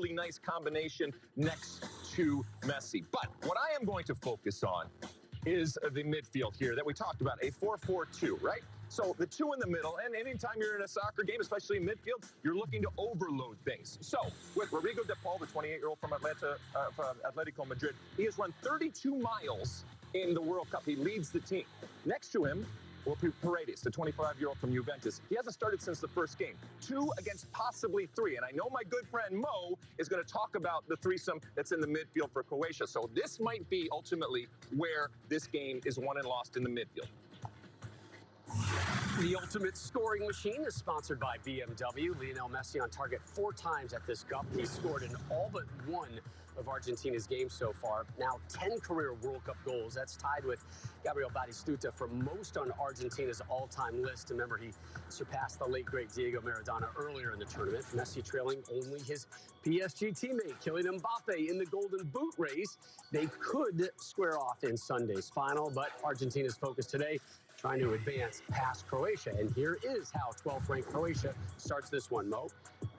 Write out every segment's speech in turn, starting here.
really nice combination next to Messi. But what I am going to focus on is the midfield here that we talked about, a 4-4-2, right? So the two in the middle, and anytime you're in a soccer game, especially in midfield, you're looking to overload things. So with Rodrigo de Paul, the 28-year-old from Atletico Madrid, he has run 32 miles in the World Cup. He leads the team. Next to him, Paredes, the 25-year-old from Juventus. He hasn't started since the first game. 2 against possibly 3. And I know my good friend Mo is going to talk about the threesome that's in the midfield for Croatia. So this might be ultimately where this game is won and lost in the midfield. The ultimate scoring machine is sponsored by BMW. Lionel Messi on target 4 times at this cup. He scored in all but 1 of Argentina's games so far. Now 10 career World Cup goals. That's tied with Gabriel Batistuta for most on Argentina's all-time list. Remember, he surpassed the late, great Diego Maradona earlier in the tournament. Messi trailing only his PSG teammate, Kylian Mbappe, in the Golden Boot race. They could square off in Sunday's final, but Argentina's focus today trying to advance past Croatia. And here is how 12th ranked Croatia starts this one, Mo.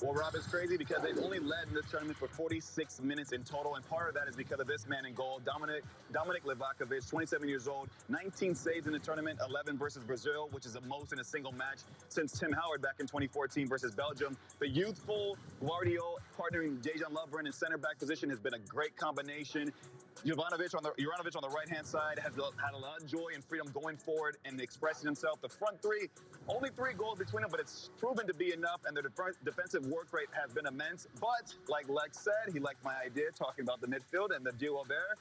Well, Rob, it's crazy because they've only led in this tournament for 46 minutes in total, and part of that is because of this man in goal, Dominic Livakovic, 27 years old, 19 saves in the tournament, 11 versus Brazil, which is the most in a single match since Tim Howard back in 2014 versus Belgium. The youthful Guardiola partnering Dejan Lovren in center back position has been a great combination. Juranovic on the right-hand side has had a lot of joy and freedom going forward and expressing himself. The front three, only 3 goals between them, but it's proven to be enough, and their defensive work rate has been immense. But like Lex said, he liked my idea talking about the midfield and the duo there.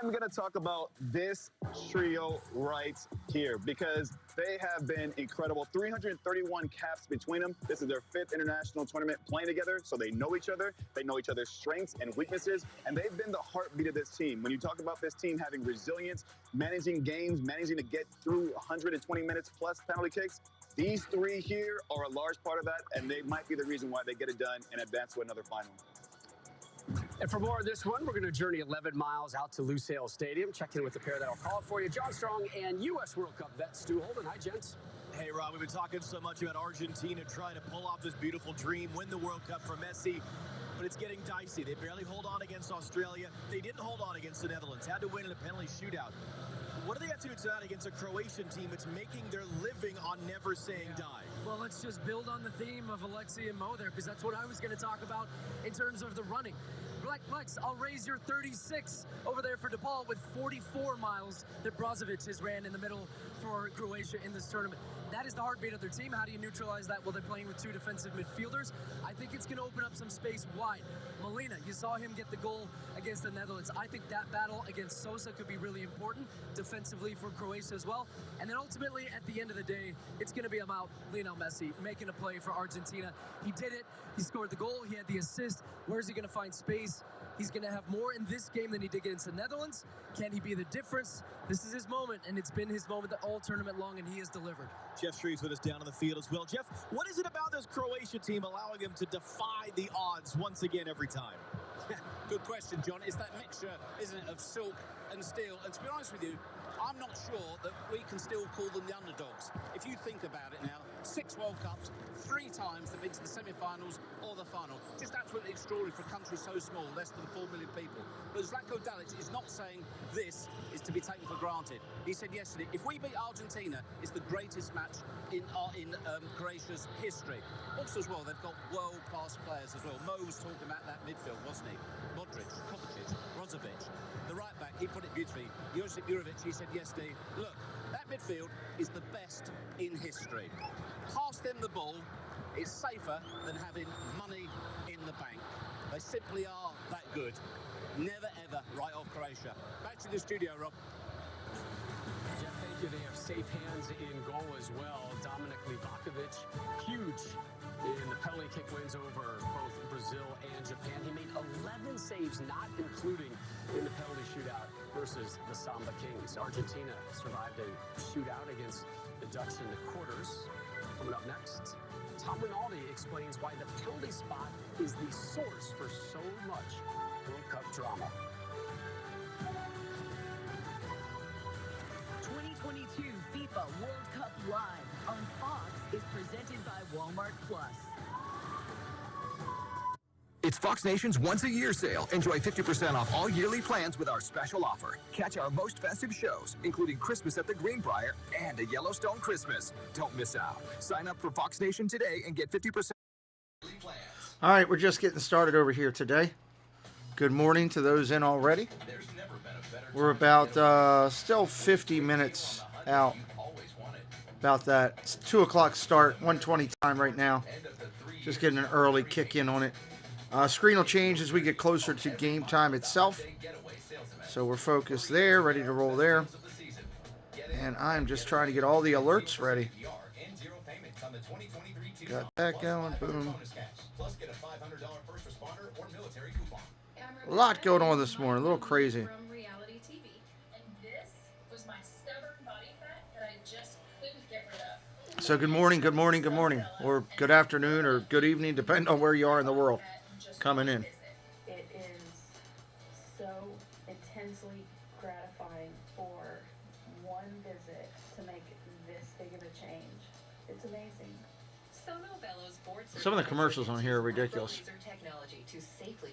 I'm going to talk about this trio right here because they have been incredible. 331 caps between them. This is their 5th international tournament playing together, so they know each other. They know each other's strengths and weaknesses, and they've been the heartbeat of this team. When you talk about this team having resilience, managing games, managing to get through 120 minutes plus penalty kicks, these 3 here are a large part of that, and they might be the reason why they get it done and advance to another final. And for more of this one, we're going to journey 11 miles out to Lusail Stadium. Check in with the pair that'll call it for you. John Strong and U.S. World Cup vet Stu Holden. Hi, gents. Hey, Rob, we've been talking so much about Argentina trying to pull off this beautiful dream, win the World Cup for Messi, but it's getting dicey. They barely hold on against Australia. They didn't hold on against the Netherlands, had to win in a penalty shootout. What do they have to do tonight against a Croatian team that's making their living on never saying die? Well, let's just build on the theme of Alexi and Mo there, because that's what I was going to talk about in terms of the running. Lex, I'll raise your 36 over there for DePaul with 44 miles that Brozovic has ran in the middle for Croatia in this tournament. That is the heartbeat of their team. How do you neutralize that? Well, they're playing with 2 defensive midfielders. I think it's going to open up some space wide. Molina, you saw him get the goal against the Netherlands. I think that battle against Sosa could be really important defensively for Croatia as well. And then ultimately, at the end of the day, it's going to be about Lionel Messi making a play for Argentina. He did it. He scored the goal. He had the assist. Where is he going to find space? He's going to have more in this game than he did against the Netherlands. Can he be the difference? This is his moment, and it's been his moment all tournament long, and he has delivered. Jeff Shreve's with us down on the field as well. Jeff, what is it about this Croatia team allowing him to defy the odds once again every time? Good question, John. It's that mixture, isn't it, of silk and steel. And to be honest with you, I'm not sure that we can still call them the underdogs. If you think about it now, 6 World Cups, 3 times they've been to the semi-finals or the final. Just absolutely extraordinary for a country so small, less than 4 million people. But Zlatko Dalic is not saying this is to be taken for granted. He said yesterday, if we beat Argentina, it's the greatest match in Croatia's history. Also as well, they've got world-class players as well. Mo was talking about that midfield, wasn't he? Modric, Kovacic, Brozovic. The right back, he put it beautifully. Josip Juranovic, he said yesterday, look, that midfield is the best in history. Pass them the ball, it's safer than having money in the bank. They simply are that good. Never, ever write off Croatia. Back to the studio, Rob. Jeff, thank you. They have safe hands in goal as well. Dominic Livakovic, huge in the penalty kick wins over both Brazil and Japan. He made 11 saves, not including in the penalty shootout versus the Samba Kings. Argentina survived a shootout against the Dutch in the quarters. Coming up next, Tom Rinaldi explains why the penalty spot is the source for so much World Cup drama. 2022 FIFA World Cup Live on Fox is presented by Walmart Plus. It's Fox Nation's once-a-year sale. Enjoy 50% off all yearly plans with our special offer. Catch our most festive shows, including Christmas at the Greenbrier and a Yellowstone Christmas. Don't miss out. Sign up for Fox Nation today and get 50%. All right, we're just getting started over here today. Good morning to those in already. We're about still 50 minutes out. About that. It's 2 o'clock start, 1:20 time right now. Just getting an early kick in on it. Screen will change as we get closer to game time itself. So we're focused there, ready to roll there. And I'm just trying to get all the alerts ready. Got that going, boom. A lot going on this morning, a little crazy. So good morning, good morning, good morning, or good afternoon, or good evening, depending on where you are in the world coming in. It is so intensely gratifying for one visit to make this big of a change. It's amazing. Some of the commercials on here are ridiculous.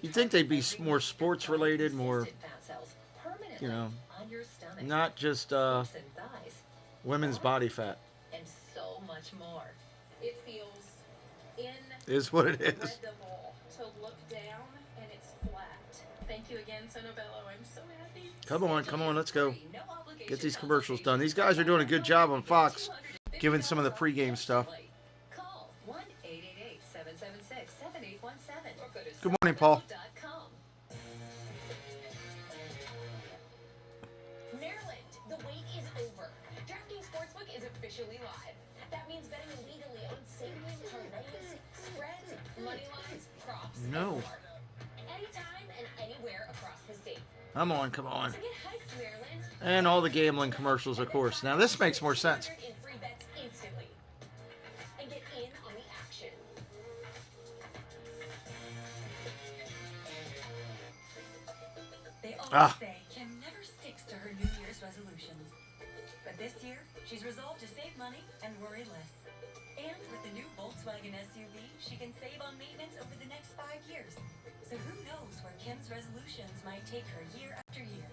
You'd think they'd be more sports related, more, you know, not just women's body fat. And so much more. It feels Is what it is. Incredible to look down and it's flat. Thank you again, Sonobello. I'm so happy. Come on, let's go. Get these commercials done. These guys are doing a good job on Fox, giving some of the pregame stuff. Call 1-888-776-7817. Good morning, Paul. Maryland, the wait is over. DraftKings Sportsbook is officially live. That means betting legally on same-game parlays, spreads, money lines, props, No. and more. Anytime and anywhere across the state. Come on, come on. So get hyped, Maryland. And all the gambling commercials, of course. Now this makes more sense. In free bets instantly. And get in on the action. They always say Kim never sticks to her New Year's resolutions. But this year, she's resolved to save money and worry less. And with the new Volkswagen SUV, she can save on maintenance over the next 5 years. So who knows where Kim's resolutions might take her year after year.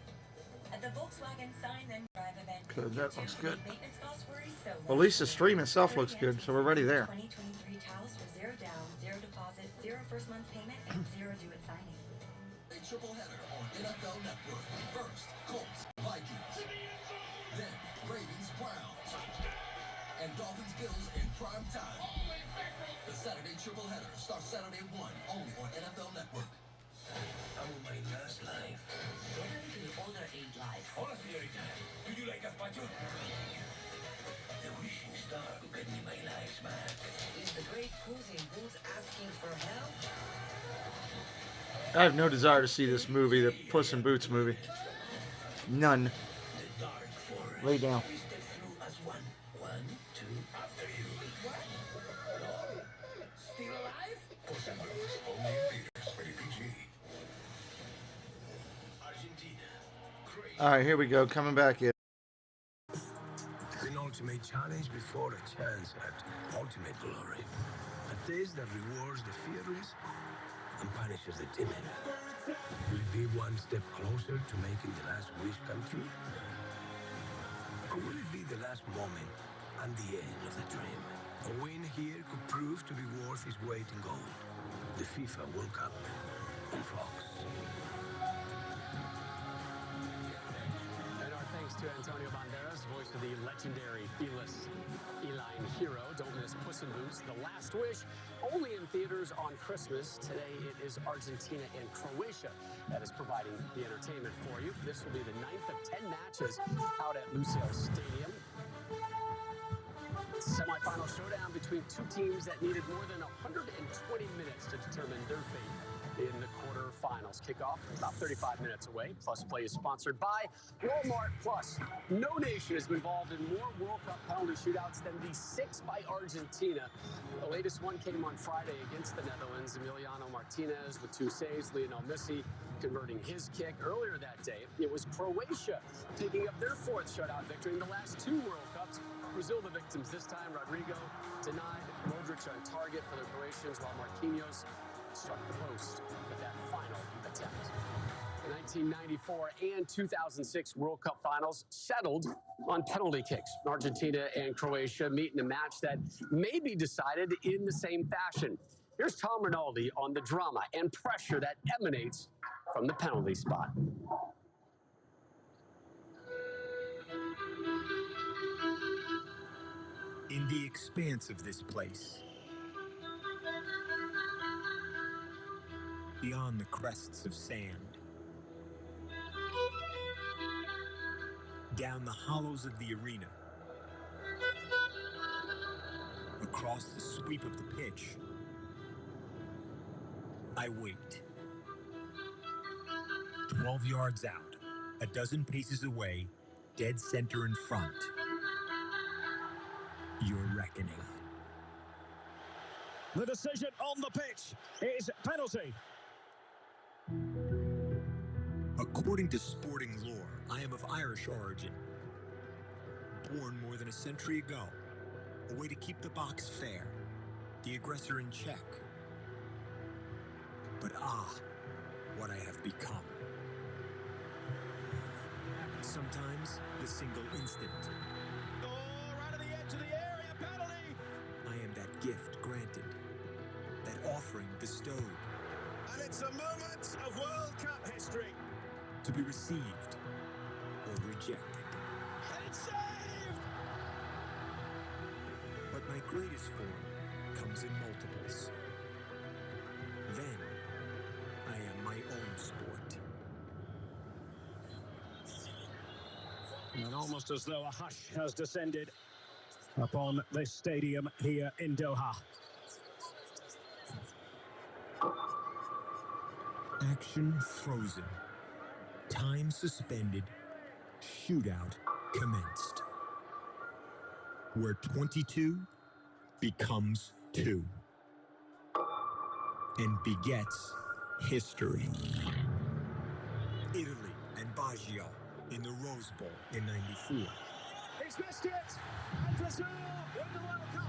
At the Volkswagen Sign Then Drive event, Good, that looks good. maintenance cost worries so Well, at least the stream itself looks good, so we're ready there. 2023 Taos for 0 down, 0 deposit, 0 first month payment, and 0 due at signing. A triple header on NFL Network. First, Colts, Vikings. Then, Ravens, Browns. And Dolphins, Bills in prime time. The Saturday triple header starts Saturday 1, only on NFL Network. I'm on my last life. Welcome to the older age life. Hola, señorita. Do you like gazpacho? The wishing star could get me my life back. Is the great Puss in Boots asking for help? I have no desire to see this movie, the Puss in Boots movie. None. The dark forest. Lay down. We step through as one. 1, 2, after you. What? No. Still alive? Puss in Boots, only in theaters, rated PG. Argentina. Crazy. All right, here we go. Coming back in. An ultimate challenge before a chance at ultimate glory. A taste that rewards the fearless and punishes the timid. Will it be one step closer to making the last wish come true? Or will it be the last moment and the end of the dream? A win here could prove to be worth its weight in gold. The FIFA World Cup on Fox. And our thanks to Antonio Banderas, voice of the legendary fearless Eline hero. Don't miss Puss in Boots, The Last Wish, only in theaters on Christmas. Today it is Argentina and Croatia that is providing the entertainment for you. This will be the 9th of 10 matches out at Lusail Stadium. Semi-final showdown between two teams that needed more than 120 minutes to determine their fate in the quarterfinals. Kickoff about 35 minutes away. Plus Play is sponsored by Walmart Plus. No nation has been involved in more World Cup penalty shootouts than the 6 by Argentina. The latest one came on Friday against the Netherlands. Emiliano Martinez with 2 saves. Lionel Messi converting his kick. Earlier that day, it was Croatia picking up their 4th shutout victory in the last 2 World Cups. Brazil the victims this time. Rodrigo denied. Modric on target for the Croatians, while Marquinhos struck the post with that final attempt. The 1994 and 2006 World Cup finals settled on penalty kicks. Argentina and Croatia meet in a match that may be decided in the same fashion. Here's Tom Rinaldi on the drama and pressure that emanates from the penalty spot. In the expanse of this place, beyond the crests of sand, down the hollows of the arena, across the sweep of the pitch, I wait. 12 yards out, a dozen paces away, dead center in front, your reckoning. The decision on the pitch is penalty. According to sporting lore, I am of Irish origin. Born more than a century ago, a way to keep the box fair, the aggressor in check. But what I have become. Sometimes the single instant. Right at the edge of the area, penalty. I am that gift granted, that offering bestowed. And it's a moment of World Cup history. To be received or rejected. And it's saved! But my greatest form comes in multiples. Then, I am my own sport. And almost as though a hush has descended upon this stadium here in Doha. Action frozen. Time suspended. Shootout commenced. Where 22 becomes 2. And begets history. Italy and Baggio in the Rose Bowl in '94. He's missed it! And Brazil win the World Cup!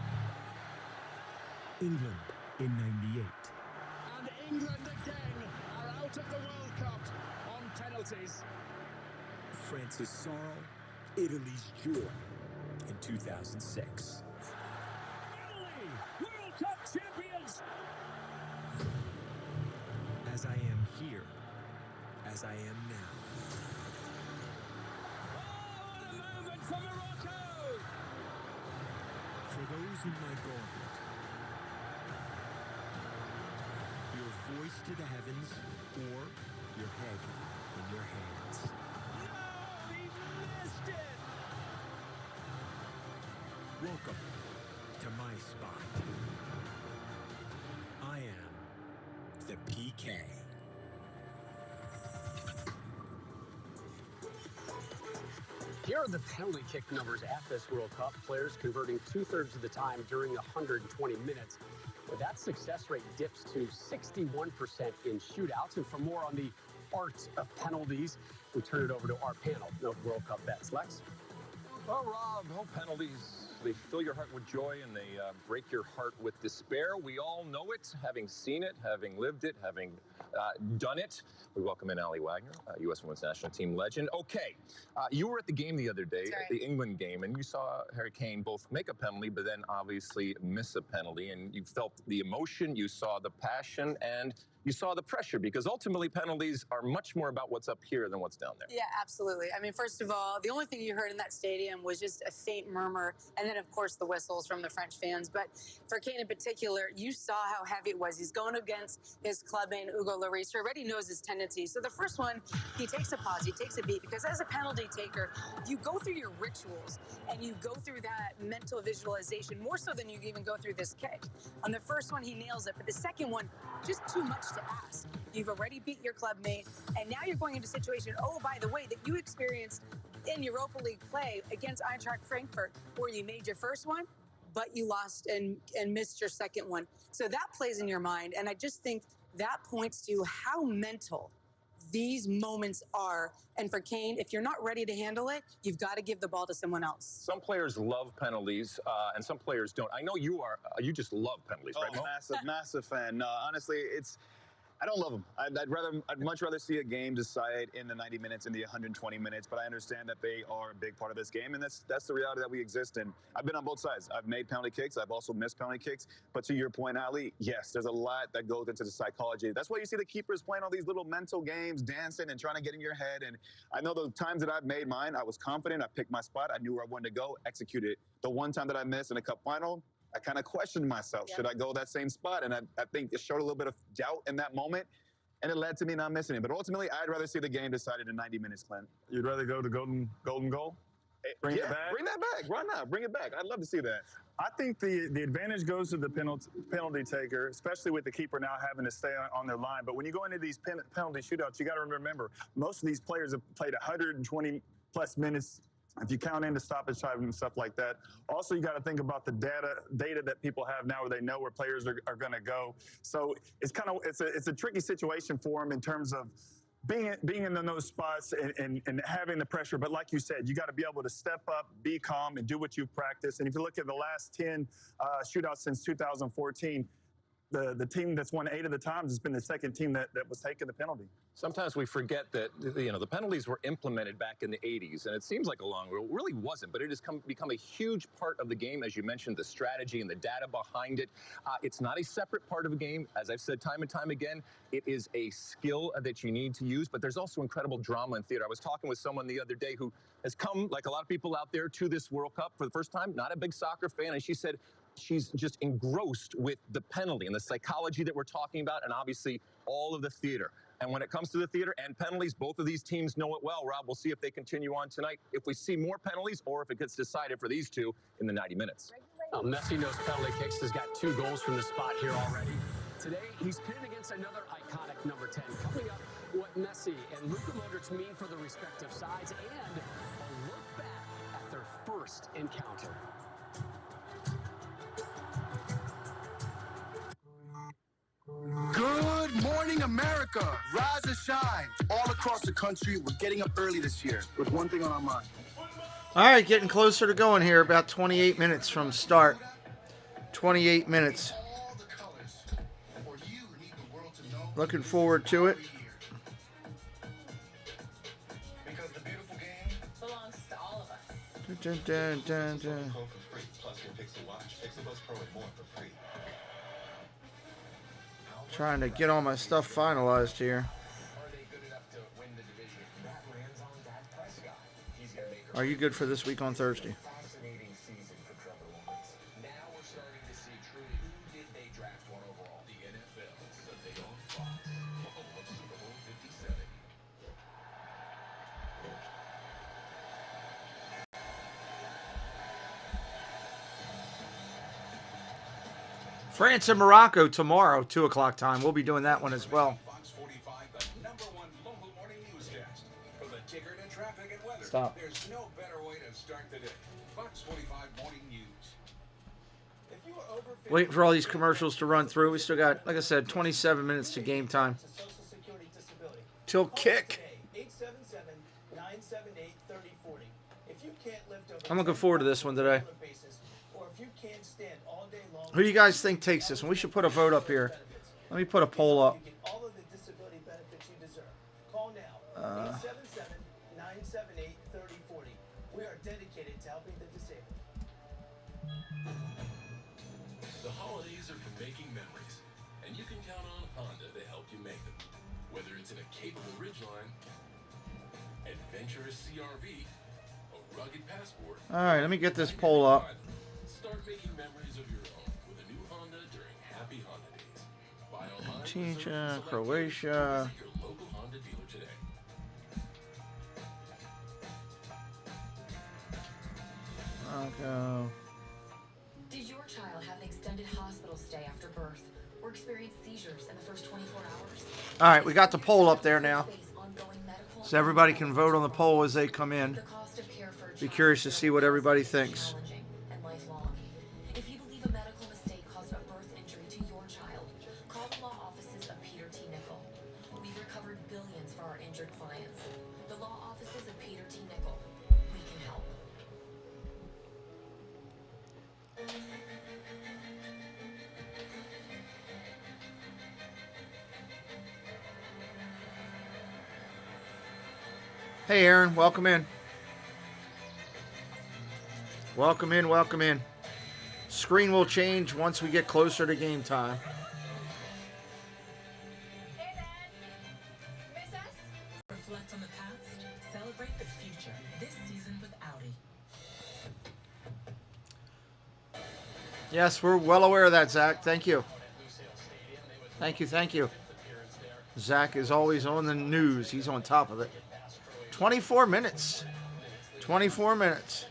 England in '98. And England again are out of the World Cup on penalties. France's sorrow, Italy's joy in 2006. Italy, World Cup champions! As I am here, as I am now. Oh, what a moment for Morocco! For those in my gauntlet, your voice to the heavens or your head in your hands. No, he missed it! Welcome to my spot. I am the PK. Here are the penalty kick numbers at this World Cup. Players converting 2/3 of the time during 120 minutes. But that success rate dips to 61% in shootouts. And for more on the art of penalties, we turn it over to our panel of World Cup vets. Lex? Well, Rob, penalties, they fill your heart with joy and they break your heart with despair. We all know it, having seen it, having lived it, having done it. We welcome in Ali Wagner, U.S. Women's National Team legend. Okay, you were at the game the other day, That's right. at the England game, and you saw Harry Kane both make a penalty, but then obviously miss a penalty, and you felt the emotion, you saw the passion, and you saw the pressure, because ultimately penalties are much more about what's up here than what's down there. Yeah, absolutely. I mean, first of all, the only thing you heard in that stadium was just a faint murmur, and then, of course, the whistles from the French fans. But for Kane in particular, you saw how heavy it was. He's going against his clubmate, Hugo Lloris, who already knows his tendencies. So the first one, he takes a pause, he takes a beat, because as a penalty taker, you go through your rituals, and you go through that mental visualization, more so than you even go through this kick. On the first one, he nails it, but the second one, just too much to ask. You've already beat your clubmate, and now you're going into a situation, oh, by the way, that you experienced in Europa League play against Eintracht Frankfurt, where you made your first one, but you lost and missed your second one. So that plays in your mind, and I just think that points to how mental these moments are. And for Kane, if you're not ready to handle it, you've got to give the ball to someone else. Some players love penalties, and some players don't. I know you are. You just love penalties, right, Mo? Massive fan. No, honestly, I don't love them. I'd much rather see a game decide in the 90 minutes, in the 120 minutes. But I understand that they are a big part of this game, and that's the reality that we exist in. I've been on both sides. I've made penalty kicks. I've also missed penalty kicks. But to your point, Ali, yes, there's a lot that goes into the psychology. That's why you see the keepers playing all these little mental games, dancing and trying to get in your head. And I know the times that I've made mine, I was confident. I picked my spot. I knew where I wanted to go, executed. The one time that I missed in a cup final, I kind of questioned myself. Should I go that same spot? And I think it showed a little bit of doubt in that moment. And it led to me not missing it. But ultimately, I'd rather see the game decided in 90 minutes, Clint. You'd rather go to golden goal? Bring it back? Bring that back. Why not? Bring it back. I'd love to see that. I think the advantage goes to the penalty taker, especially with the keeper now having to stay on their line. But when you go into these penalty shootouts, you got to remember, most of these players have played 120-plus minutes if you count in the stoppage time and stuff like that. Also, you got to think about the data that people have now where they know where players are going to go. So it's a tricky situation for them in terms of being in those spots and having the pressure. But like you said, you got to be able to step up, be calm, and do what you've practiced. And if you look at the last 10 shootouts since 2014, the team that's won 8 of the times has been the second team that was taking the penalty. Sometimes we forget that the penalties were implemented back in the 80s, and it seems like a long rule. It really wasn't, but it has become a huge part of the game, as you mentioned, the strategy and the data behind it. It's not a separate part of a game. As I've said time and time again, it is a skill that you need to use, but there's also incredible drama in theater. I was talking with someone the other day who has come, like a lot of people out there, to this World Cup for the first time, not a big soccer fan, and she said she's just engrossed with the penalty and the psychology that we're talking about, and obviously all of the theater. And when it comes to the theater and penalties, both of these teams know it well. Rob, we'll see if they continue on tonight, if we see more penalties or if it gets decided for these two in the 90 minutes. Messi knows penalty kicks, has got 2 goals from the spot here already. Today, he's pitted against another iconic number 10. Coming up, what Messi and Luka Modric mean for the respective sides, and a look back at their first encounter. Good morning, America. Rise and shine. All across the country, we're getting up early this year with one thing on our mind. All right, getting closer to going here. About 28 minutes from start. 28 minutes. Looking forward to it. Because the beautiful game belongs to all of us. Dun, dun, dun, dun. Plus, get Pixel Watch, Pixel Bus Pro, and more for free. Trying to get all my stuff finalized here. Are you good for this week on Thursday? France and Morocco tomorrow, 2 o'clock time. We'll be doing that one as well. Stop. There's no better way to start the day. Fox 45 Morning News. Waiting for all these commercials to run through. We still got, like I said, 27 minutes to game time. Till kick. I'm looking forward to this one today. Who do you guys think takes this one? We should put a vote up here. Let me put a poll up. We are dedicated to helping the disabled. The holidays are for making memories, and you can count on Honda to help you make them. Whether it's in a capable Ridgeline, adventurous CRV, a rugged Passport. All right, let me get this poll up. Start making memories of your own with a new Honda during Happy Honda Days. Buy online, Argentina, Croatia. visit your local Honda dealer today. Okay. Did your child have an extended hospital stay after birth or experience seizures in the first 24 hours? All right, we got the poll up there now. So everybody can vote on the poll as they come in. Be curious to see what everybody thinks. And lifelong. If you believe a medical mistake caused a birth injury to your child, call the law offices of Peter T. Nichol. We've recovered billions for our injured clients. The law offices of Peter T. Nickel. We can help. Hey, Aaron, welcome in. Welcome in, welcome in. Screen will change once we get closer to game time. Reflect on the past, celebrate the future. This season with Audi. Yes, we're well aware of that, Zach. Thank you. Thank you, thank you. Zach is always on the news. He's on top of it. 24 minutes. 24 minutes.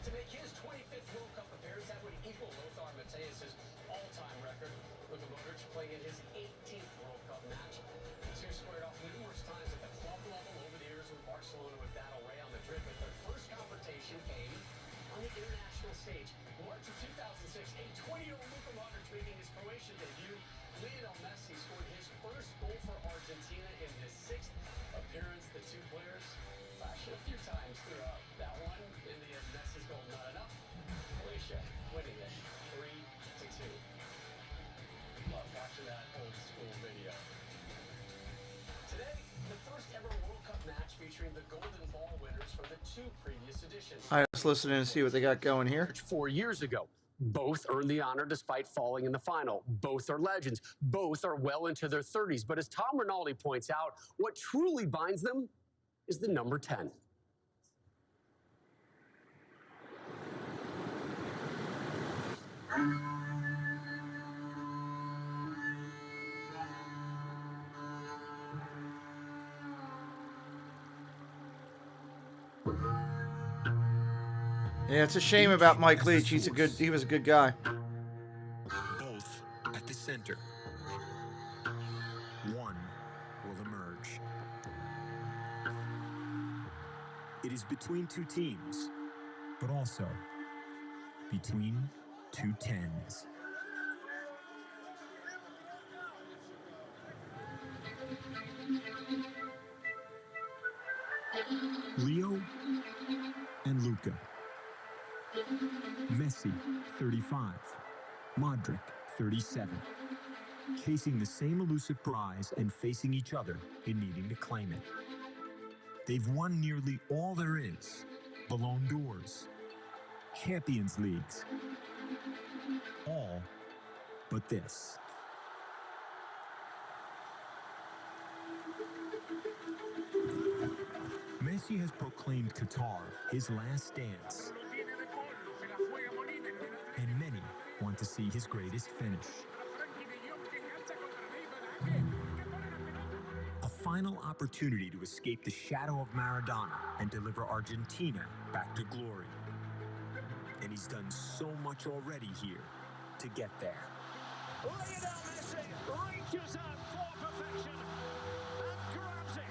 All right, let's listen in and see what they got going here. 4 years ago. Both earned the honor despite falling in the final. Both are legends. Both are well into their 30s. But as Tom Rinaldi points out, what truly binds them is the number 10. Yeah, it's a shame about Mike Leach. He was a good guy. Both at the center. One will emerge. It is between two teams, but also between two tens. Leo and Luka. Messi, 35. Modric, 37. Chasing the same elusive prize and facing each other in needing to claim it. They've won nearly all there is. Ballon d'Ors, Champions Leagues. All but this. Messi has proclaimed Qatar his last dance. And many want to see his greatest finish. A final opportunity to escape the shadow of Maradona and deliver Argentina back to glory. And he's done so much already here to get there. Lionel Messi reaches out for perfection and grabs it.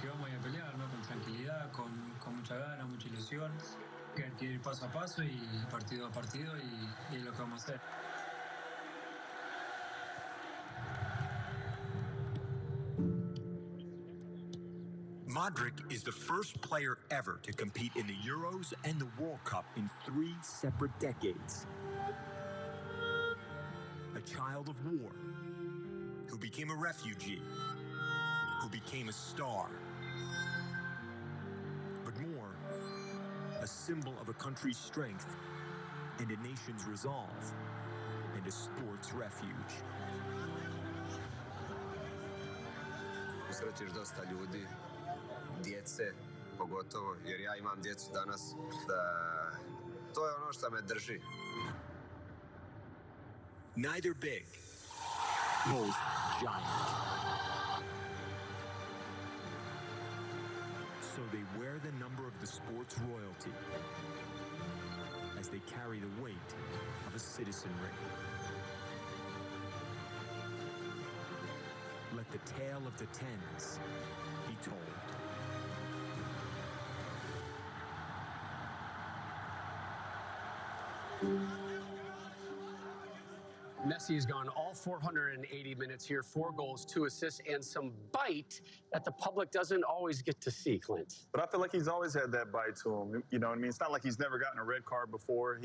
Que vamos a pelear, ¿no? Con tranquilidad, con mucha gana, mucha ilusión. Que hay que ir paso a paso y partido a partido y lo que vamos a hacer. Modric is the first player ever to compete in the Euros and the World Cup in 3 separate decades. A child of war, who became a refugee, who became a star. But more, a symbol of a country's strength and a nation's resolve and a sport's refuge. Srećeš dosta ljudi, djece, pogotovo, jer ja imam djecu danas, da to je ono što me drži. Neither big, both giant. So they wear the number of the sport's royalty as they carry the weight of a citizenry. Let the tale of the tens be told. Messi has gone all 480 minutes here, 4 goals, 2 assists, and some bite that the public doesn't always get to see, Clint. But I feel like he's always had that bite to him. You know what I mean? It's not like he's never gotten a red card before.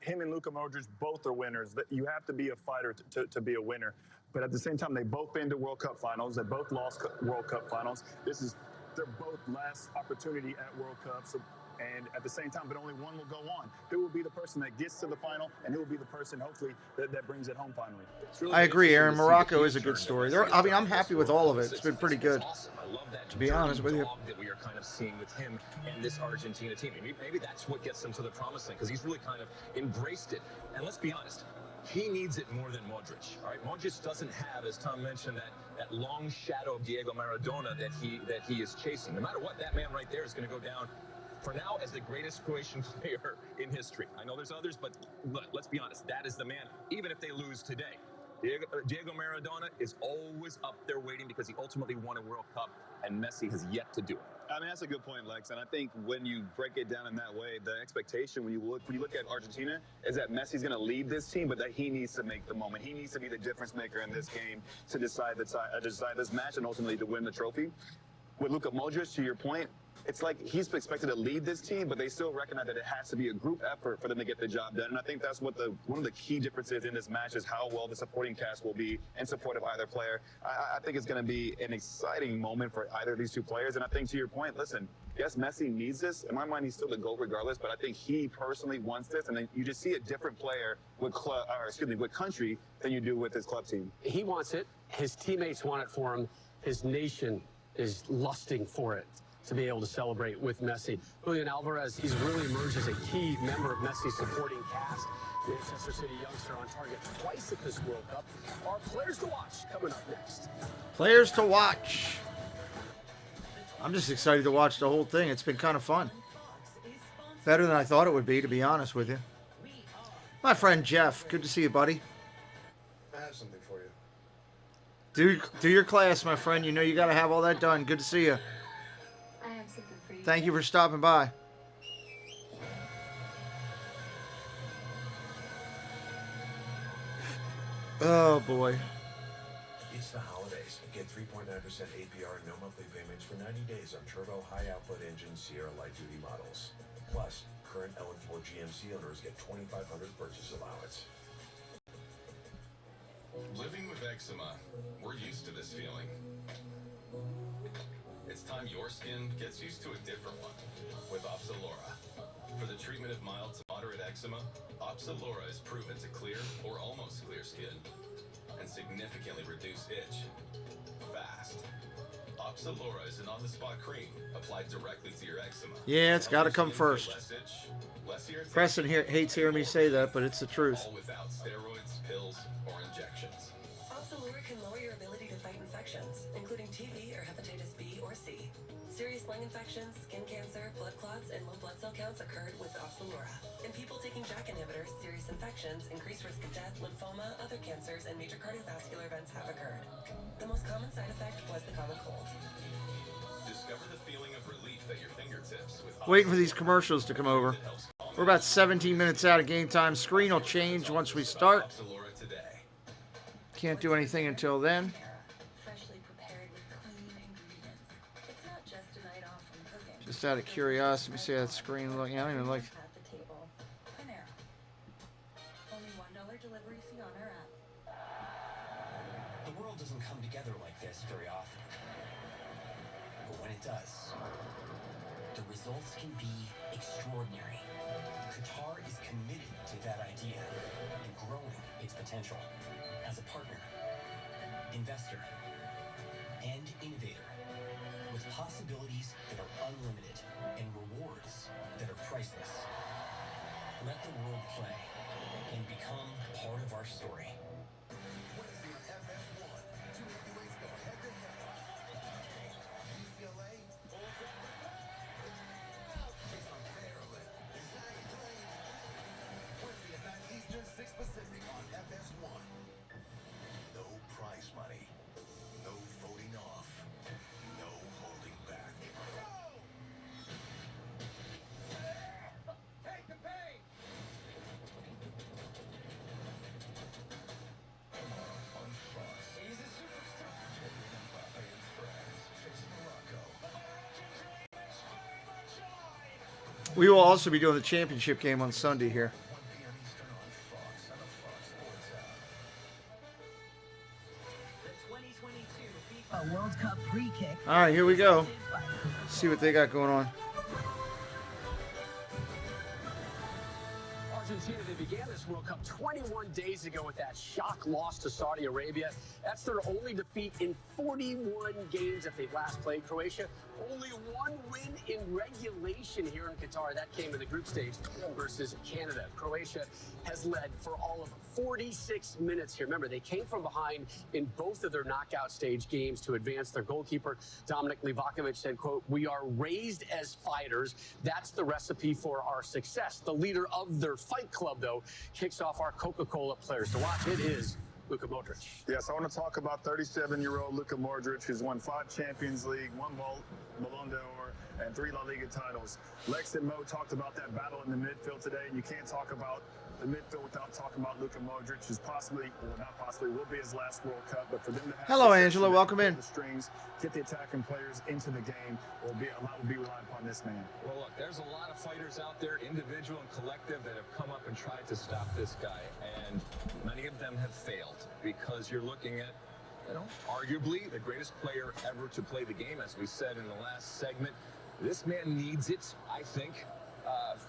Him and Luka Modric both are winners. You have to be a fighter to be a winner. But at the same time, they both been to World Cup finals. They both lost World Cup finals. This is their both last opportunity at World Cups. And at the same time, but only one will go on. Who will be the person that gets to the final, and who will be the person, hopefully, that brings it home finally? I agree, Aaron. Morocco is a good story. I mean, I'm happy with all of it. It's been pretty good, to be honest with you. That we are kind of seeing with him and this Argentina team. Maybe that's what gets him to the promised land, because he's really kind of embraced it. And let's be honest, he needs it more than Modric. All right, Modric doesn't have, as Tom mentioned, that long shadow of Diego Maradona that he is chasing. No matter what, that man right there is going to go down for now as the greatest Croatian player in history. I know there's others, but let's be honest, that is the man, even if they lose today. Diego Maradona is always up there waiting because he ultimately won a World Cup, and Messi has yet to do it. I mean, that's a good point, Lex. And I think when you break it down in that way, the expectation when you look at Argentina is that Messi's going to lead this team, but that he needs to make the moment. He needs to be the difference maker in this game to decide this match and ultimately to win the trophy. With Luka Modric, to your point, it's like he's expected to lead this team, but they still recognize that it has to be a group effort for them to get the job done. And I think that's what one of the key differences in this match is how well the supporting cast will be in support of either player. I think it's going to be an exciting moment for either of these two players. And I think to your point, listen, yes, Messi needs this. In my mind, he's still the GOAT regardless, but I think he personally wants this. And then you just see a different player with country than you do with his club team. He wants it. His teammates want it for him. His nation is lusting for it, to be able to celebrate with Messi. Julian Alvarez, he's really emerged as a key member of Messi's supporting cast. Manchester City youngster on target twice at this World Cup. Our players to watch coming up next. Players to watch. I'm just excited to watch the whole thing. It's been kind of fun. Better than I thought it would be, to be honest with you. My friend Jeff, good to see you, buddy. I have something for you. Do your class, my friend. You know you got to have all that done. Good to see you. Thank you for stopping by. Oh, boy. It's the holidays. Get 3.9% APR and no monthly payments for 90 days on turbo high-output engine Sierra light-duty models. Plus, current eligible GMC owners get $2,500 purchase allowance. Living with eczema, we're used to this feeling. It's time your skin gets used to a different one with Opsilora. For the treatment of mild to moderate eczema, Opsilora is proven to clear or almost clear skin and significantly reduce itch fast. Opsilora is an on-the-spot cream applied directly to your eczema. Yeah, it's got to come first. Less itch, less irritation. Preston hates hearing me say that, but it's the truth. All without steroids, pills, or injections. Opsilora can lower your ability to fight infections, including TB or hepatitis B or C. Serious lung infections, skin cancer, blood clots, and low blood cell counts occurred with Opsilora. In people taking JAK inhibitors, serious infections, increased risk of death, lymphoma, other cancers, and major cardiovascular events have occurred. The most common side effect was the common cold. Discover the feeling of relief at your fingertips with Waiting for these commercials to come over. We're about 17 minutes out of game time. Screen will change once we start. Can't do anything until then. Just out of curiosity, let me see how that screen look. Yeah, I don't even like. Only $1 delivery fee on our app. The world doesn't come together like this very often. But when it does, the results can be extraordinary. Qatar is committed to that idea and growing its potential as a partner, investor, and innovator with possibilities that are unlimited and rewards that are priceless. Let the world play and become part of our story. No prize money, no voting off, no holding back. We will also be doing the championship game on Sunday here. World Cup pre-kick. All right, here we go. See what they got going on. Argentina, they began this World Cup 21 days ago with that shock loss to Saudi Arabia. That's their only defeat in 41 games that they've last played. Croatia, only one win in regulation here in Qatar. That came in the group stage versus Canada. Croatia has led for all of 46 minutes here. Remember, they came from behind in both of their knockout stage games to advance. Their goalkeeper, Dominic Livakovic, said, quote, "We are raised as fighters. That's the recipe for our success." The leader of their fight club, though, kicks off our Coca-Cola players to watch. It is Luka Modric. Yes, I want to talk about 37-year-old Luka Modric, who's won 5 Champions League, 1 Ballon d'Or, and 3 La Liga titles. Lex and Mo talked about that battle in the midfield today, and you can't talk about the midfield without talking about Luka Modric, who's possibly, well, not possibly, will be his last World Cup, but for them to have Hello, Angela. Welcome in. The strings, get the attacking players into the game, a lot will be relied upon this man. Well, look, there's a lot of fighters out there, individual and collective, that have come up and tried to stop this guy, and many of them have failed because you're looking at, arguably the greatest player ever to play the game, as we said in the last segment. This man needs it, I think,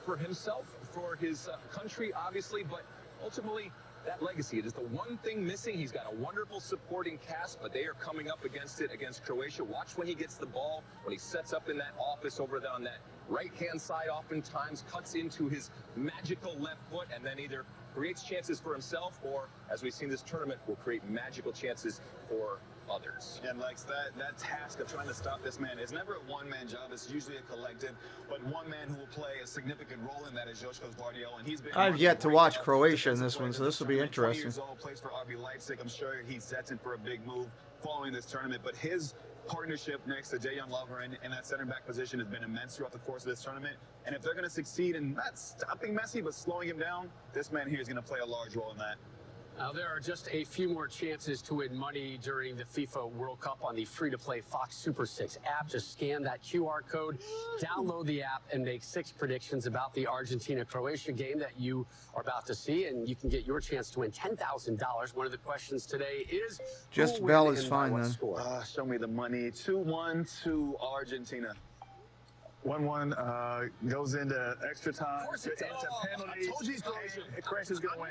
for himself, for his country, obviously, but ultimately that legacy. It is the one thing missing. He's got a wonderful supporting cast, but they are coming up against it against Croatia. Watch when he gets the ball, when he sets up in that office over there on that right-hand side, oftentimes cuts into his magical left foot and then either creates chances for himself or, as we've seen this tournament, will create magical chances for others. And Lex, that task of trying to stop this man is never a one-man job. It's usually a collective, but one man who will play a significant role in that is Joško Gvardiol, and he's been. I've yet to watch Croatia in this one, so this will be interesting. 20 years old, plays for RB Leipzig. I'm sure he's set in for a big move following this tournament, but his partnership next to Dejan Lovren in that center back position has been immense throughout the course of this tournament. And if they're going to succeed in not stopping Messi but slowing him down, this man here is going to play a large role in that. Now, there are just a few more chances to win money during the FIFA World Cup on the free-to-play Fox Super 6 app. Just scan that QR code, download the app, and make 6 predictions about the Argentina-Croatia game that you are about to see, and you can get your chance to win $10,000. One of the questions today is... Just Bell is fine, then. Show me the money. 2-1 to Argentina. 1-1 goes into extra time, into penalties. I told you he's Croatian. Croatia's going to win.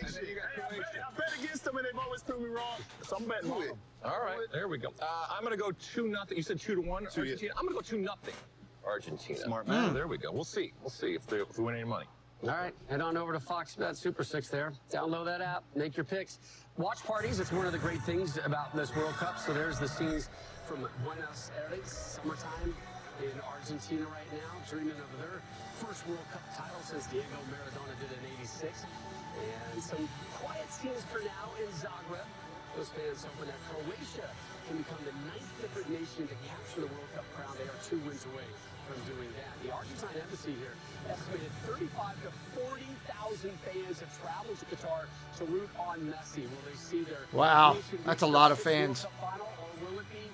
And then you got Croatia. I bet against them, and they've always proved me wrong. So I'm betting on them. All right, there we go. I'm going to go 2-0. You said 2-1 Argentina? I'm going to go 2-0 Argentina. Smart man. There we go. We'll see. We'll see if we win any money. All right, head on over to Fox Bet Super 6 there. Download that app, make your picks. Watch parties, it's one of the great things about this World Cup. So there's the scenes from Buenos Aires, summertime in Argentina right now, dreaming of their first World Cup title since Diego Maradona did in '86. And some quiet scenes for now in Zagreb. Those fans hoping that Croatia can become the 9th different nation to capture the World Cup crown. They are 2 wins away from doing that. The Argentine embassy here estimated 35,000 to 40,000 fans have traveled to Qatar to root on Messi. Will they see their Wow, that's a lot of fans. World Cup final, or will it be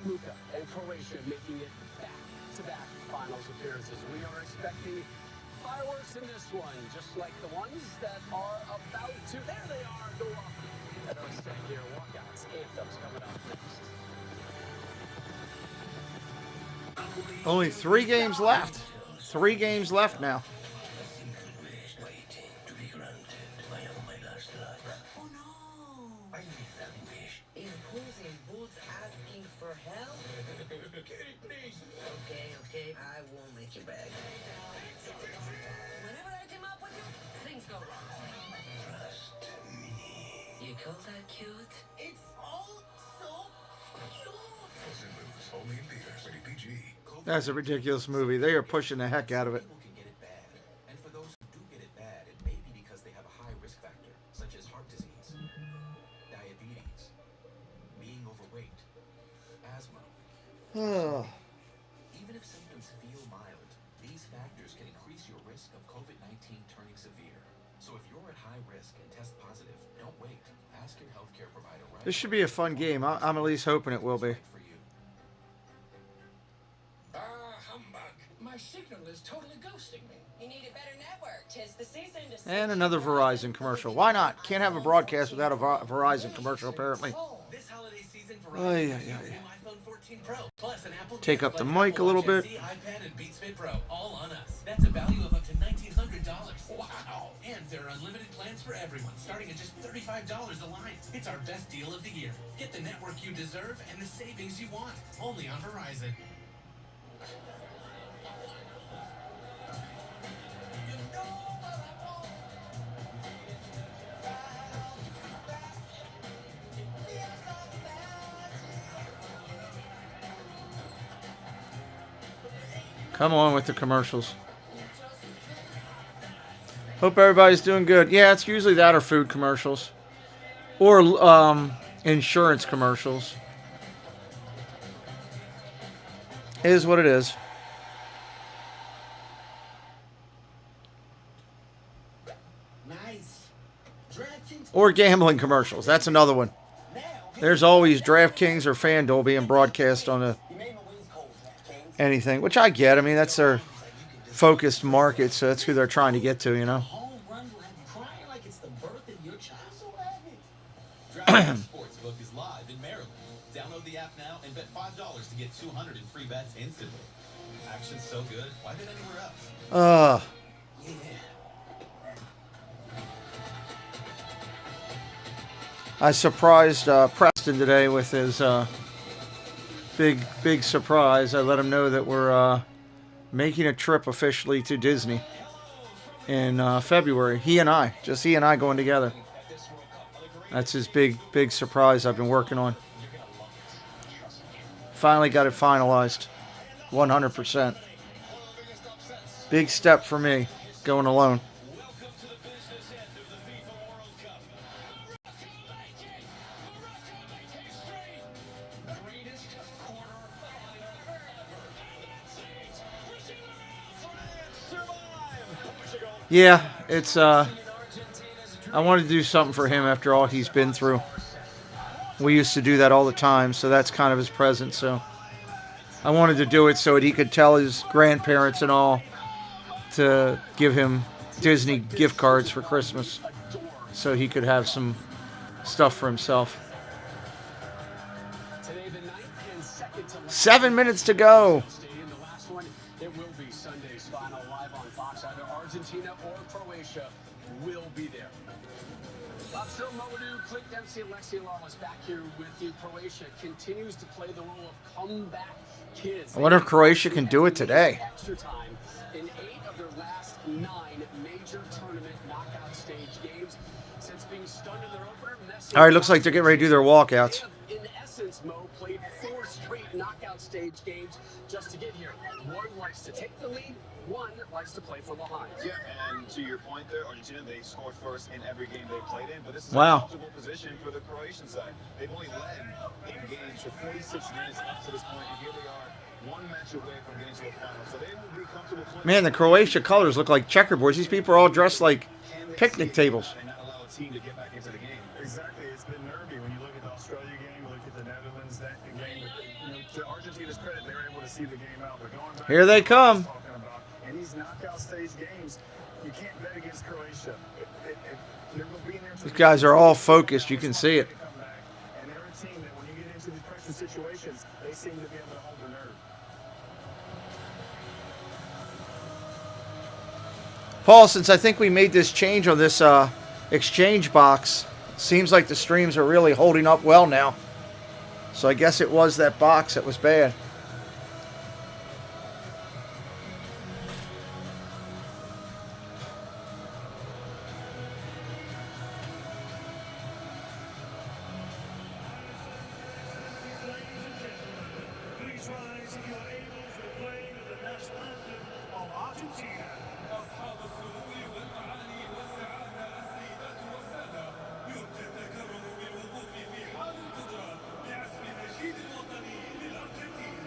Luka and Croatia making it back-to-back finals appearances? We are expecting fireworks in this one, just like the ones that are about to, there they are, go off at our set here. Walkouts, anthems coming up next. Only 3 games left. 3 games left now. Okay, I won't make you beg. Whenever I team up with you, things go wrong. Trust me. You call that cute? It's all so cute. Only in theaters, rated PG. That's a ridiculous movie. They are pushing the heck out of it. People can get it bad, and for those who do get it bad, it may be because they have a high risk factor, such as heart disease, diabetes, being overweight, asthma. Even if symptoms feel mild, these factors can increase your risk of COVID-19 turning severe. So if you're at high risk and test positive, don't wait. Ask your healthcare provider right This should be a fun game. I'm at least hoping it will be. humbug. My My signal is totally ghosting me. You need a better network. 'Tis the season to And another Verizon commercial. Why not? Can't have a broadcast without a Verizon commercial, apparently. This holiday season, Ay, Verizon ay, gives you ay. new iPhone 14 Pro, plus an Apple Take gift up the like mic a Apple little Watch bit. SE, iPad, and Beats Fit Pro, all on us. That's a value of up to $1,900. Wow! And there are unlimited plans for everyone, starting at just $35 a line. It's our best deal of the year. Get the network you deserve and the savings you want, only on Verizon. Come on with the commercials. Hope everybody's doing good. Yeah, it's usually that or food commercials. Or insurance commercials. It is what it is. Nice. Or gambling commercials. That's another one. There's always DraftKings or FanDuel being broadcast on anything, which I get. I mean, that's their focused market, so that's who they're trying to get to, you know. DraftKings Sportsbook is live in Maryland. Download the app now and bet $5 to get 200 in free bets instantly. Action's so good, why bet anywhere else? I surprised Preston today with his big surprise. I let him know that we're making a trip officially to Disney in February. He and I going together. That's his big surprise I've been working on. Finally got it finalized. 100%. Big step for me, going alone. Yeah, it's I wanted to do something for him after all he's been through. We used to do that all the time, so that's kind of his present. So I wanted to do it so that he could tell his grandparents and all to give him Disney gift cards for Christmas so he could have some stuff for himself. 7 minutes to go. It will be Sunday's final live on Fox. Either Argentina or Croatia will be there. Bob Still, Modu, Clint Dempsey, and Lexi Lawless back here with you. Croatia continues to play the role of comeback kids. I wonder if Croatia can do it today. Extra time in 8 of their last 9 major tournament knockout stage games. Since being stunned in their opener, Messi. All right, looks like they're getting ready to do their walkouts. In essence, Mo played 4 straight knockout stage games just to get here. One likes to take the lead, one likes to play from behind. Yeah, and to your point there, Argentina, they scored first in every game they played in, but this is a Wow. comfortable position for the Croatian side. They've only led in games for 46 minutes up to this point, and here they are, one match away from getting to a final. So they will be comfortable playing. Man, the Croatia colors look like checkerboards. These people are all dressed like picnic tables. And not allow a team to get back into the game. Exactly. It's been nervy when you look at the Australia game, look at the Netherlands game. To Argentina's credit, they were able to see the game out. They're going back. Here they come. In these knockout stage games, you can't bet against Croatia. They're being there These guys are all focused. You can see it. and they're a team that when you get into these pressure situations, they seem to be able to hold their nerve. Paul, since I think we made this change on this exchange box, seems like the streams are really holding up well now. So I guess it was that box that was bad. Please rise if you are able for the playing of the national anthem of Argentina. أصحاب السرور والمعاني والسعادة السيدات والسادة يرجى التكرم بالوقوف في حال القدرة بعزف النشيد الوطني للأرجنتين.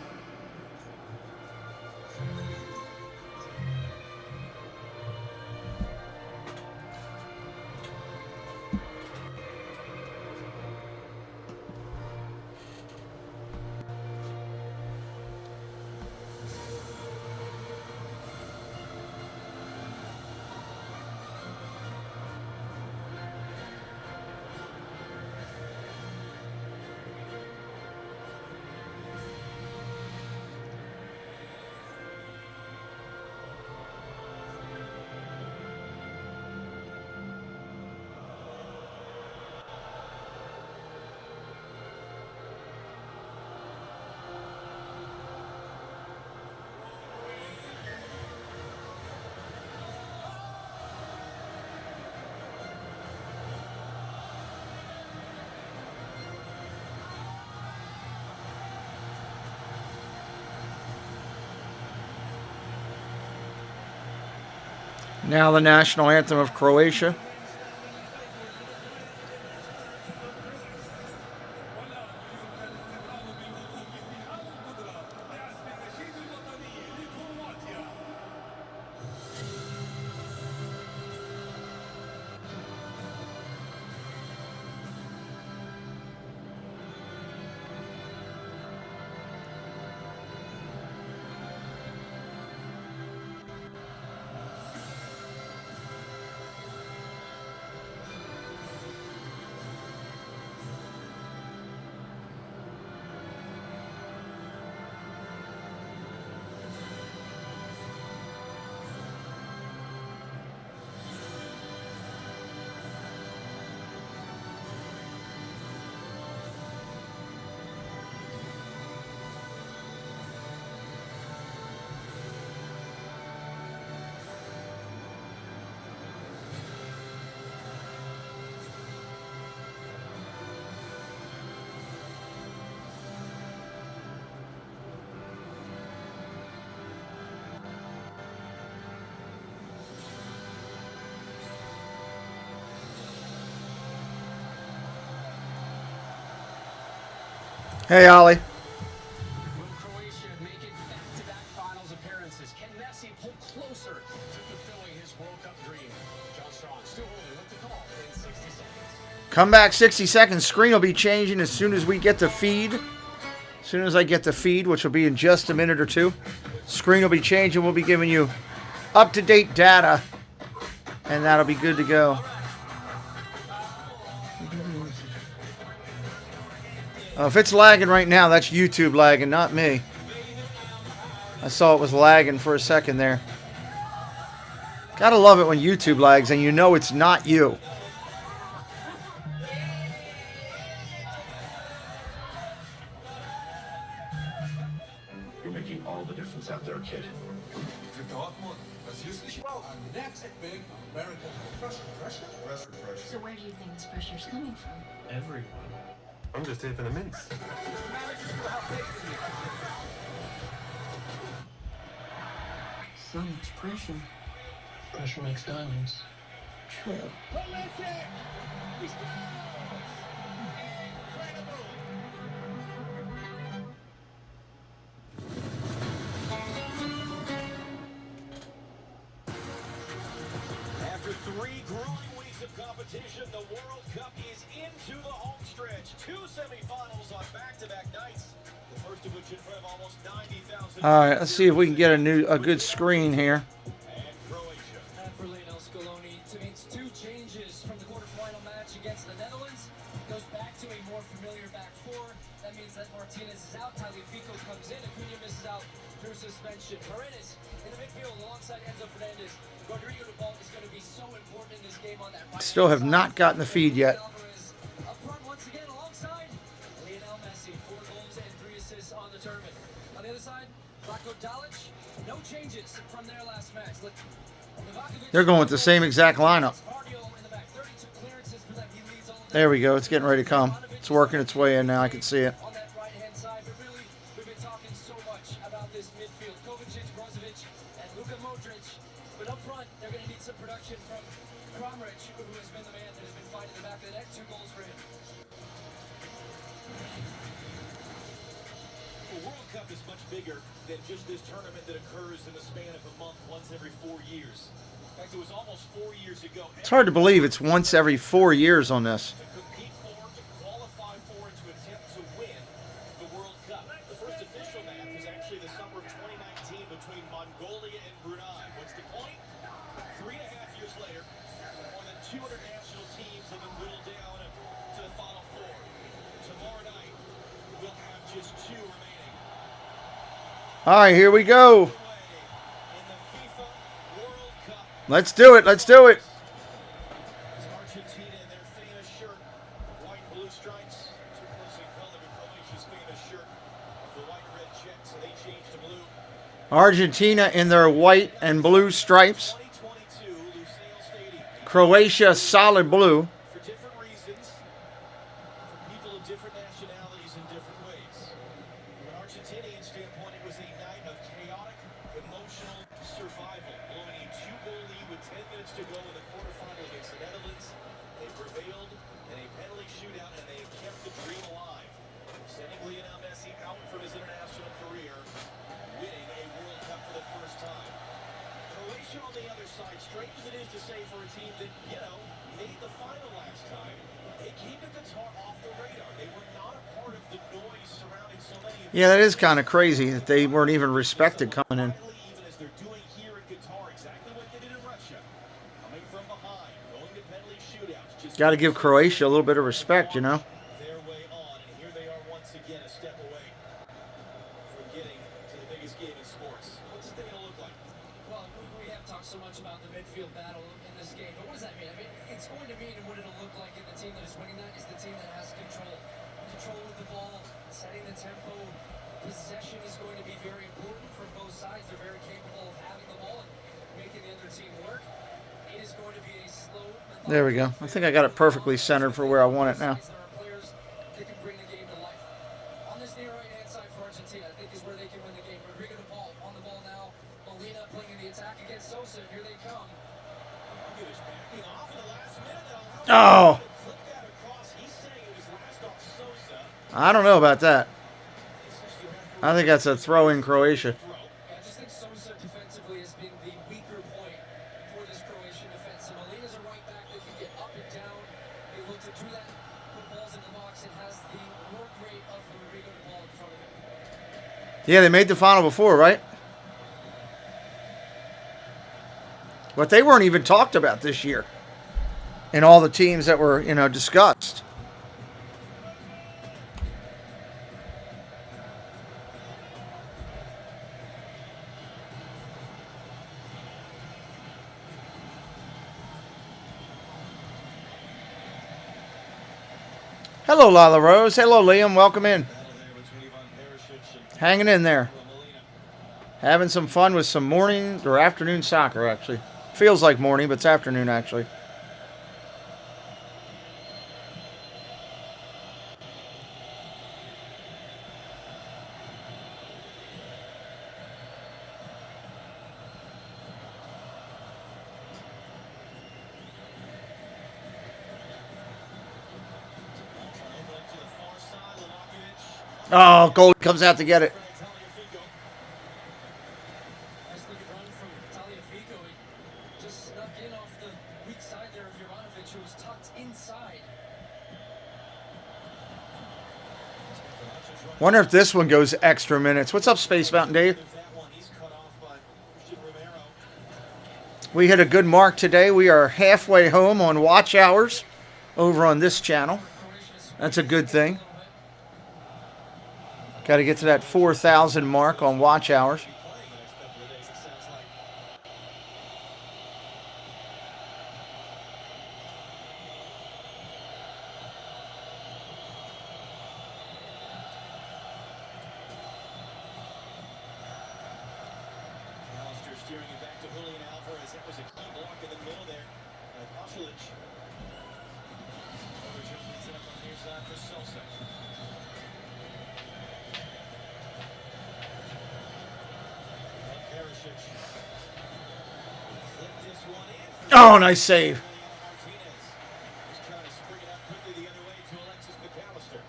Now the national anthem of Croatia. Hey, Ollie. Will Croatia make it back-to-back finals appearances? Can Messi pull closer to fulfilling his World Cup dream? John Strong still holding with the call in 60 seconds. Come back 60 seconds. Screen will be changing as soon as we get the feed. As soon as I get the feed, which will be in just a minute or two. Screen will be changing. We'll be giving you up-to-date data. And that'll be good to go. If it's lagging right now, that's YouTube lagging, not me. I saw it was lagging for a second there. Gotta love it when YouTube lags and you know it's not you. You're making all the difference out there, kid. Next big American pressure. So where do you think this pressure is coming from? Everyone. I'm just here for the mints. So much pressure. Pressure makes diamonds. True. After 3 grueling weeks of competition, the World Cup is into the home stretch. 2 semifinals on back-to-back nights. The first of which in front of almost 90,000. All right, let's see if we can get a good screen here. For Lionel Scaloni to make 2 changes from the quarterfinal match against the Netherlands. Goes back to a more familiar back 4. That means that Martinez is out, Tagliafico comes in, Acuna misses out through suspension. Paredes in the midfield alongside Enzo Fernandez. Rodrigo de Paul is going to be so important in this game on that right. Still have not gotten the feed yet. Up front once again alongside Lionel Messi, 4 goals and 3 assists on the tournament. On the other side, Ratko Dalic, no changes from their last match. They're going with the same exact lineup. There we go. It's getting ready to come. It's working its way in now. I can see it. On that right-hand side, but really, we've been talking so much about this midfield. Kovacic, Brozovic, and Luka Modric. But up front, they're going to need some production from Kramaric, who has been the man that has been fighting the back of the net. 2 goals for him. The World Cup is much bigger than just this tournament that occurs in the span of a month once every 4 years. In fact, it was almost 4 years ago. It's hard to believe it's once every 4 years on this. To compete for, to qualify for, and to attempt to win the World Cup. The first official match was actually the summer of 2019 between Mongolia and Brunei. What's the point? 3.5 years later, more than 200 national teams have been whittled down to the Final 4. Tomorrow night, we'll have just 2 remaining. All right, here we go. Let's do it. Let's do it. Argentina in their famous shirt, white and blue stripes, too close in color to Croatia's famous shirt, the white and red checks, so they changed to blue. Argentina in their white and blue stripes. Croatia solid blue. For different reasons, for people of different nationalities in different ways. From an Argentinian standpoint, it was a night of chaotic, emotional survival. Blowing a 2-goal lead with 10 minutes to go in the quarterfinal against the Netherlands. They prevailed in a penalty shootout, and they have kept the dream alive. Sending Lionel Messi out from his international career, winning a World Cup for the first time. Croatia on the other side, strange as it is to say for a team that, made the final last time, they keep Qatar off the radar. They were not a part of the noise surrounding so many of Yeah, that is kind of crazy that they weren't even respected coming in. even as they're doing here in Qatar, exactly what they did in Russia. Coming from behind, going to penalty shootouts. Got to give Croatia a little bit of respect, you know. Their way on, and here they are once again a step away from getting to the biggest game in sports. What's it going to look like? Well, we have talked so much about the midfield battle in this game, but what does that mean? I mean, it's going to mean, and what it'll look like in the team that is winning that is the team that has control. Control with the ball, setting the tempo. Possession is going to be very important from both sides. They're very capable of having the ball and making the other team work. It is going to be a slow. There we go. I think I got it perfectly centered for where I want it now. There are players that can bring the game to life. On this near right-hand side for Argentina, I think is where they can win the game. Rodrigo de Paul on the ball now. Molina playing in the attack against Sosa. Here they come. Oh! I don't know about that. I think that's a throw in Croatia. I just think Sosa defensively has been the weaker point for this Croatian defense. And Molina's a right back that can get up and down. They look to do that, put balls in the box, and has the work rate of Rodrigo de Paul in front of him. Yeah, they made the final before, right? But they weren't even talked about this year in all the teams that were, discussed. Hello, Lila Rose. Hello, Liam. Welcome in. Hanging in there. Having some fun with some morning or afternoon soccer, actually. Feels like morning, but it's afternoon, actually. Oh, goalie comes out to get it. Nice looking run from Taliafico. It just snuck in off the weak side there of Jovanovic, who was tucked inside. Wonder if this one goes extra minutes. What's up, Space Mountain Dave? We hit a good mark today. We are halfway home on watch hours over on this channel. That's a good thing. Got to get to that 4,000 mark on watch hours. Steering it back to Julian Alvarez. That was a key block in the middle there. Pasalic. Overture puts it up on the near side for Sosa. Perisic. Clipped this one in. Oh, nice save. Martinez. He's trying to spring it up quickly the other way to Alexis McAllister.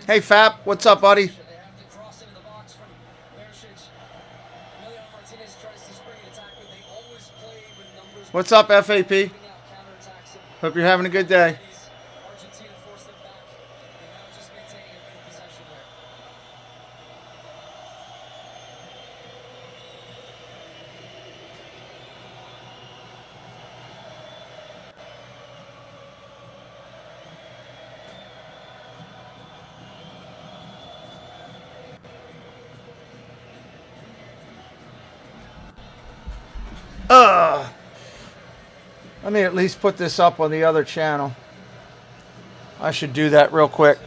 Hey, Fap. What's up, buddy? What's up, FAP? Hope you're having a good day. Let me at least put this up on the other channel. I should do that real quick.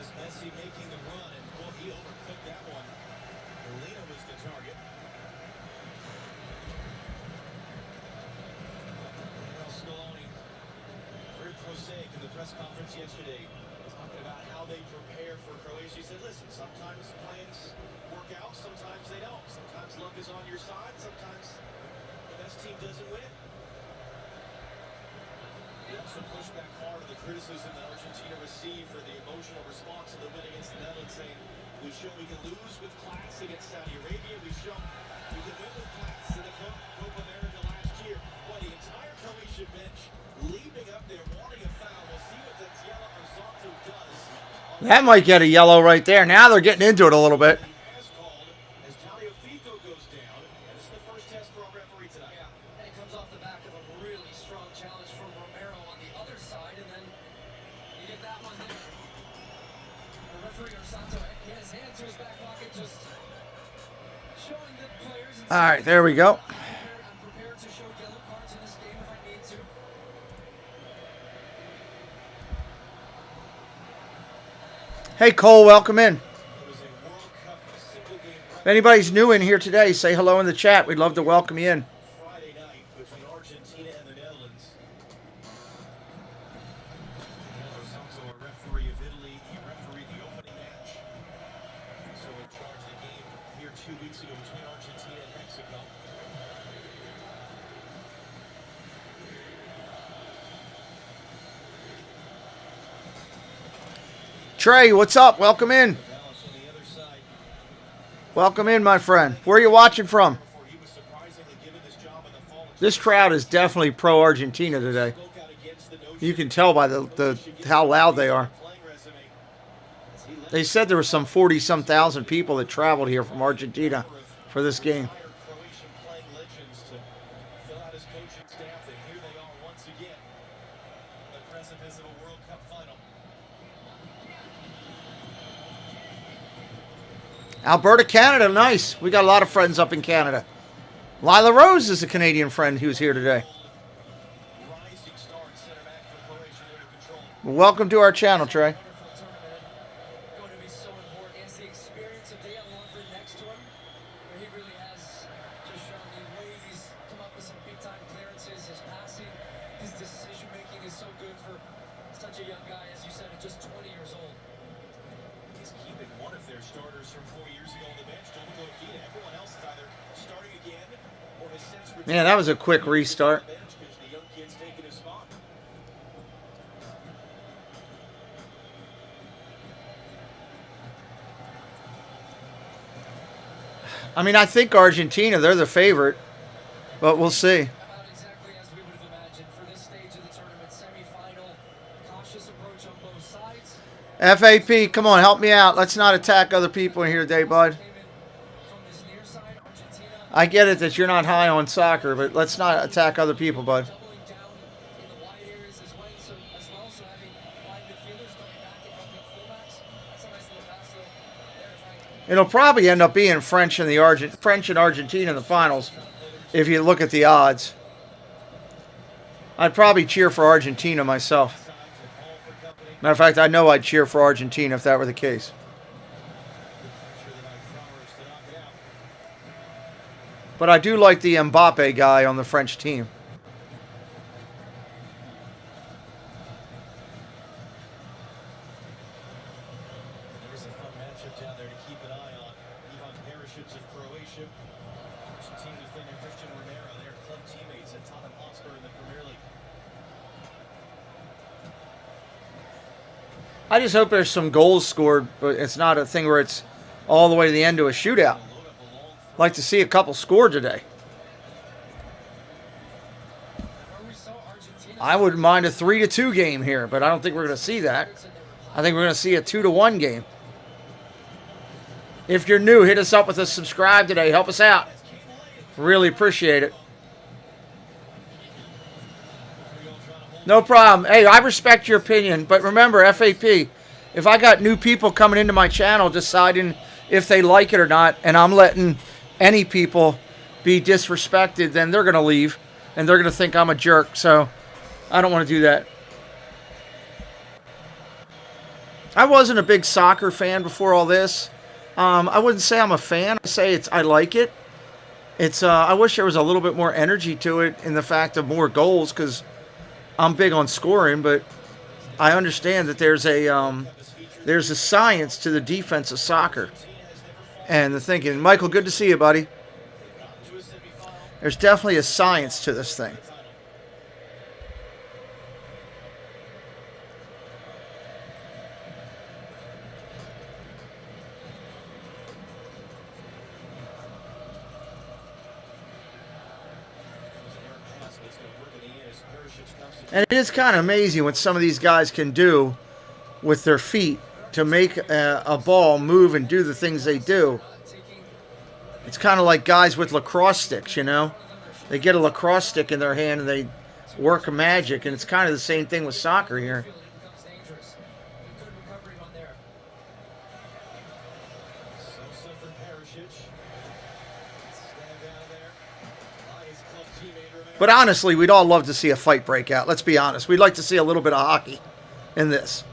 press conference yesterday talking about how they prepare for Croatia. He said, listen, sometimes plans work out, sometimes they don't. Sometimes luck is on your side, sometimes the best team doesn't win. He also pushed back hard on the criticism that Argentina received for the emotional response to the win against the Netherlands, saying, we've shown we can lose with class against Saudi Arabia. We've shown we can win with class in the Copa America last year. Well, the entire Croatian bench leaping up there, wanting a foul. We'll see what Tatiana Arzato does. That might get a yellow right there. Now they're getting into it a little bit. As Tagliafico goes down, and this is the first test for our referee tonight. Yeah, and it comes off the back of a really strong challenge from Romero on the other side, and then you get that one there. The referee Arzato had his hand to his back pocket, just showing the players. All right, there we go. I'm prepared to show yellow cards in this game if I need to. Hey, Cole, welcome in. If anybody's new in here today, say hello in the chat. We'd love to welcome you in. Friday night between Argentina and the Netherlands. Arzato, a referee of Italy, he refereed the opening match. So in charge of the game here 2 weeks ago between Argentina and Mexico. Trey, what's up? Welcome in. Welcome in, my friend. Where are you watching from? This crowd is definitely pro-Argentina today. You can tell by the how loud they are. They said there were some 40-some thousand people that traveled here from Argentina for this game. Alberta, Canada, nice. We got a lot of friends up in Canada. Lila Rose is a Canadian friend who's here today. Well, welcome to our channel, Trey. Going to be so important. It's the experience of Dejan Lundgren next to him, where he really has just shown the way he's come up with some big-time clearances, his passing, his decision-making is so good for such a young guy, as you said, at just 20 years old. He's keeping one of their starters from 4 years ago on the bench, Domenico Vita. Everyone else is either starting again or has since returned. Man, that was a quick restart. Because the young kid's taking his spot. I mean, I think Argentina, they're the favorite, but we'll see. About exactly as we would have imagined for this stage of the tournament semifinal. Cautious approach on both sides. FAP, come on, help me out. Let's not attack other people in here today, bud. I get it that you're not high on soccer, but let's not attack other people, bud. It'll probably end up being French and Argentina in the finals, if you look at the odds. I'd probably cheer for Argentina myself. Matter of fact, I know I'd cheer for Argentina if that were the case. But I do like the Mbappe guy on the French team. There's a fun matchup down there to keep an eye on. Ivan Perisic of Croatia. Argentina defender Christian Romero. They are club teammates at Tottenham Hotspur in the Premier League. I just hope there's some goals scored, but it's not a thing where it's all the way to the end to a shootout. Like to see a couple scored today. I wouldn't mind a 3-2 game here, but I don't think we're going to see that. I think we're going to see a 2-1 game. If you're new, hit us up with a subscribe today. Help us out. Really appreciate it. No problem. Hey, I respect your opinion, but remember, FAP, if I got new people coming into my channel deciding if they like it or not, and I'm letting any people be disrespected, then they're going to leave, and they're going to think I'm a jerk, so I don't want to do that. I wasn't a big soccer fan before all this. I wouldn't say I'm a fan. I say I like it. I wish there was a little bit more energy to it in the fact of more goals, because I'm big on scoring, but I understand that there's a science to the defense of soccer. And the thinking, Michael, good to see you, buddy. There's definitely a science to this thing. And it is kind of amazing what some of these guys can do with their feet to make a ball move and do the things they do. It's kind of like guys with lacrosse sticks, you know? They get a lacrosse stick in their hand and they work magic, and it's kind of the same thing with soccer here. But honestly, we'd all love to see a fight break out. Let's be honest. We'd like to see a little bit of hockey in this.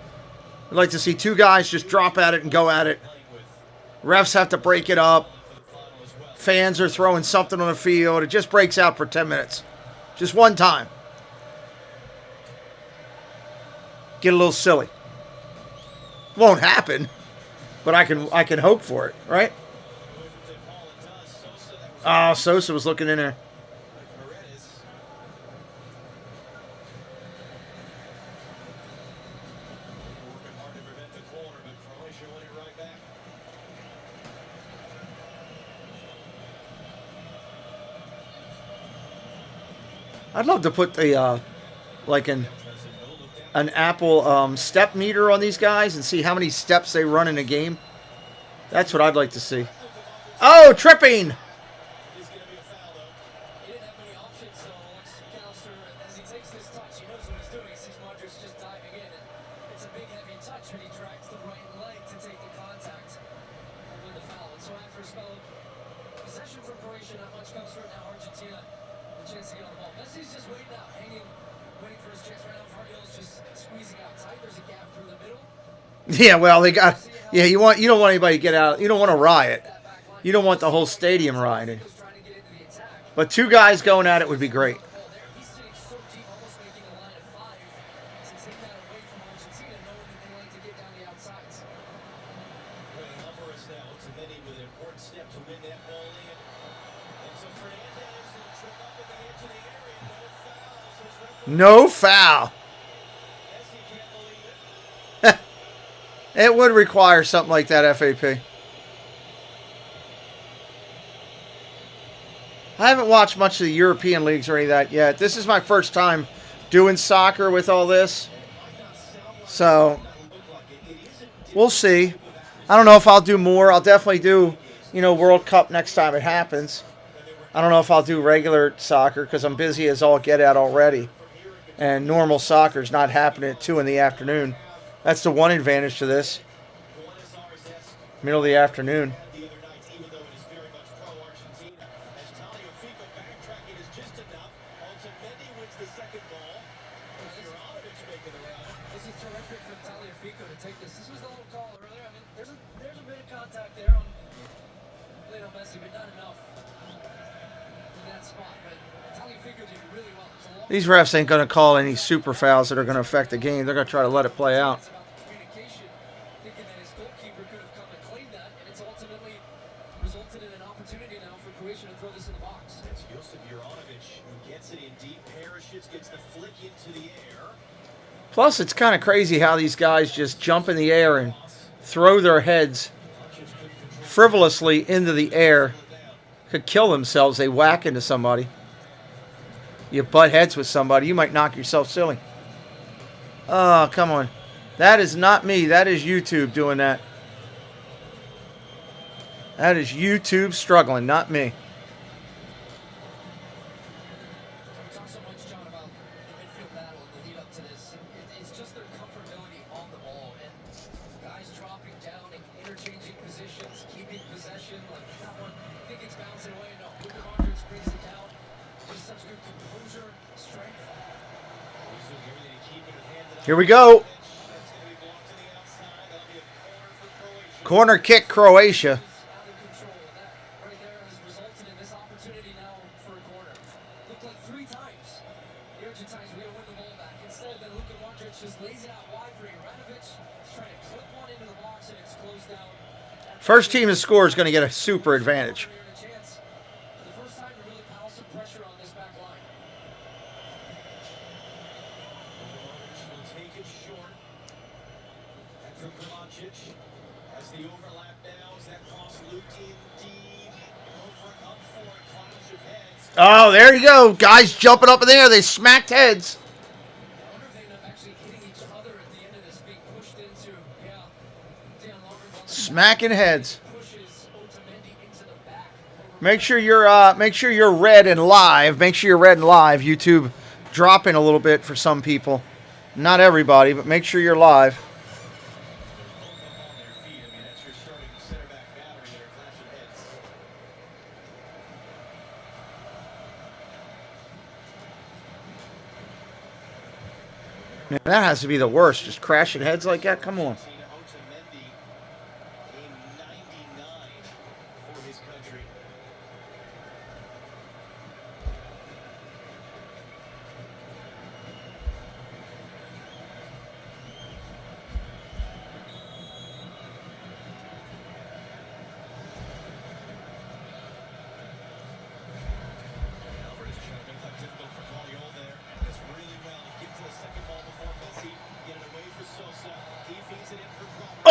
We'd like to see two guys just drop at it and go at it. Refs have to break it up. Fans are throwing something on the field. It just breaks out for 10 minutes. Just one time. Get a little silly. Won't happen, but I can hope for it, right? Oh, Sosa was looking in there. I'd love to put the like an Apple step meter on these guys and see how many steps they run in a game. That's what I'd like to see. Oh, tripping! Yeah, well, they got. Yeah, you don't want anybody to get out. You don't want a riot. You don't want the whole stadium rioting. But two guys going at it would be great. No foul. It would require something like that, FAP. I haven't watched much of the European leagues or any of that yet. This is my first time doing soccer with all this. So, we'll see. I don't know if I'll do more. I'll definitely do, World Cup next time it happens. I don't know if I'll do regular soccer because I'm busy as all get out already. And normal soccer is not happening at 2 in the afternoon. That's the one advantage to this. Middle of the afternoon. These refs ain't going to call any super fouls that are going to affect the game. They're going to try to let it play out. Plus, it's kind of crazy how these guys just jump in the air and throw their heads frivolously into the air. Could kill themselves. They whack into somebody. You butt heads with somebody, you might knock yourself silly. Oh, come on. That is not me. That is YouTube doing that. That is YouTube struggling, not me. Here we go. Corner kick, Croatia. First team to score is going to get a super advantage. Oh, there you go. Guys jumping up in the air. They smacked heads. Smacking heads. Make sure you're red and live. Make sure you're red and live. YouTube dropping a little bit for some people. Not everybody, but make sure you're live. Man, that has to be the worst. Just crashing heads like that. Come on.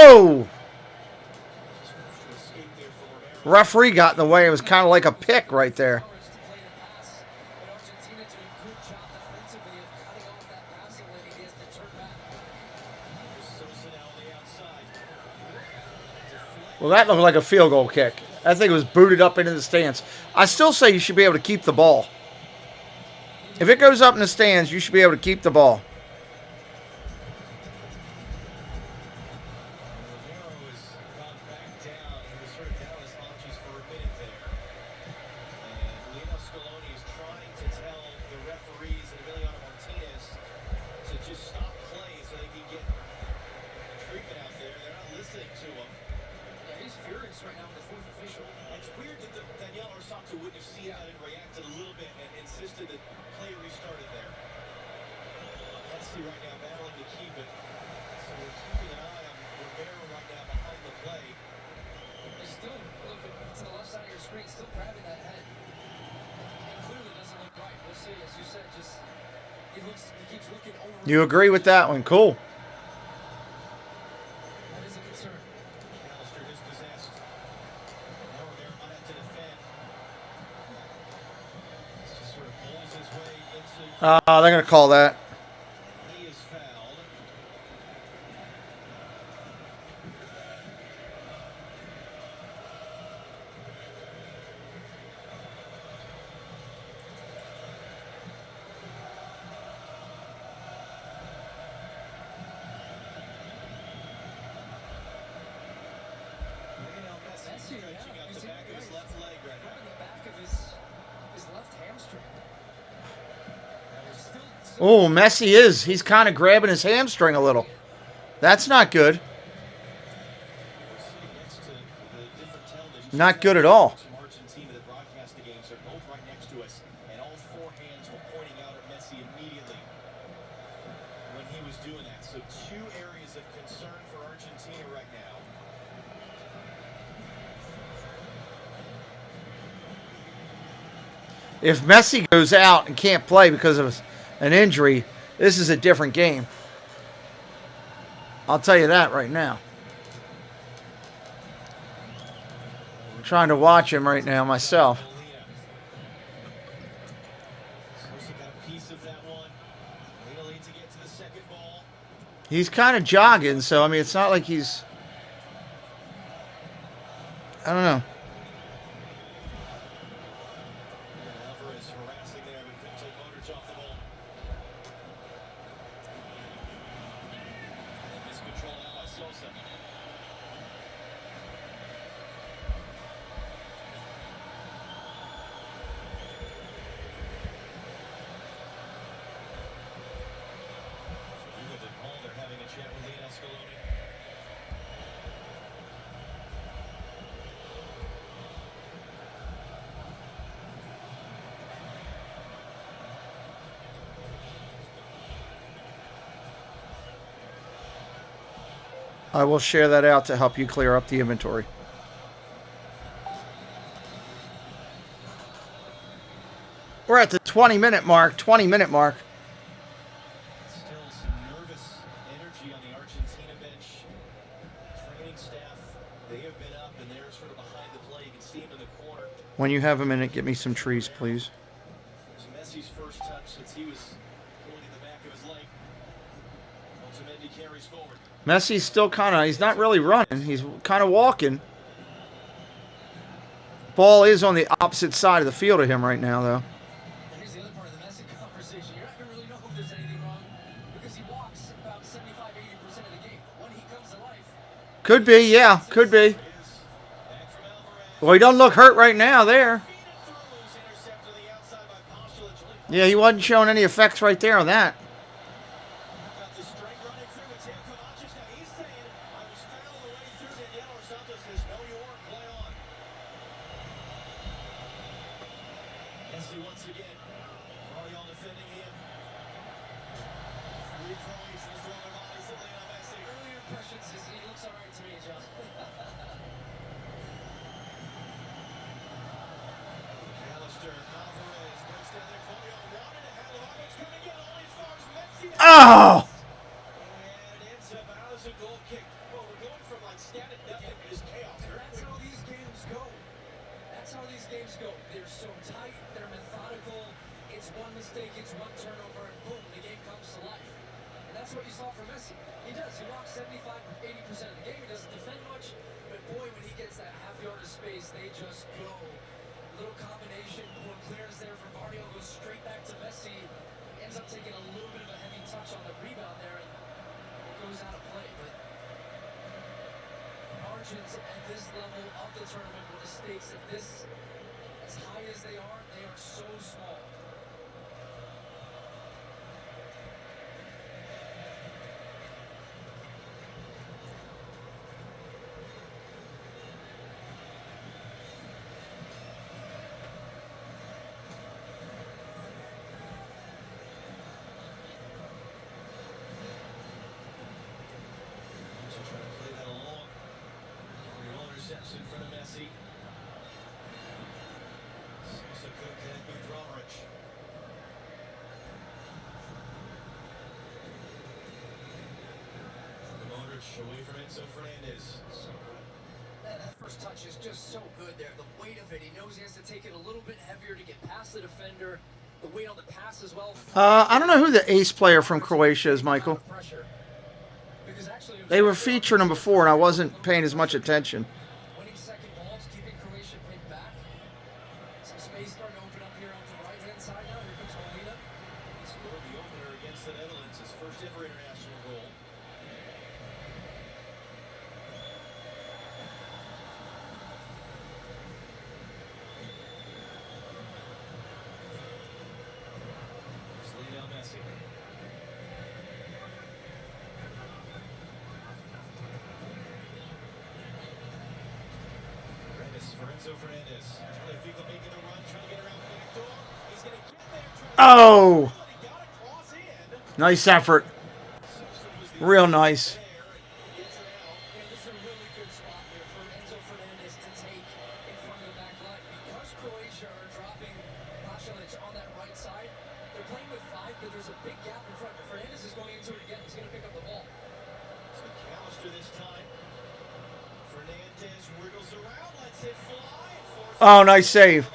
Oh! Referee got in the way. It was kind of like a pick right there. Well, that looked like a field goal kick. That thing was booted up into the stands. I still say you should be able to keep the ball. If it goes up in the stands, you should be able to keep the ball. You agree with that one? Cool. They're going to call that. Oh, Messi is. He's kind of grabbing his hamstring a little. That's not good. Not good at all. If Messi goes out and can't play because of an injury, this is a different game. I'll tell you that right now. I'm trying to watch him right now myself. He's kind of jogging, so I mean, it's not like he's... I don't know. I will share that out to help you clear up the inventory. We're at the 20-minute mark. 20-minute mark. Still some nervous energy on the Argentina bench. Training staff, they have been up and they're sort of behind the play. You can see them in the corner. When you have a minute, get me some trees, please. It was Messi's first touch since he was holding the back of his leg. Otamendi carries forward. Messi's still kind of, he's not really running. He's kind of walking. Ball is on the opposite side of the field of him right now, though. Here's the other part of the Messi conversation. You're not going to really know if there's anything wrong because he walks about 75-80% of the game when he comes to life. Could be, yeah, could be. Well, he doesn't look hurt right now there. Yeah, he wasn't showing any effects right there on that. Oh! That's how these games go. That's how these games go. They're so tight, they're methodical. It's one mistake, it's one turnover, and boom, the game comes to life. And that's what you saw from Messi. He does. He walks 75-80% of the game. He doesn't defend much, but boy, when he gets that half yard of space, they just go. Little combination, boom, clearance there from Barrio, goes straight back to Messi. Ends up taking a little bit of a heavy touch on the rebound there, and it goes out of play. But margins at this level of the tournament, with the stakes at this, as high as they are so small. In front of Messi. Sosa could connect with Dromerich. Modric away from Enzo Fernandez. So that first touch is just so good there. The weight of it, he knows he has to take it a little bit heavier to get past the defender. The weight on the pass as well. I don't know who the ace player from Croatia is, Michael. They were featuring him before, and I wasn't paying as much attention. Oh! Nice effort. Real nice. Oh, nice save.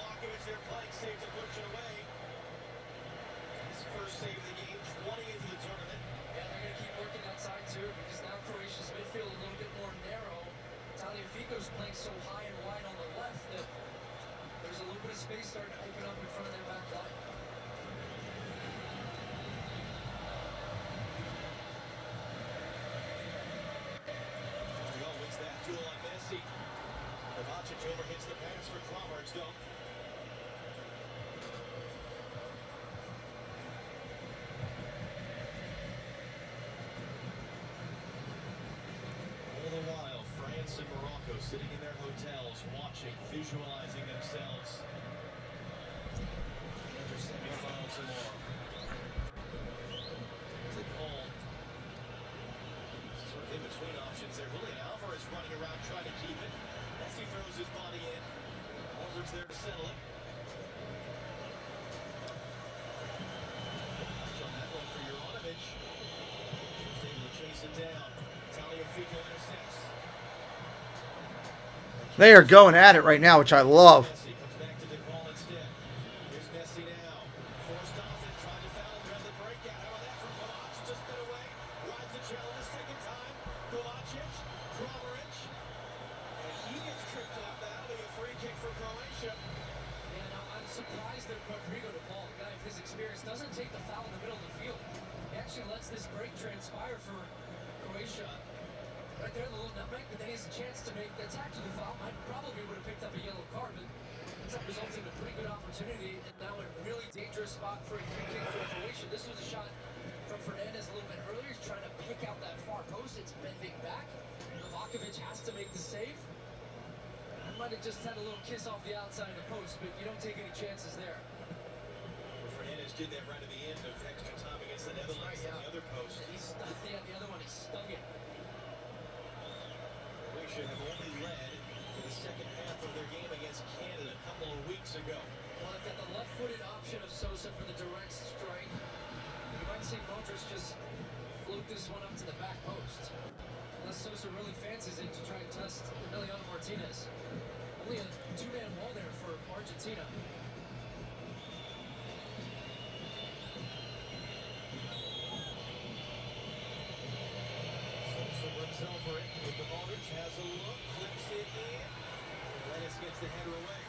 Sitting in their hotels, watching, visualizing themselves in their semifinal tomorrow. Take home. Sort of in between options there. throws his body in. Horford's there to settle it. On that one for Juranovic. He's able to chase it down. Tagliafico intercepts. They are going at it right now, which I love. Messi comes back to DePaul instead. Here's Messi now. Forced off it, tried to foul him, got the breakout. How about that from Kovac? Just been away. Rides the challenge a second time. Kovacic, Kramaric. And he gets tripped up. That'll be a free kick for Croatia. Yeah, now I'm surprised that Rodrigo DePaul, a guy of his experience, doesn't take the foul in the middle of the field. He actually lets this break transpire for Croatia. Right there, the little nutmeg, but then he has a chance to make the tactical foul. I probably would have picked up a yellow card, but that results in a pretty good opportunity, and now a really dangerous spot for a free kick for Croatia. This was a shot from Fernandez a little bit earlier. He's trying to pick out that far post. It's bending back. Novakovic has to make the save. I might have just had a little kiss off the outside of the post, but you don't take any chances there. Well, Fernandez did that right at the end of extra time against the Netherlands on the other post. He stuck the other one, he stung it. Croatia have only led for the second half of their game against Canada a couple of weeks ago. Well, I've got the left-footed option of Sosa for the direct strike. You might see Modric just float this one up to the back post. Unless Sosa really fancies it to try and test Emiliano Martinez. Only a two-man wall there for Argentina. Sosa runs over it with the Modric, has a look, clips it in. Lennis gets the header away.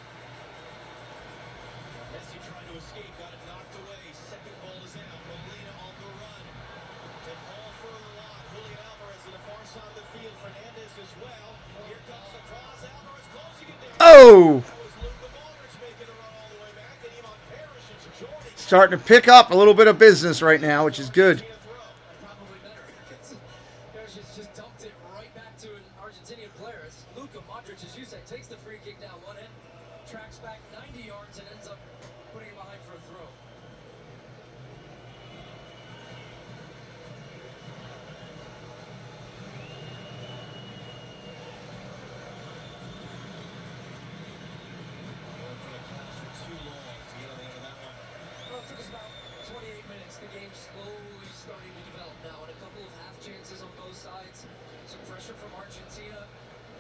Messi trying to escape, got it knocked away. Second ball is out. Molina on the run. DePaul further on. Julian Alvarez to the far side of the field. Fernandez as well. Here comes the cross. Alvarez closing it down. Oh! Starting to pick up a little bit of business right now, which is good. Probably better. Just dumped it right back to an Argentinian player. It's Luka Modric, as you said, takes the free kick down one end, tracks back 90 yards, and ends up putting it behind for a throw. Well, it took us about 28 minutes. The game's slowly starting to develop now, and a couple of half chances on both sides. Some pressure from Argentina.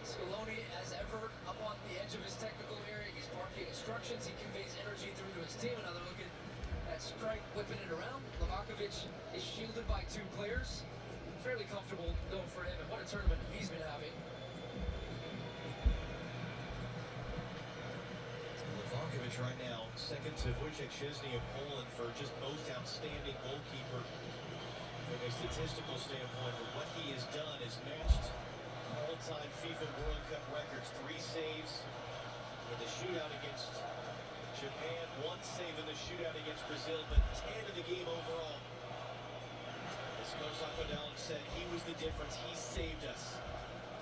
Scaloni, as ever, up on the edge of his technical area. He's barking instructions. He conveys energy through to his team. Another look at strike, whipping it around. Novakovic is shielded by two players. Fairly comfortable, though, for him, and what a tournament he's been having. Novakovic right now, second to Wojciech Szczesny of Poland for just most outstanding goalkeeper. From a statistical standpoint, but what he has done is matched all-time FIFA World Cup records. 3 saves in the shootout against Japan, 1 save in the shootout against Brazil, but 10 in the game overall. As Coach Akpedal said, he was the difference. He saved us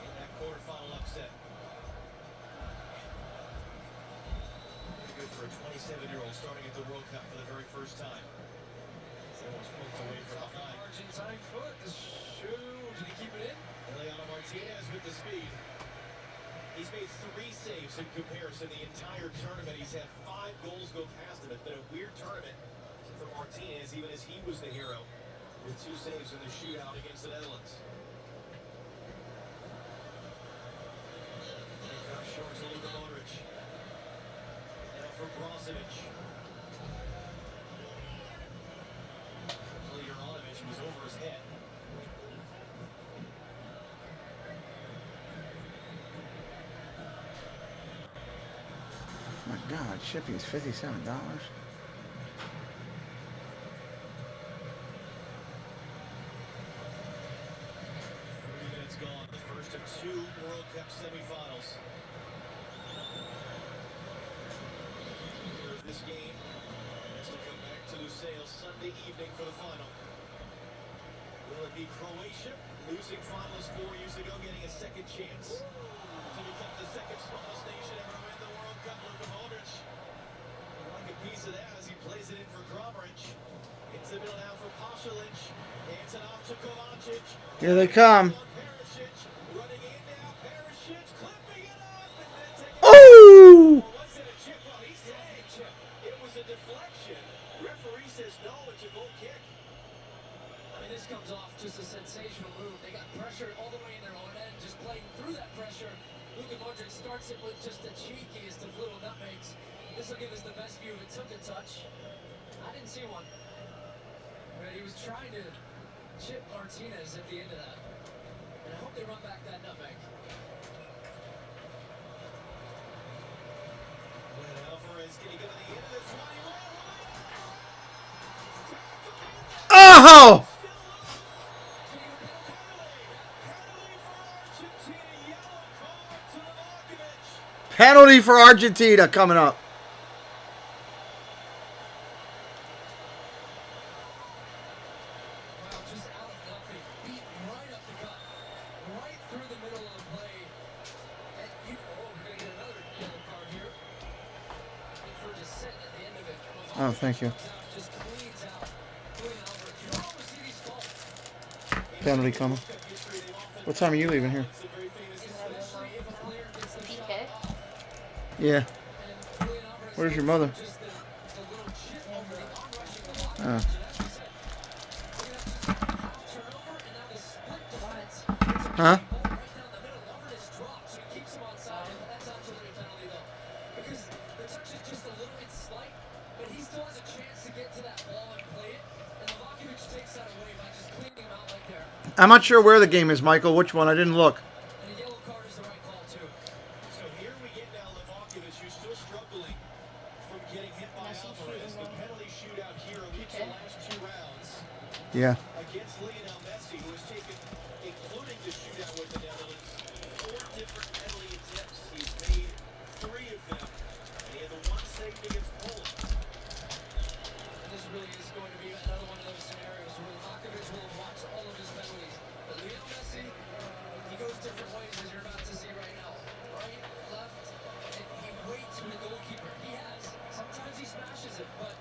in that quarterfinal upset. Good for a 27-year-old starting at the World Cup for the very first time. Almost poked away from behind. Argentine foot, the shoe, did he keep it in? Emiliano Martinez with the speed. He's made 3 saves in comparison the entire tournament. He's had 5 goals go past him. It's been a weird tournament for Martinez, even as he was the hero, with 2 saves in the shootout against the Netherlands. Cut short to Luka Modric. Now for Brozovic. Juranovic was over his head. My God, shipping is $57. 30 minutes gone, the first of 2 World Cup semifinals. This game has to come back to Lusail Sunday evening for the final. Will it be Croatia, losing finalists 4 years ago, getting a second chance to become the second smallest nation ever to win the World Cup? Luka Modric would like a piece of that as he plays it in for Kramaric. It's the middle now for Pasalic. Hands it off to Kovacic. Here they come. Running in now, Perisic clipping it up, and then Ooh. Was it a chip? Well, he said a chip. It was a deflection. Referee says no, it's a goal kick. I mean, this comes off just a sensational move. They got pressure all the way in their own end, just playing through that pressure. Luka Modric starts it with just the cheekiest of little nutmegs. This will give us the best view if it took a touch. I didn't see one. But he was trying to chip Martinez at the end of that. And I hope they run back that nutmeg. Alvarez, can he go to the end of this one? Oh! Penalty for Argentina coming up. Oh, thank you. Penalty coming. What time are you leaving here? PK. Yeah. Where's your mother? Oh. Huh? I'm not sure where the game is, Michael. Which one? I didn't look. So here we get now Livakovic, who's still struggling from getting hit by Alvarez. The penalty shootout here in each of the last 2 rounds. Yeah. Against Lionel Messi, who has taken, including the shootout with the Netherlands, 4 different penalty attempts. He's made 3 of them, and he had the one saved against Poland. And this really is going to be another one of those scenarios where Livakovic will watch all of his penalties. But Lionel Messi, he goes different ways, as you're about to see right now. Right, left, and he waits for the goalkeeper. He has. Sometimes he smashes it, but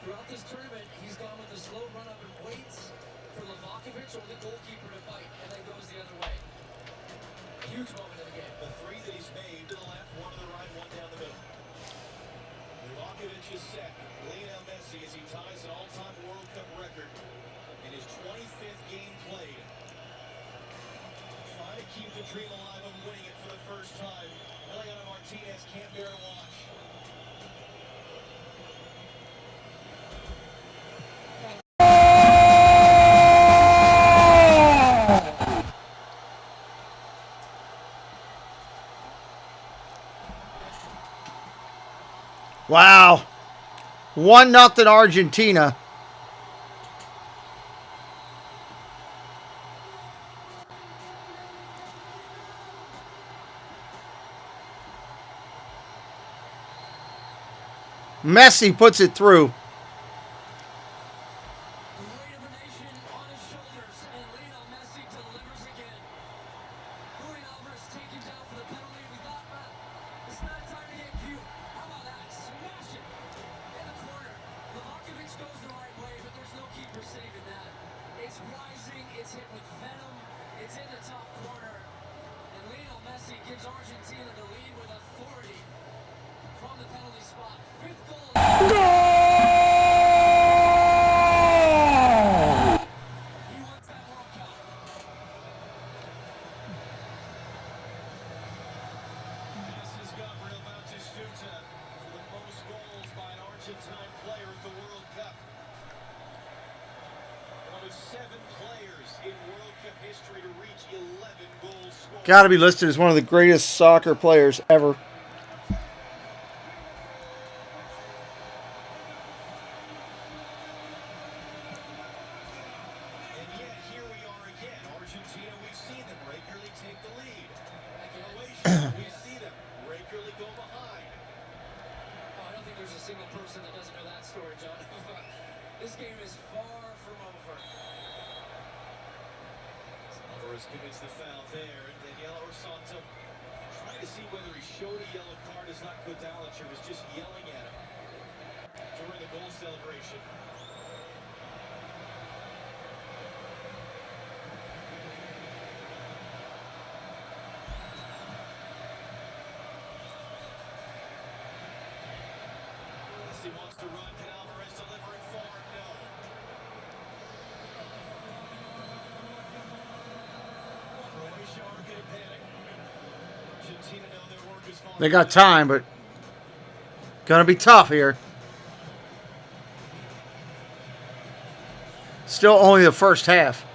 throughout this tournament, he's gone with a slow run-up and waits for Livakovic or the goalkeeper to bite, and then goes the other way. Huge moment in the game. The 3 that he's made to the left, 1 to the right, 1 down the middle. Livakovic is set. Lionel Messi, as he ties an all-time World Cup record in his 25th game played. Trying to keep the dream alive of winning it for the first time. Eliana Martinez can't bear to watch. Wow. 1-0 Argentina. Messi puts it through. Got to be listed as one of the greatest soccer players ever. And yet here we are again. Argentina, we've seen them regularly take the lead. Croatia, we see them regularly go behind. I don't think there's a single person that doesn't know that story, John. This game is far from over. Alvarez commits the foul there, and Daniela Orsanto trying to see whether he showed a yellow card as not Kodalic or was just yelling at him during the goal celebration. wants to run. Can Alvarez deliver it far? No. Croatia aren't going to panic. Argentina know their work is far. They got time, but gonna be tough here. Still only the first half.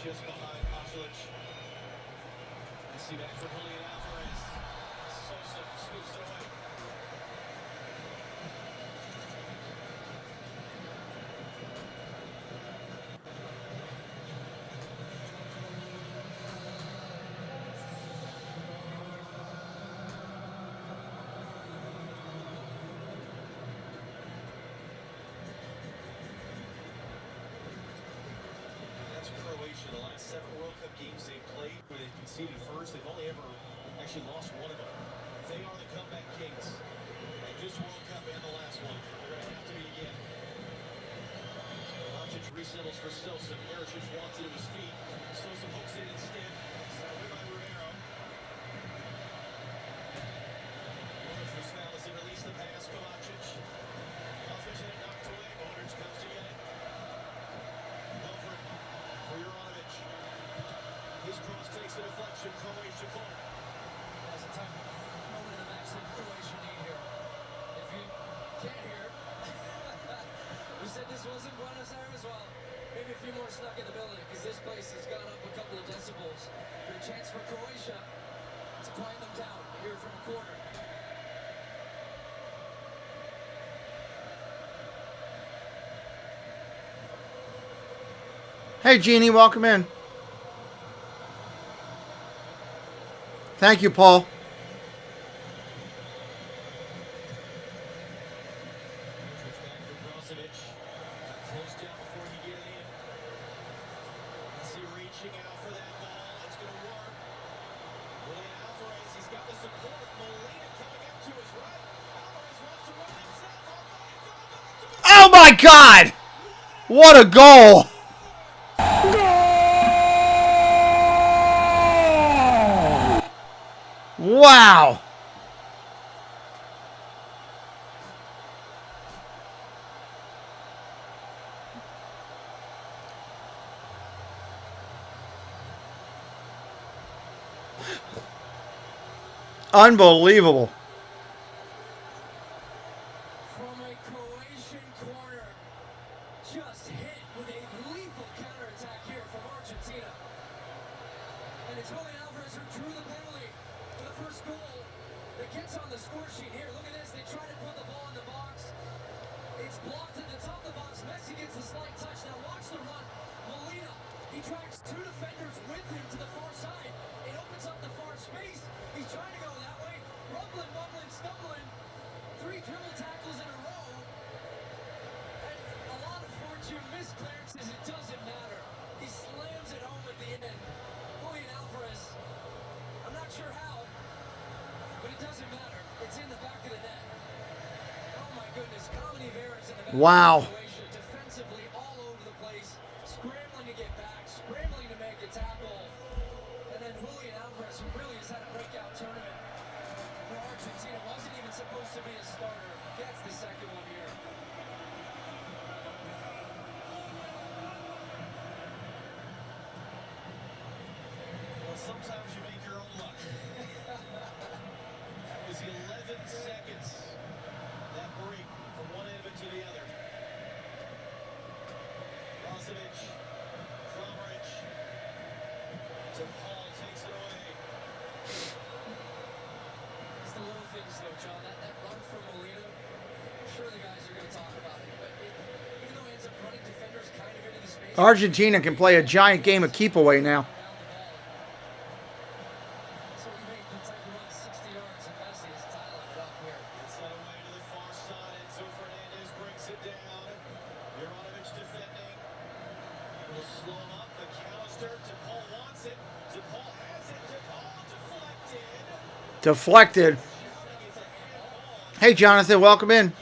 Just behind Pasalic. Messi back for Julian Alvarez. Sosa scoops it away. Croatia, the last 7 World Cup games they've played where they've conceded first, they've only ever actually lost one of them. They are the comeback kings. And this World Cup and the last one, they're going to have to be again. Doncic resettles for Sosa. Perisic wants it to his feet. Sosa hooks it instead. Started by Rivero. Modric was fouled as he released the pass. Kovacic. Offense had it knocked away. Modric comes to get it. Over it for Juranovic. His cross takes the deflection. Croatia corner. That's a time moment in the match that Croatia need here. If you can't hear, we said this wasn't Buenos Aires. Well, maybe a few more snuck in the building because this place has gone up a couple of decibels. Good chance for Croatia to quiet them down here from a corner. Hey, Jeannie, welcome in. Thank you, Paul. Oh my God! What a goal! Wow! Unbelievable. From a Croatian corner, just hit with a lethal counterattack here from Argentina. And it's Julian Alvarez who drew the penalty for the first goal that gets on the score sheet here. Look at this, they try to put the ball in the box. It's blocked at the top of the box. Messi gets a slight touch. Now watch the run. Molina, he tracks 2 defenders with him to the far side. It opens up the far space. He's trying to go that way. Rumbling, bumbling, stumbling. 3 dribble tackles in a row. And a lot of fortune, missed clearances. It doesn't matter. He slams it home at the end. Julian Alvarez, I'm not sure how, but it doesn't matter. It's in the back of the net. Oh my goodness, comedy of errors in the back. Wow. Defensively all over the place, scrambling to get back, scrambling to make a tackle. And then Julian Alvarez, who really has had a breakout tournament for Argentina, wasn't even supposed to be a starter, gets the second one here. Well, sometimes you make your own luck. That was 11 seconds. That break from one end of it to the other. Brozovic, Kramaric, to Paul, takes it away. It's the little things though, John. That run from Molina, I'm sure the guys are going to talk about it, but even though he ends up running defenders kind of into the space. Argentina can play a giant game of keep away now. So he made the type of run 60 yards and Messi is dialing it up here. Gets that away to Deflected. Hey, Jonathan, welcome in.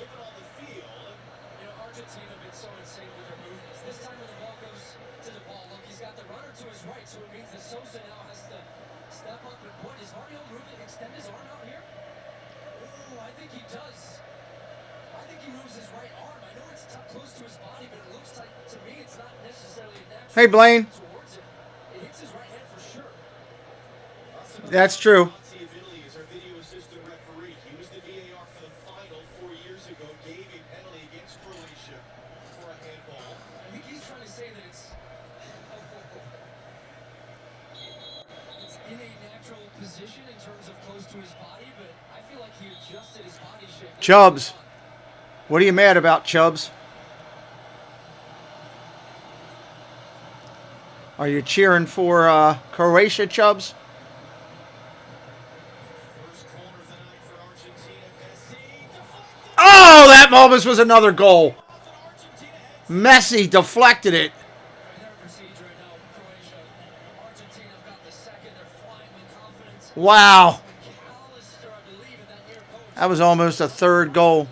Hey, Blaine. That's true. Chubbs. What are you mad about, Chubbs? Are you cheering for Croatia, Chubbs? Oh, that almost was another goal. Messi deflected it. Wow. That was almost a third goal.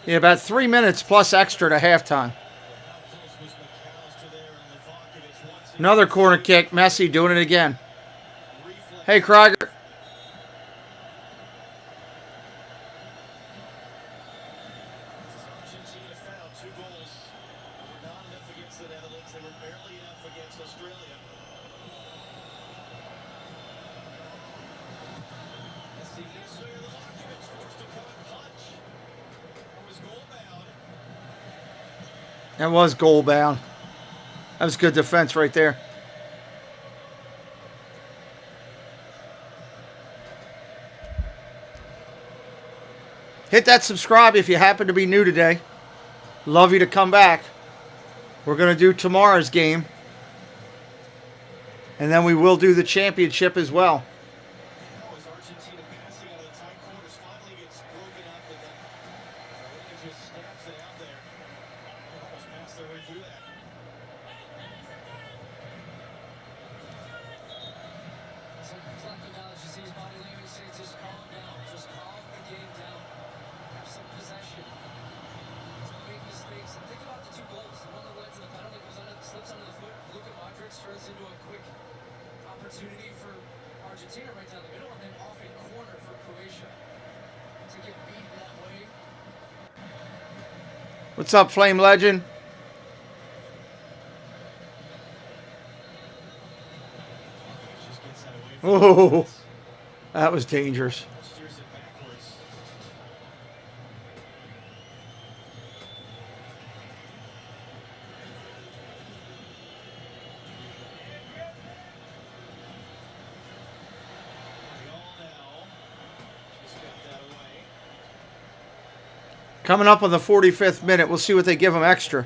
Yeah, about 3 minutes plus extra to halftime. Another corner kick. Messi doing it again. Hey, Krieger. That was goal bound. That was good defense right there. Hit that subscribe if you happen to be new today. Love you to come back. We're going to do tomorrow's game. And then we will do the championship as well. What's up, Flame Legend? Oh, that was dangerous. Coming up on the 45th minute, we'll see what they give him extra.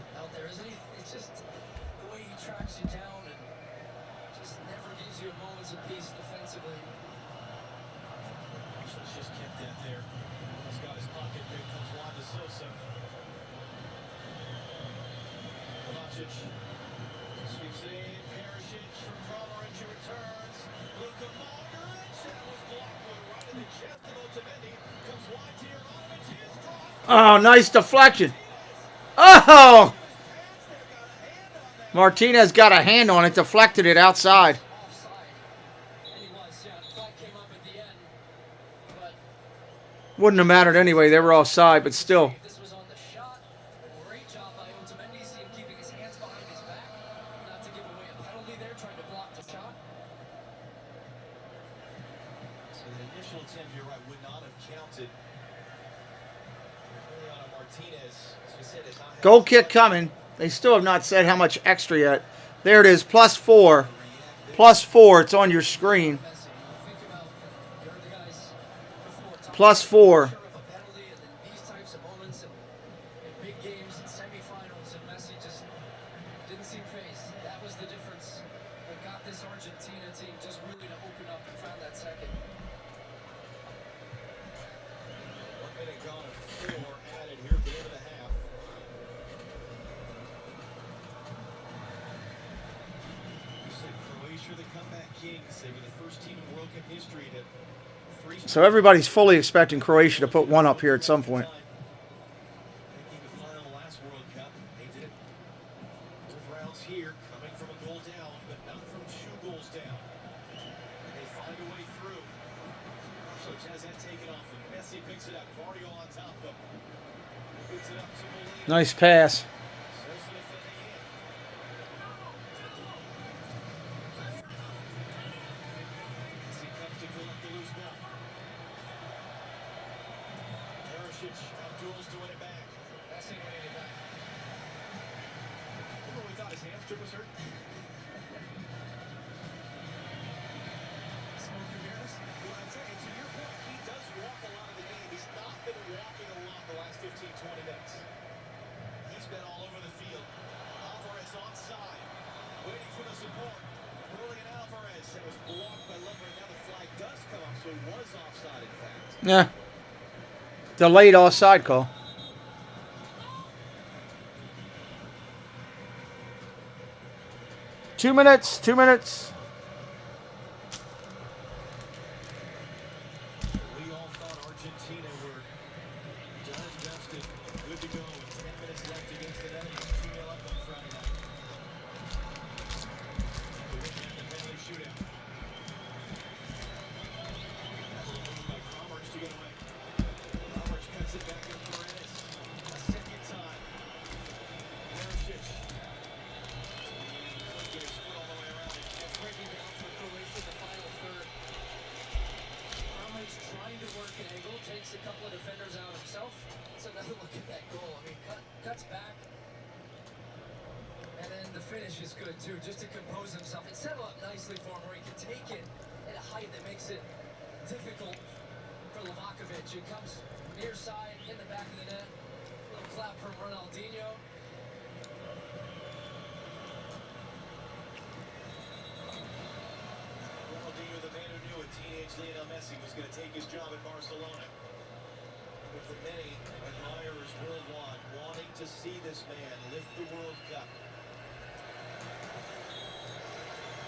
Oh, nice deflection. Oh! Martinez got a hand on it, deflected it outside. Wouldn't have mattered anyway. They were offside, but still. Goal kick coming. They still have not said how much extra yet. There it is, +4. +4, it's on your screen. +4. So everybody's fully expecting Croatia to put one up here at some point. Here, coming from a goal down, but not from 2 goals down. And they find a way through. So has that taken off, and Messi picks it up. Guardiola on top of him. Picks it up to Molina. Nice pass. Messi comes to pull up the loose ball. Perisic outduels to win it back. Messi winning it back. Remember we thought his hamstring was hurt? Smoking mirrors? Well, I'm saying, to your point, he does walk a lot of the game. He's not been walking a lot the last 15, 20 minutes. He's been all over the field. Alvarez onside, waiting for the support. Julian Alvarez, that was blocked by Lover, and now the flag does come up, so he was offside, in fact. Yeah. Delayed offside call. Two minutes. We all thought Argentina were done and dusted, good to go with 10 minutes left against the Netherlands. 2-0 up on Friday night. The win down the penalty shootout. That little move by Commerce to get away. Commerce cuts it back to Perez. A second time. Perisic. Get his foot all the way around it. It's breaking down for Croatia in the final third. Kramaric trying to work an angle, takes a couple of defenders out himself. Let's another look at that goal. I mean, cuts back. And then the finish is good too, just to compose himself. It set up nicely for him where he can take it at a height that makes it difficult for Livakovic. It comes near side, in the back of the net. A little clap from Ronaldinho. Ronaldinho, the man who knew a teenage Lionel Messi was going to take his job at Barcelona. With the many admirers worldwide wanting to see this man lift the World Cup.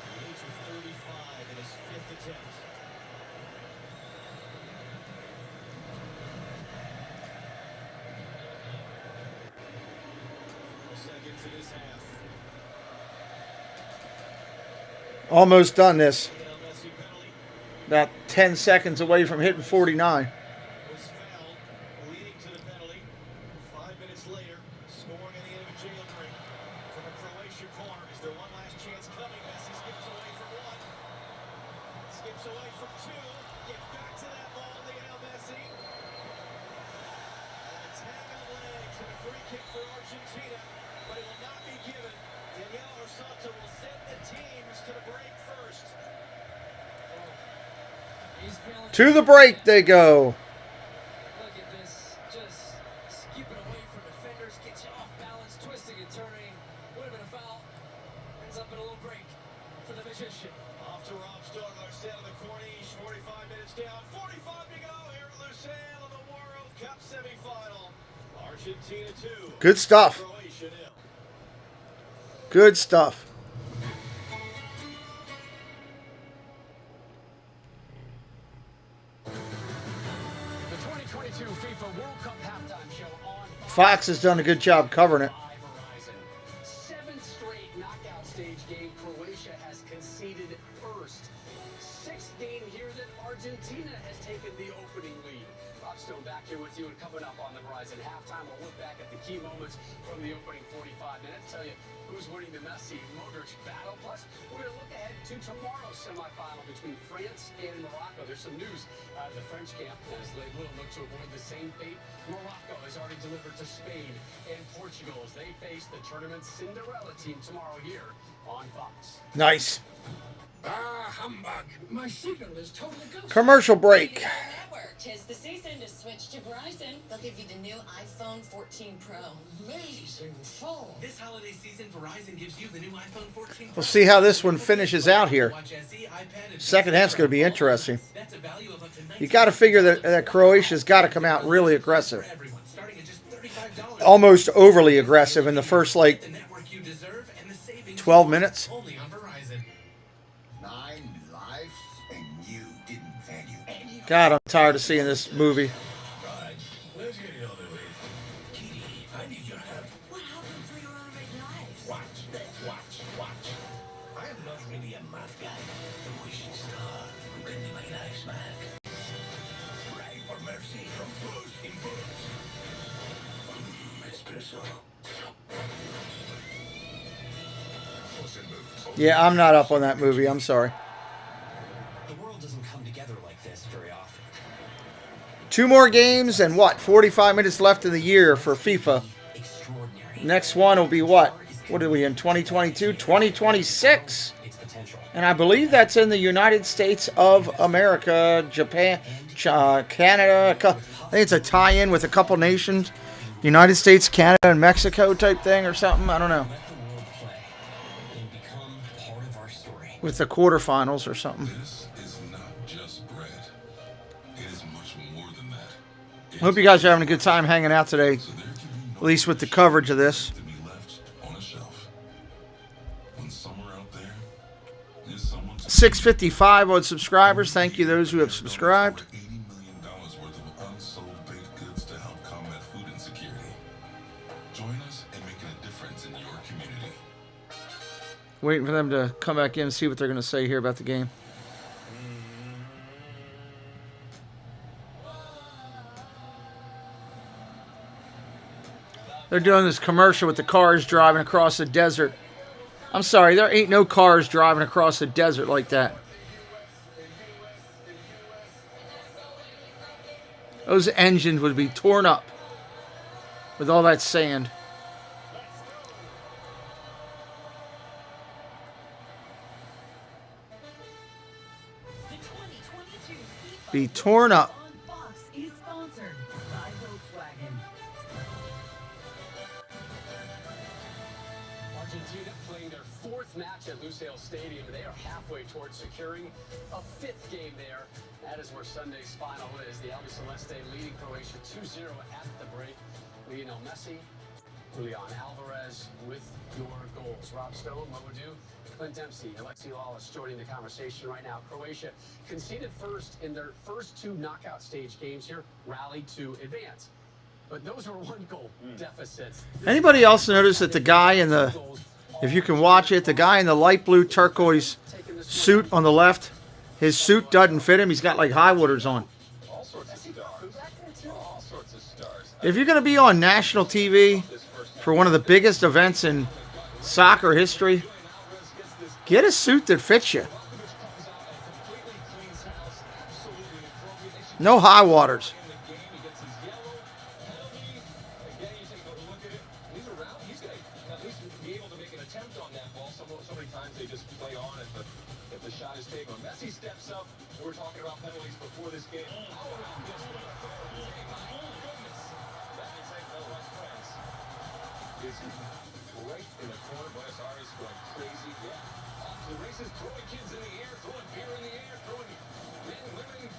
The age of 35 in his 5th attempt. Seconds in his half. Almost done this. About 10 seconds away from hitting 49. Was fouled, leading to the penalty. 5 minutes later, scoring in the end of a jail drink from a Croatian corner. Is there one last chance coming? Messi skips away from one. Skips away from two. Gets back to that ball, Lionel Messi. And a tag on legs and a free kick for Argentina, but it will not be given. Daniel Orsanto will send the teams to the break first. To the break they go. Look at this, just skipping away from defenders, gets you off balance, twisting and turning. Would have been a foul. Ends up in a little break for the magician. Off to Rob Stark, Lucelle in the Corniche, 45 minutes down, 45 to go here at Lucelle in the World Cup semifinal. Argentina 2. Good stuff. Croatia 0. Good stuff. The 2022 FIFA World Cup halftime show on Fox has done a good job covering it. Verizon. 7th straight knockout stage game. Croatia has conceded first. 6th game here that Argentina has taken the opening lead. Rob Stone back here with you, and coming up on the Verizon halftime, we'll look back at the key moments from the opening 45 minutes. Tell you who's winning the Messi-Modric battle. Plus, we're going to look ahead to tomorrow's semifinal between France and Morocco. There's some news out of the French camp as they will look to avoid the same fate Morocco has already delivered to Spain and Portugal as they face the tournament's Cinderella team tomorrow here on Fox. Nice. Ah, humbug. My signal is totally ghost. Commercial break. Network. 'Tis the season to switch to Verizon. They'll give you the new iPhone 14 Pro. Amazing phone. This holiday season, Verizon gives you the new iPhone 14 Pro. We'll see how this one finishes out here. Second half's going to be interesting. That's a value of up to You got to figure that Croatia's got to come out really aggressive. Almost overly aggressive in the first, 12 minutes. 9 lives, and you didn't value any. God, I'm tired of seeing this movie. Right. Let's get it over with. Kitty, I need your help. What happened to your unread lives? Watch. I am not really a math guy. The wishing star will give me my lives back. Pray for mercy from Puss in Boots. Espresso. Puss in Boots. Yeah, I'm not up on that movie. I'm sorry. The world doesn't come together like this very often. 2 more games and what? 45 minutes left in the year for FIFA. Next one will be what? What are we in? 2022? 2026. And I believe that's in the United States of America, Japan, Canada. I think it's a tie-in with a couple nations. United States, Canada, and Mexico type thing or something. I don't know. With the quarterfinals or something. This is not just bread. It is much more than that. I hope you guys are having a good time hanging out today. At least with the coverage of this. On a shelf. When somewhere out there is someone 655 on subscribers. Thank you those who have subscribed. $80 million worth of unsold baked goods to help combat food insecurity. Join us in making a difference in your community. Waiting for them to come back in and see what they're going to say here about the game. They're doing this commercial with the cars driving across the desert. I'm sorry, there ain't no cars driving across the desert like that. Those engines would be torn up with all that sand. Be torn up. Is sponsored by Volkswagen. Argentina playing their 4th match at Lusail Stadium. They are halfway towards securing a 5th game there. That is where Sunday's final is. The Albiceleste leading Croatia 2-0 at the break. Lionel Messi, Julian Alvarez with your goals. Rob Stone, Momadou, Clint Dempsey, Alexi Lawless joining the conversation right now. Croatia conceded first in their first 2 knockout stage games here, rallied to advance. But those were 1-goal deficits. Anybody else notice that the guy in the, if you can watch it, the guy in the light blue turquoise suit on the left, his suit doesn't fit him. He's got like high waters on. If you're going to be on national TV for one of the biggest events in soccer history, get a suit that fits you. No high waters. The shot is taken. Messi steps up. We're talking about penalties before this game. Is right in the corner. Buenos Aires going crazy. Yeah. Off the races, throwing kids in the air, throwing beer in the air, throwing men, women,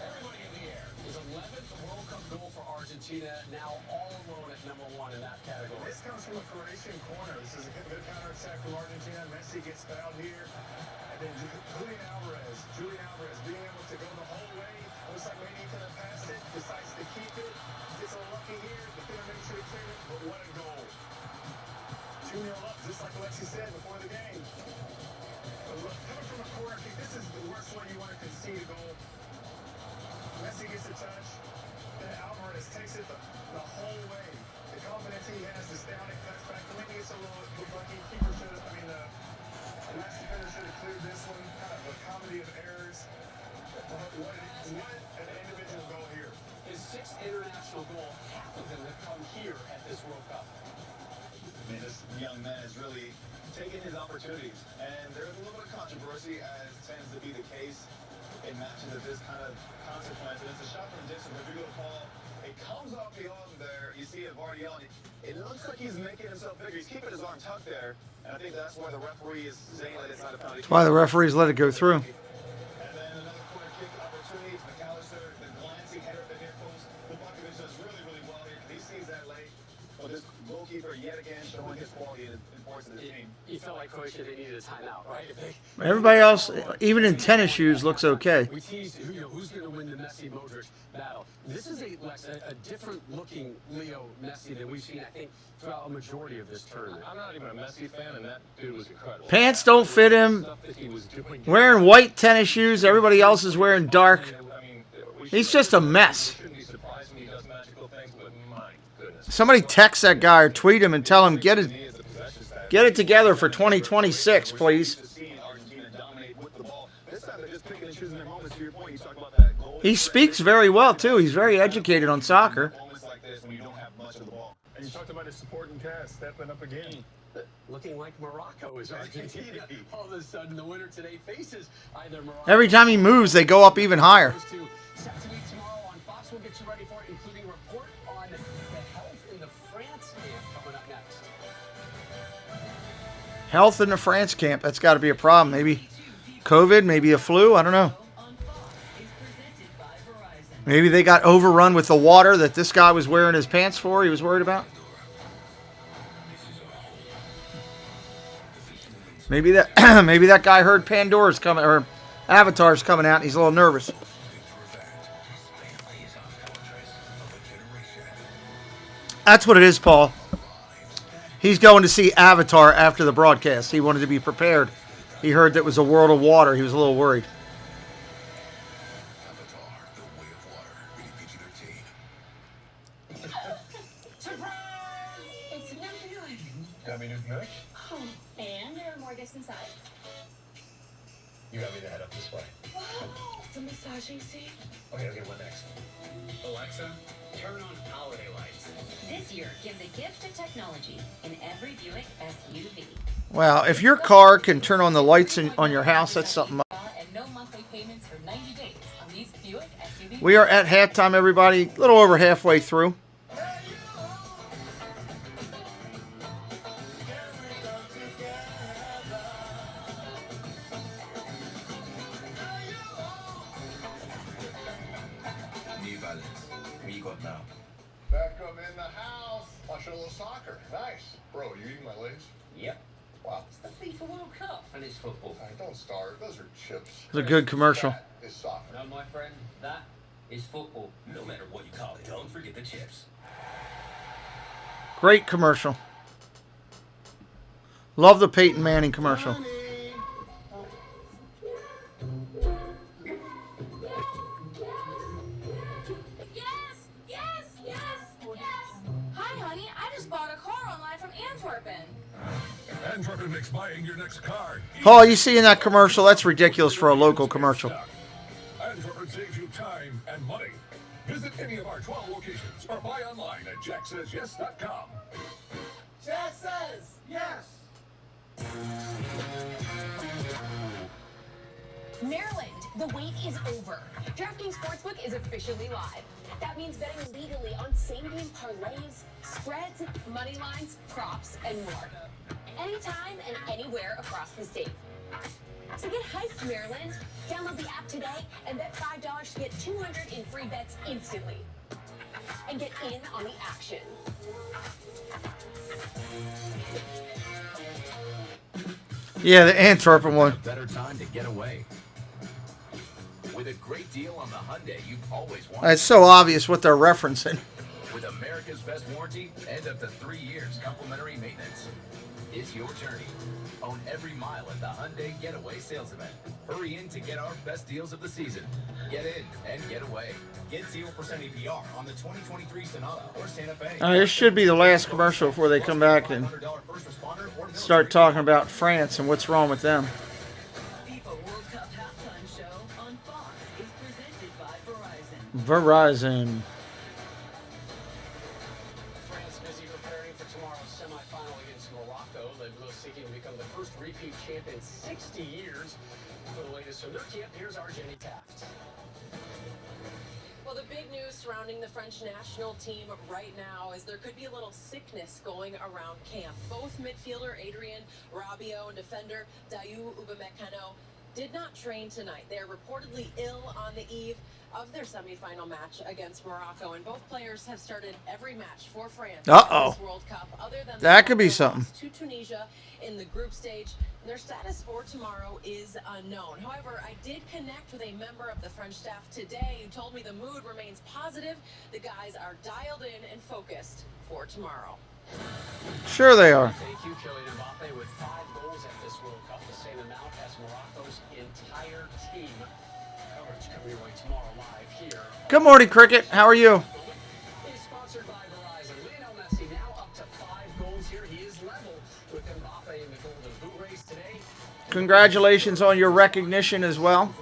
everybody in the air. His 11th World Cup goal for Argentina, now all alone at #1 in that category. This comes from a Croatian corner. This is a good counterattack from Argentina. Messi gets fouled here. And then Julian Alvarez being able to go the whole way. Looks like maybe he could have passed it. Decides to keep it. Gets a lucky here. Defender makes sure he cleared it. But what a goal. 2-0 up, just like Alexi said before the game. But look, coming from a corner kick, this is the worst one you want to concede a goal. Messi gets a touch. Then Alvarez takes it the whole way. The confidence he has is down. It cuts back. Maybe it's a little lucky. Keeper should have, the last defender should have cleared this one. Kind of a comedy of errors. What an individual goal here. His 6th international goal, half of them have come here at this World Cup. This young man is really taking his opportunities. And there's a little bit of controversy, as tends to be the case in matches of this kind of consequence. And it's a shot from distance. Rodrigo Paul, it comes off the arm there. You see it Vardiel. It looks like he's making himself bigger. He's keeping his arm tucked there. And I think that's why the referee is saying that it's not a penalty. That's why the referees let it go through. And then another corner kick opportunity. It's McAllister, the glancing header at the near post. Lubakovic does really, really well here because he sees that late. But this goalkeeper yet again showing his quality and importance in his team. You felt like Croatia, they needed a timeout, right? Everybody else, even in tennis shoes, looks okay. We teased, who's going to win the Messi-Modric battle. This is a different-looking Leo Messi than we've seen, I think, throughout a majority of this tournament. I'm not even a Messi fan, and that dude was incredible. Pants don't fit him. Wearing white tennis shoes. Everybody else is wearing dark. He's just a mess. Somebody text that guy or tweet him and tell him get it together for 2026, please. He speaks very well too. He's very educated on soccer. And you talked about his supporting cast stepping up again. Looking like Morocco is Argentina. All of a sudden, the winner today faces either Morocco. Every time he moves, they go up even higher. Set to meet tomorrow on Fox. We'll get you ready for it, including a report on the health in the France camp coming up next. Health in the France camp. That's got to be a problem. Maybe COVID, maybe a flu. I don't know. Maybe they got overrun with the water that this guy was wearing his pants for. He was worried about. Maybe that guy heard Pandora's coming or Avatar's coming out and he's a little nervous. That's what it is, Paul. He's going to see Avatar after the broadcast. He wanted to be prepared. He heard that it was a world of water. He was a little worried. Got me new milk? Oh, and there are more gifts inside. You got me to head up this way. Wow, it's a massaging scene. Okay, what next? Alexa, turn on holiday lights. This year, give the gift of technology in every Buick SUV. Well, if your car can turn on the lights on your house, that's something. And no monthly payments for 90 days on these Buick SUV. We are at halftime, everybody. A little over halfway through. Back up in the house. Watching a little soccer. Nice. Bro, you eating my legs? Yep. Wow. It's the FIFA World Cup and it's football. All right, don't start. Those are chips. It's a good commercial. That is soccer. No, my friend, that is football. No matter what you call it, don't forget the chips. Great commercial. Love the Peyton Manning commercial. Antwerpen makes buying your next car. Paul, you see in that commercial? That's ridiculous for a local commercial. Antwerpen saves you time and money. Visit any of our 12 locations or buy online at jacksays.yes.com. Jack says yes. Maryland, the wait is over. DraftKings Sportsbook is officially live. That means betting legally on same-game parlays, spreads, money lines, props, and more. Anytime and anywhere across the state. So get hyped, Maryland. Download the app today and bet $5 to get $200 in free bets instantly. And get in on the action. Yeah, the Antwerpen one. Better time to get away. With a great deal on the Hyundai you've always wanted. It's so obvious what they're referencing. With America's best warranty and up to 3 years complimentary maintenance. It's your journey. Own every mile at the Hyundai Getaway Sales Event. Hurry in to get our best deals of the season. Get in and get away. Get 0% APR on the 2023 Sonata or Santa Fe. This should be the last commercial before they come back and start talking about France and what's wrong with them. FIFA World Cup halftime show on Fox is presented by Verizon. Verizon. France busy preparing for tomorrow's semifinal against Morocco. Les Bleus seeking to become the first repeat champ in 60 years. For the latest from their camp, here's our Jenny Taft. Well, the big news surrounding the French national team right now is there could be a little sickness going around camp. Both midfielder Adrien Rabiot and defender Dayu Upamecano did not train tonight. They are reportedly ill on the eve of their semifinal match against Morocco, and both players have started every match for France in this World Cup. Other than that could be something. To Tunisia in the group stage, Their status for tomorrow is unknown. However, I did connect with a member of the French staff today who told me the mood remains positive. The guys are dialed in and focused for tomorrow. Sure they are. Thank you, Kylian Mbappe, with 5 goals at this World Cup, the same amount as Morocco's entire team. Coverage coming your way tomorrow live here. Good morning, Cricket. How are you? Is sponsored by Verizon. Lionel Messi now up to 5 goals here. He is level with Mbappe in the Golden Boot race today. Congratulations on your recognition as well.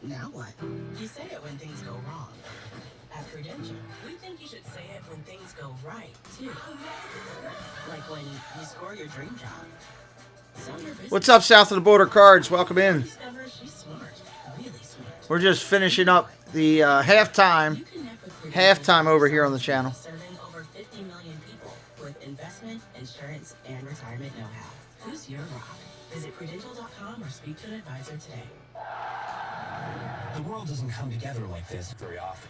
Now what? You say it when things go wrong. At Prudential, we think you should say it when things go right, too. Like when you score your dream job. What's up, South of the Border Cards? Welcome in. She's smart, really smart. We're just finishing up the halftime over here on the channel. Serving over 50 million people with investment, insurance, and retirement know-how. Who's your rock? Visit Prudential.com or speak to an advisor today. The world doesn't come together like this very often.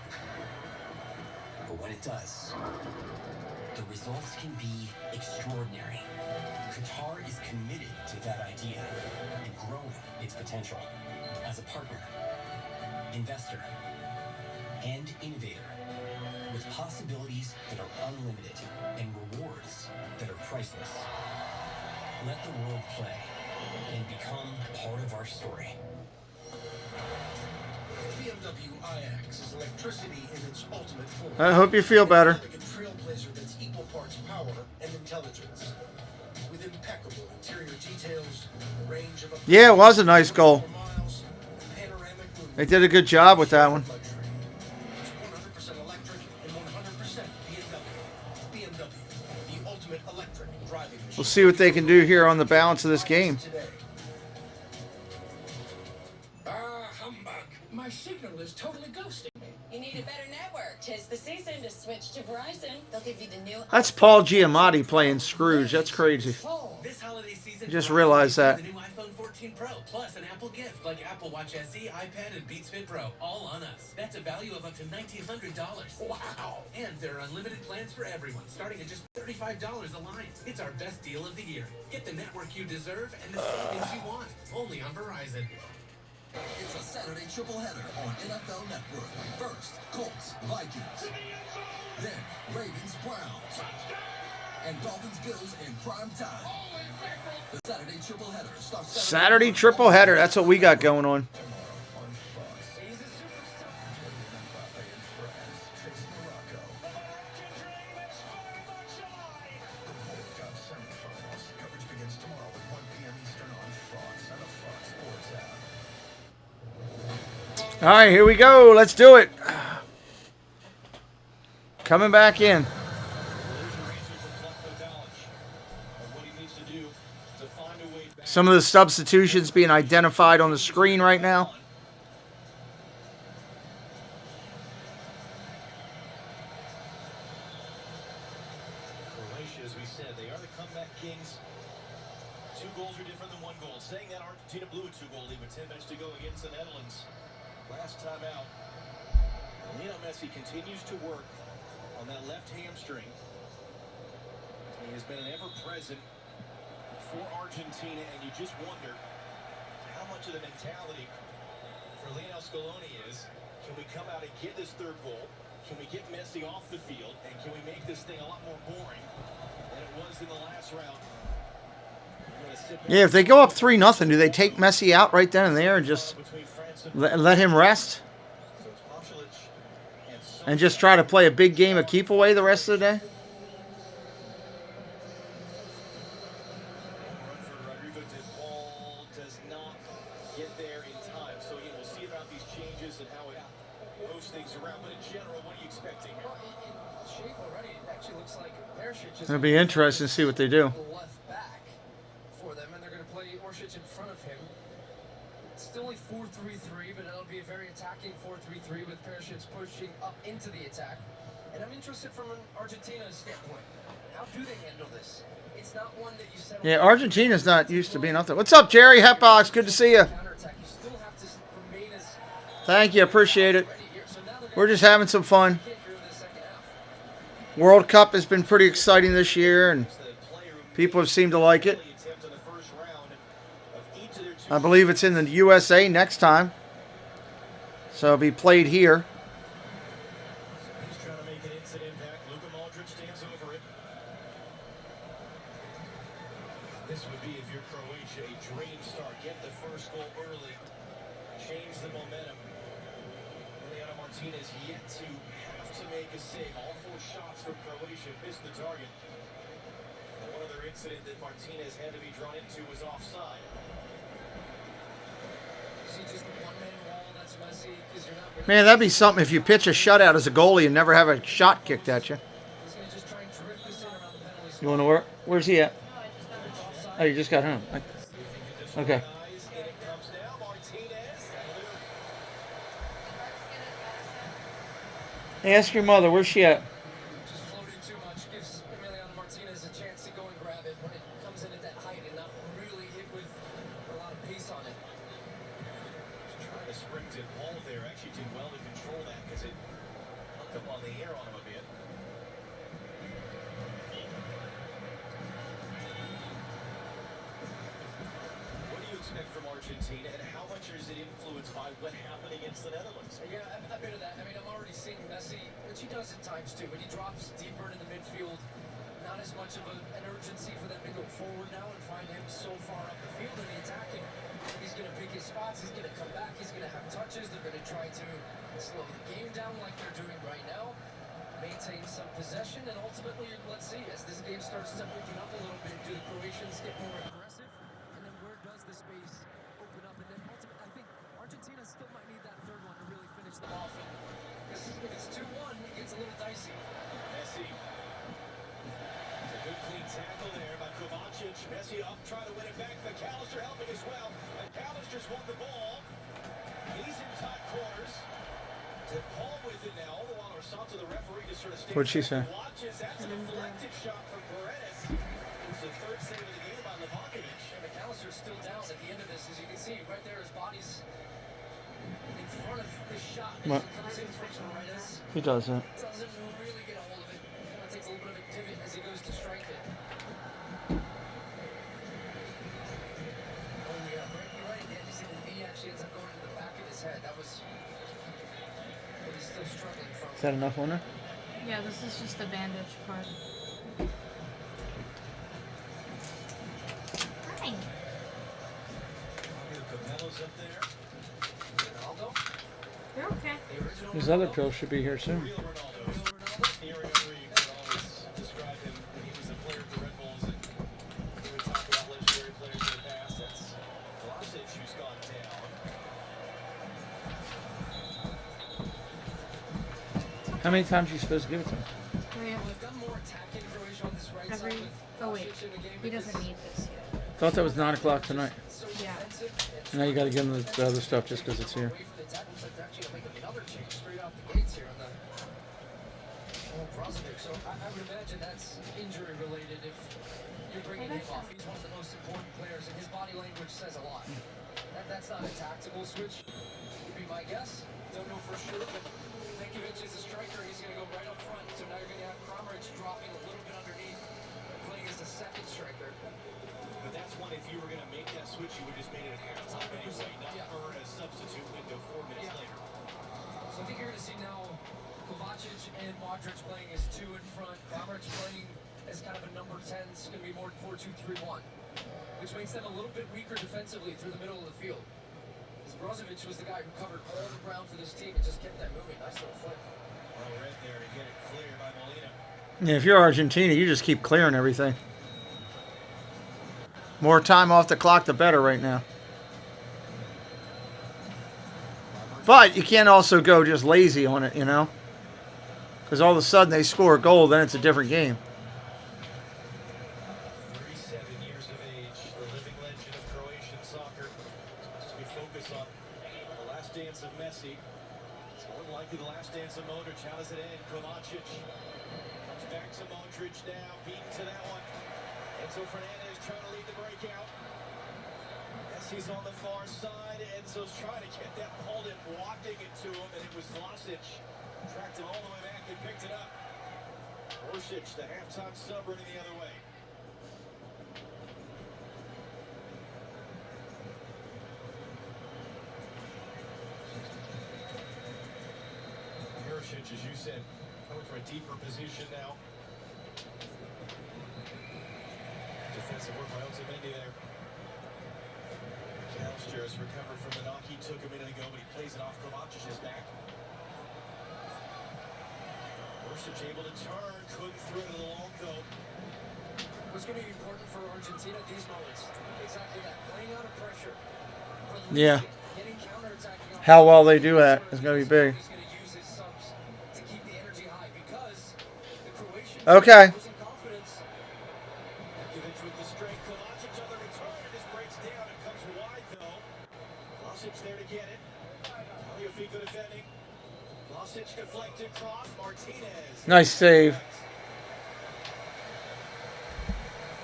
But when it does, the results can be extraordinary. Qatar is committed to that idea and growing its potential as a partner, investor, and innovator with possibilities that are unlimited and rewards that are priceless. Let the world play and become part of our story. BMW iX is electricity in its ultimate form. I hope you feel better. Like a trailblazer that's equal parts power and intelligence. With impeccable interior details, a range of Yeah, it was a nice goal. They did a good job with that one. It's 100% electric and 100% BMW. BMW, the ultimate electric driving machine. We'll see what they can do here on the balance of this game. Humbug. My signal is totally ghosting me. You need a better network. 'Tis the season to switch to Verizon. They'll give you the new. That's Paul Giamatti playing Scrooge. That's crazy. This holiday season, I just realized that. The new iPhone 14 Pro plus an Apple gift like Apple Watch SE, iPad, and Beats Fit Pro, all on us. That's a value of up to $1,900. Wow! And there are unlimited plans for everyone, starting at just $35 a line. It's our best deal of the year. Get the network you deserve and the savings you want. Only on Verizon. It's a Saturday triple header on NFL Network. First, Colts, Vikings. Then, Ravens, Browns. And Dolphins, Bills in prime time. The Saturday triple header starts Saturday triple header. That's what we got going on. All right, here we go. Let's do it. Coming back in. Some of the substitutions being identified on the screen right now. Croatia, as we said, they are the comeback kings. 2 goals are different than 1 goal. Saying that, Argentina blew a 2-goal lead with 10 minutes to go against the Netherlands. Last time out, Lionel Messi continues to work on that left hamstring. He has been an ever-present for Argentina, and you just wonder how much of the mentality for Lionel Scaloni is, can we come out and get this 3rd goal? Can we get Messi off the field? And can we make this thing a lot more boring than it was in the last round? Yeah, if they go up 3-0, do they take Messi out right then and there and just let him rest? And just try to play a big game of keep away the rest of the day? It'll be interesting to see what they do. For them, and they're going to play Orsic in front of him. It's still only 4-3-3, but it'll be a very attacking 4-3-3 with Perisic pushing up into the attack. And I'm interested from an Argentina standpoint. How do they handle this? It's not one that you settle. Yeah, Argentina's not used to being up there. What's up, Jerry Hetbox? Good to see you. Thank you. Appreciate it. We're just having some fun. World Cup has been pretty exciting this year, and people have seemed to like it. I believe it's in the USA next time, so it'll be played here. He's trying to make an instant impact. Luka Modric stands over it. This would be, if you're Croatia, a dream start. Get the first goal early. Change the momentum. Emiliano Martinez yet to have to make a save. All 4 shots from Croatia missed the target. And one other incident that Martinez had to be drawn into was offside. Man, that'd be something if you pitch a shutout as a goalie and never have a shot kicked at you. You want to work? Where's he at? Oh, you just got home. Okay. Ask your mother, where's she at? Just floating too much gives Emiliano Martinez a chance to go and grab it when it comes in at that height and not really hit with a lot of pace on it. Trying to sprint it all there. Actually did well to control that because it hooked up on the air on him a bit. What do you expect from Argentina, and how much is it influenced by what happened against the Netherlands? Yeah, a bit of that. I mean, I'm already seeing Messi, which he does at times too, but he drops deeper into the midfield. Not as much of an urgency for them to go forward now and find him so far up the field in the attacking. He's going to pick his spots. He's going to come back. He's going to have touches. They're going to try to slow the game down like they're doing right now. Maintain some possession, and ultimately, let's see, as this game starts to open up a little bit, do the Croatians get more aggressive? And then where does the space open up? And then ultimately, I think Argentina still might need that third one to really finish them off. Because if it's 2-1, it gets a little dicey. Messi. A good clean tackle there by Kovacic. Messi up, trying to win it back. McAllister helping as well. McAllister's won the ball. He's in tight quarters. To Paul with it now. All the while Orsanto, the referee, just sort of What'd she say? watches. That's a deflected shot from Paredes. It's the third save of the game by Livakovic. And McAllister's still down at the end of this. As you can see, right there, his body's in front of the shot. What? As he comes in from Paredes. He doesn't. Doesn't really get a hold of it. Kind of takes a little bit of a divot as he goes to strike it. Oh, yeah, you're right. Yeah, you see the knee actually ends up going to the back of his head. That was what he's still struggling from. Is that enough on her? Yeah, this is just the bandage part. Hi. Camelo's up there. Ronaldo. You're okay. These other pills should be here soon. Thierry Henry would always describe him when he was a player for Red Bulls, and he would talk about legendary players in the past. That's Vlasic, who's gone down. How many times are you supposed to give it to him? Oh wait, he doesn't need this yet. I thought that was 9 o'clock tonight. Yeah. Now you got to give him the other stuff just because it's here. So I would imagine that's injury related if you're bringing him off. He's one of the most important players, and his body language says a lot. That's not a tactical switch, would be my guess. Don't know for sure, but Nekovic is a striker. He's going to go right up front. So now you're going to have Kramaric dropping a little bit underneath, playing as a second striker. But that's one, if you were going to make that switch, you would just made it at halftime anyway, not earn a substitute window 4 minutes later. So I think you're going to see now Kovacic and Modric playing as 2 in front. Kramaric playing as kind of a number 10. It's going to be more 4-2-3-1, which makes them a little bit weaker defensively through the middle of the field. Brozovic was the guy who covered all the ground for this team and just kept that moving. Nice little flip. Well read there to get it clear by Molina. Yeah, if you're Argentina, you just keep clearing everything. More time off the clock, the better right now. But you can't also go just lazy on it, you know? Because all of a sudden they score a goal, then it's a different game. 37 years of age, the living legend of Croatian soccer. As we focus on the last dance of Messi, it's more than likely the last dance of Modric. How does it end? Kovacic comes back to Modric now, beaten to that one. Enzo Fernandez trying to lead the breakout. Messi's on the far side. Enzo's trying to get that ball in, walking it to him, and it was Vlasic. Tracked him all the way back and picked it up. Orsic, the halftime sub, running the other way. Orsic, as you said, coming from a deeper position now. Defensive work by Otamendi there. McAllister has recovered from the knock he took a minute ago, but he plays it off Kovacic's back. Orsic able to turn, couldn't throw to the long though. What's going to be important for Argentina at these moments? Exactly that, playing out of pressure. Yeah. How well they do that is going to be big. Okay. Nice save.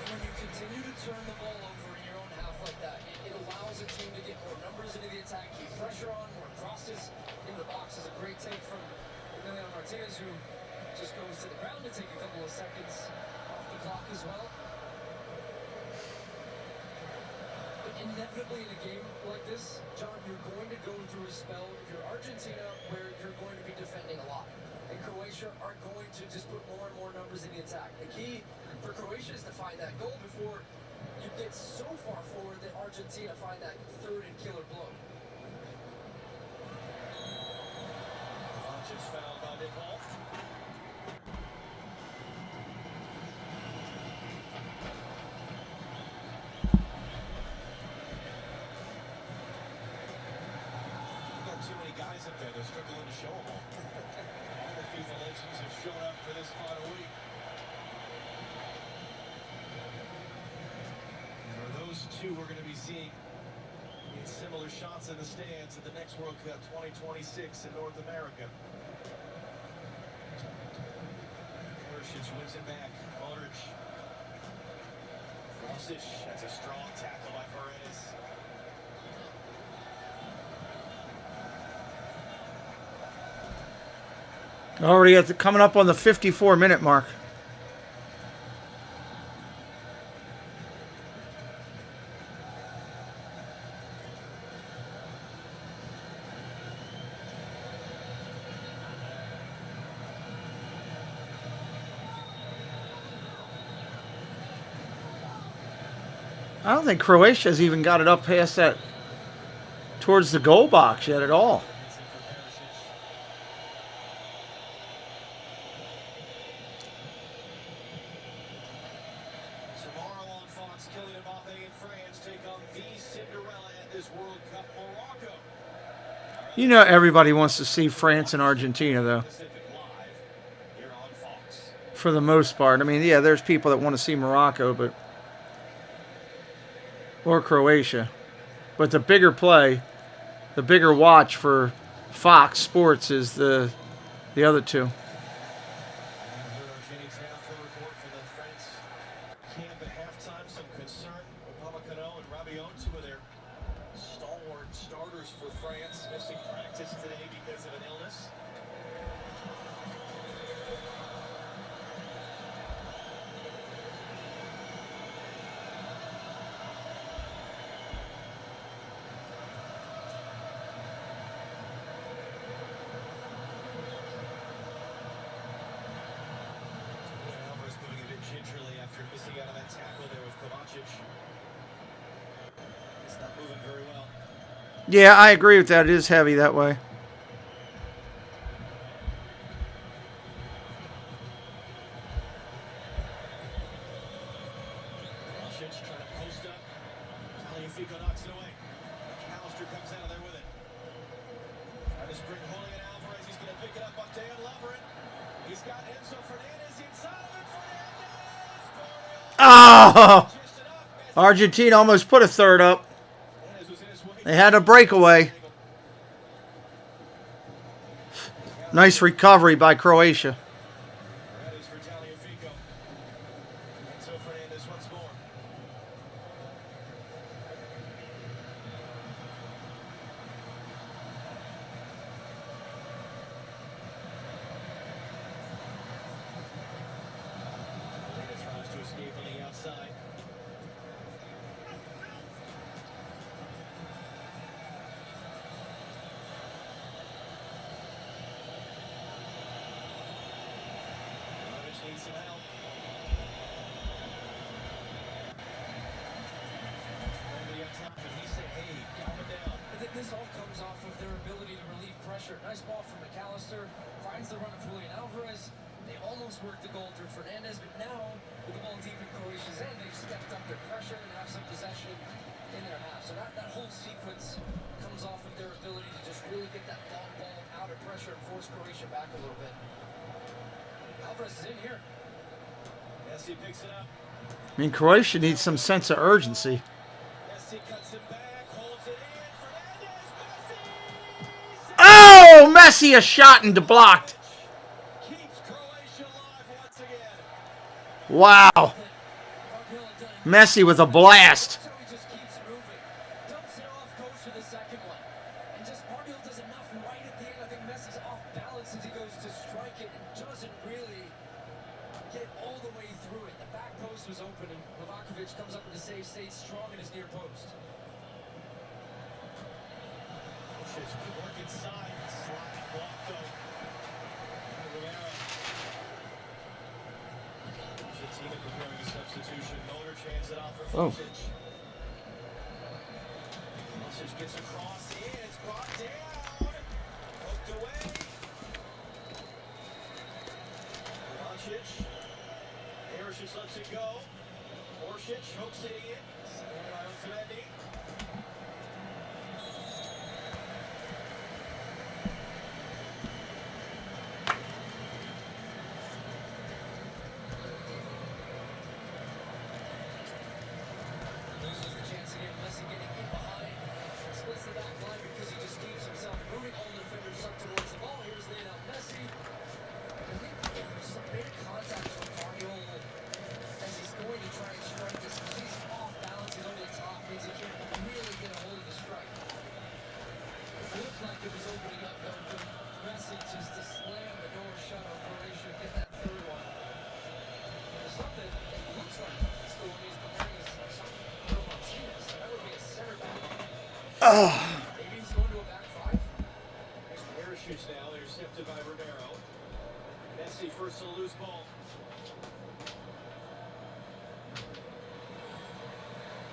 When you continue to turn the ball over in your own half like that, it allows a team to get more numbers into the attack, keep pressure on, more crosses into the box. Is a great take from Emiliano Martinez, who just goes to the ground to take a couple of seconds off the clock as well. But inevitably in a game like this, John, you're going to go through a spell if you're Argentina where you're going to be defending a lot. And Croatia are going to just put more and more numbers in the attack. The key for Croatia is to find that goal before you get so far forward that Argentina find that third and killer blow. Kovacic's fouled by Nepal. We've got too many guys up there. They're struggling to show them all. All the FIFA legends have shown up for this final week. And are those two we're going to be seeing in similar shots in the stands at the next World Cup 2026 in North America. Orsic wins it back. Modric. Orsic, that's a strong tackle by Paredes. Already at coming up on the 54-minute mark. I don't think Croatia's even got it up past that, towards the goal box yet at all. Tomorrow on Fox, Kylian Mbappe and France take on the Cinderella at this World Cup, Morocco. You know everybody wants to see France and Argentina, though. For the most part. I mean, yeah, there's people that want to see Morocco, but... or Croatia. But the bigger play, the bigger watch for Fox Sports is the other two. Camp at halftime, some concern with Upamecano and Rabiot, two of their stalwart starters for France, missing practice today because of an illness. Alvarez moving a bit gingerly after missing out on that tackle there with Kovacic. It's not moving very well. Yeah, I agree with that. It is heavy that way. Kovacic trying to post up. Tagliafico knocks it away. McAllister comes out of there with it. Trying to spring Julian Alvarez. He's going to pick it up Dejan Lovren. He's got Enzo Fernandez inside of it. Oh! Argentina almost put a third up. They had a breakaway. Nice recovery by Croatia. That is for Tagliafico. Enzo Fernandez once more. pressure. Nice ball from McAllister. Finds the run of Julian Alvarez. They almost worked the goal through Fernandez, but now, with the ball deep in Croatia's end, they've stepped up their pressure and have some possession in their half. So that whole sequence comes off of their ability to just really get that long ball out of pressure and force Croatia back a little bit. Alvarez is in here. Messi picks it up. I mean, Croatia needs some sense of urgency. Messi cuts him back, holds it in. Fernandez, Messi! Oh, Messi, a shot and blocked. Keeps Croatia alive once again. Wow. Messi with a blast. So he just keeps moving. Dumps it off, goes for the second one. And just Bargill does enough right at the end. I think Messi's off balance as he goes to strike it and doesn't really get all the way through it. The back post was open and Novakovic comes up with the save, stays strong in his near post. Good work inside. Sliding block though. Rivera. Argentina preparing a substitution. Miller hands it off for Vucic. Vucic gets across the end. It's brought down. Hooked away. Vucic. Perisic lets it go. Orsic hooks it in. Otamendi. Loses the chance again. Messi getting in behind. Splits the back line because he just keeps himself moving. All the defenders up towards the ball. Here's Lionel Messi. I think there's some big contact from Bargill as he's going to try and strike this. He's off balance. He's over the top. Means he can't really get a hold of the strike. It looked like it was opening up though for Messi just to slam the door shut on Croatia. Get that third one. There's something that looks like Scaloni's preparing is something Martinez. So that would be a center back. Maybe he's going to a back five. Parachutes now, intercepted by Romero. Messi first to loose ball.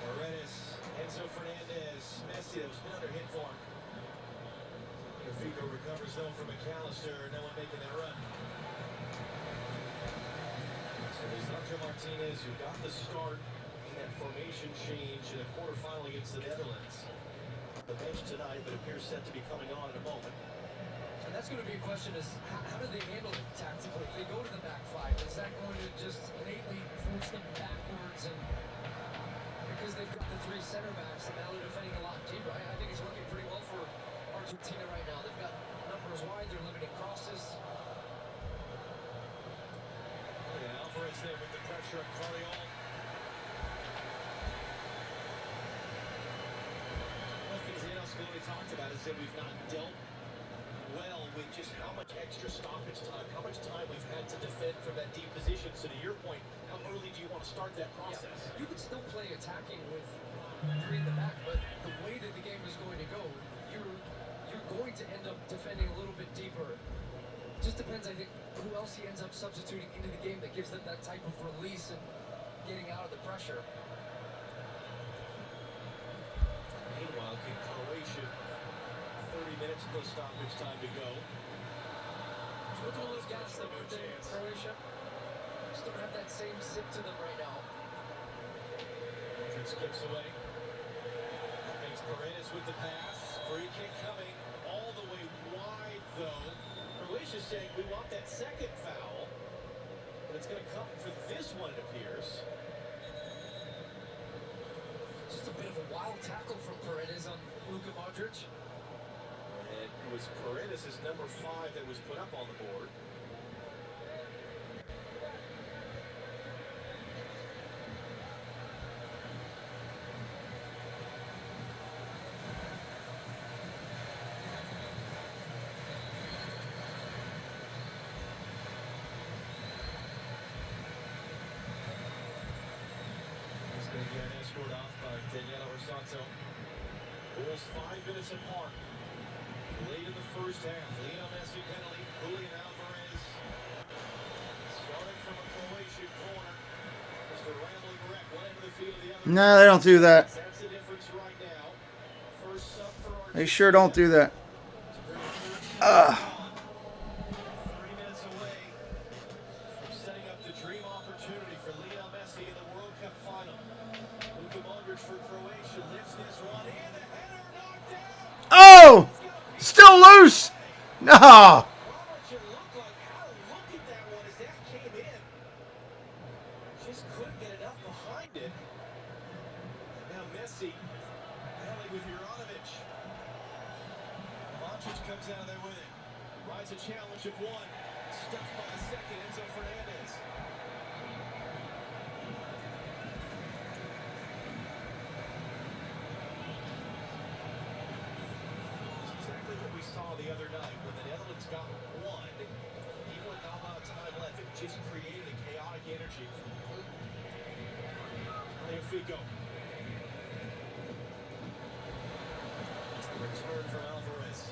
Paredes, Enzo Fernandez. Messi, that was another hit for him. Figo recovers though from McAllister. No one making that run. So there's Dr. Martinez who got the start in that formation change in the quarterfinal against the Netherlands. The bench tonight, but appears set to be coming on in a moment. And that's going to be a question is, how do they handle it tactically? If they go to the back five, is that going to just innately force them backwards? And because they've got the three center backs and now they're defending a lot deeper, I think it's working pretty well for Argentina right now. They've got numbers wide, they're limiting crosses. And Alvarez there with the pressure of Carriol. One of the things Lionel Scaloni talked about is that we've not dealt well with just how much extra stoppage time, how much time we've had to defend from that deep position. So to your point, how early do you want to start that process? Yeah, you can still play attacking with three in the back, but the way that the game is going to go, you're going to end up defending a little bit deeper. Just depends, I think, who else he ends up substituting into the game that gives them that type of release and getting out of the pressure. Meanwhile, can Croatia, 30 minutes until stoppage time to go. Look at all those guys that are there in Croatia. Just don't have that same zip to them right now. Skips away. That makes Paredes with the pass. Free kick coming all the way wide, though. Croatia's saying we want that second foul, but it's going to come for this one, it appears. Just a bit of a wild tackle from Paredes on Luka Modric. And it was Paredes' number 5 that was put up on the board. Scored off by Daniela Rosato. Goals 5 minutes apart. Late in the first half. Lionel Messi penalty. Julian Alvarez. Starting from a Croatian corner. Just a rambling wreck. One end of the field, the other. No, they don't do that. That's the difference right now. First sub for Argentina. They sure don't do that. minutes away from setting up the dream opportunity for Lionel Messi in the World Cup final. Luka Modric for Croatia lifts this one in. The header knocked down. Oh! Still loose! No! Robertson looked like how to look at that one as that came in. Just couldn't get enough behind it. And now Messi battling with Juranovic. Modric comes out of there with it. Rides a challenge of one. Stuffed by the second, Enzo Fernandez. It's exactly what we saw the other night when the Netherlands got one. Even with not a lot of time left, it just created a chaotic energy. There Figo. It's the return for Alvarez.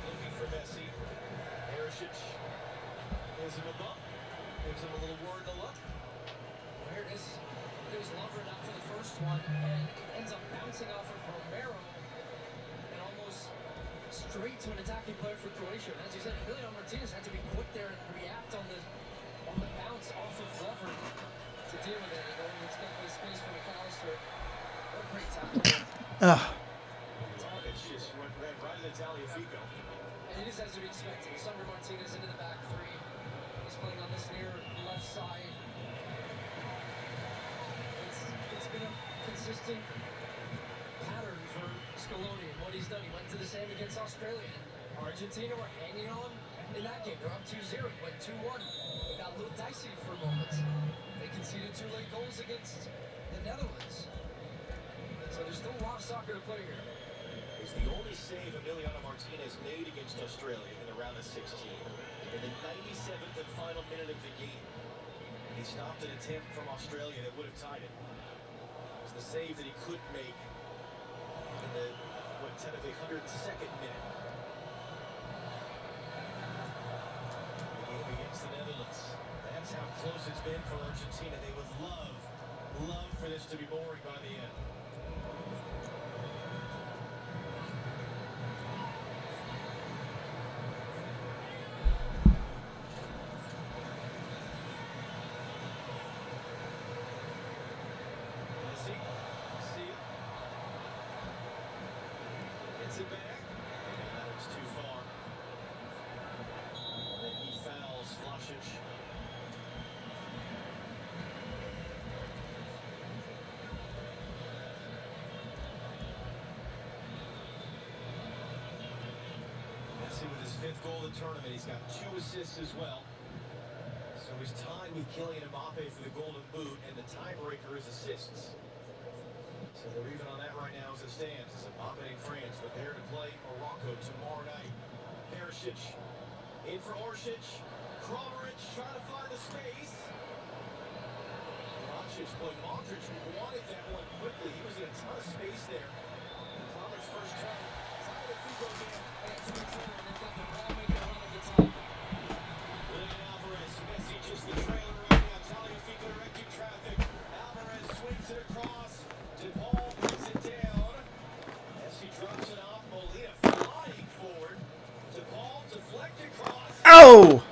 Looking for Messi. Perisic gives him a bump. Gives him a little word to look. Here it is. There's Lovren out for the first one, and it ends up bouncing off of Romero and almost straight to an attacking player for Croatia. And as you said, Emiliano Martinez had to be quick there and react on the bounce off of Lovren to deal with it. It's going to be space for McAllister. What a great tackle. It's just ran right at Tagliafico. And it is as to be expected. Sandro Martinez into the back three. He's playing on this near left side. It's been a consistent pattern for Scaloni and what he's done. He went to the same against Australia. Argentina were hanging on in that game. They're up 2-0. Went 2-1. It got a little dicey for moments. They conceded 2 late goals against the Netherlands. So there's still a lot of soccer to play here. It's the only save Emiliano Martinez made against Australia in the round of 16. In the 97th and final minute of the game, he stopped an attempt from Australia that would have tied it. It was the save that he couldn't make in the, technically 102nd minute. The game against the Netherlands. That's how close it's been for Argentina. They would love for this to be boring by the end. Gets it back, and that was too far. And then he fouls Vlasic. Messi with his 5th goal of the tournament. He's got 2 assists as well. So he's tied with Kylian Mbappe for the Golden Boot, and the tiebreaker is assists. So they're even on that right now as it stands. As Mbappe and France prepare to play Morocco tomorrow night. Perisic in for Orsic. Kramaric trying to find the space. Vlasic, boy, Modric wanted that one quickly. He was in a ton of space there. Kramaric's first try. Tagliafico again. And it's return, and they've got the ball making a run at the top. Julian Alvarez, Messi just the trailer right now. Tagliafico directing traffic. Alvarez swings it across. Paul brings it down. Messi drops it off. Molina flying forward. Paul deflected cross. Oh!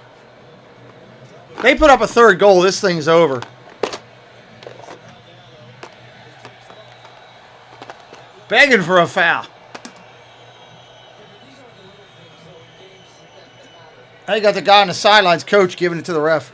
They put up a 3rd goal. This thing's over. Begging for a foul. I got the guy on the sidelines, coach, giving it to the ref.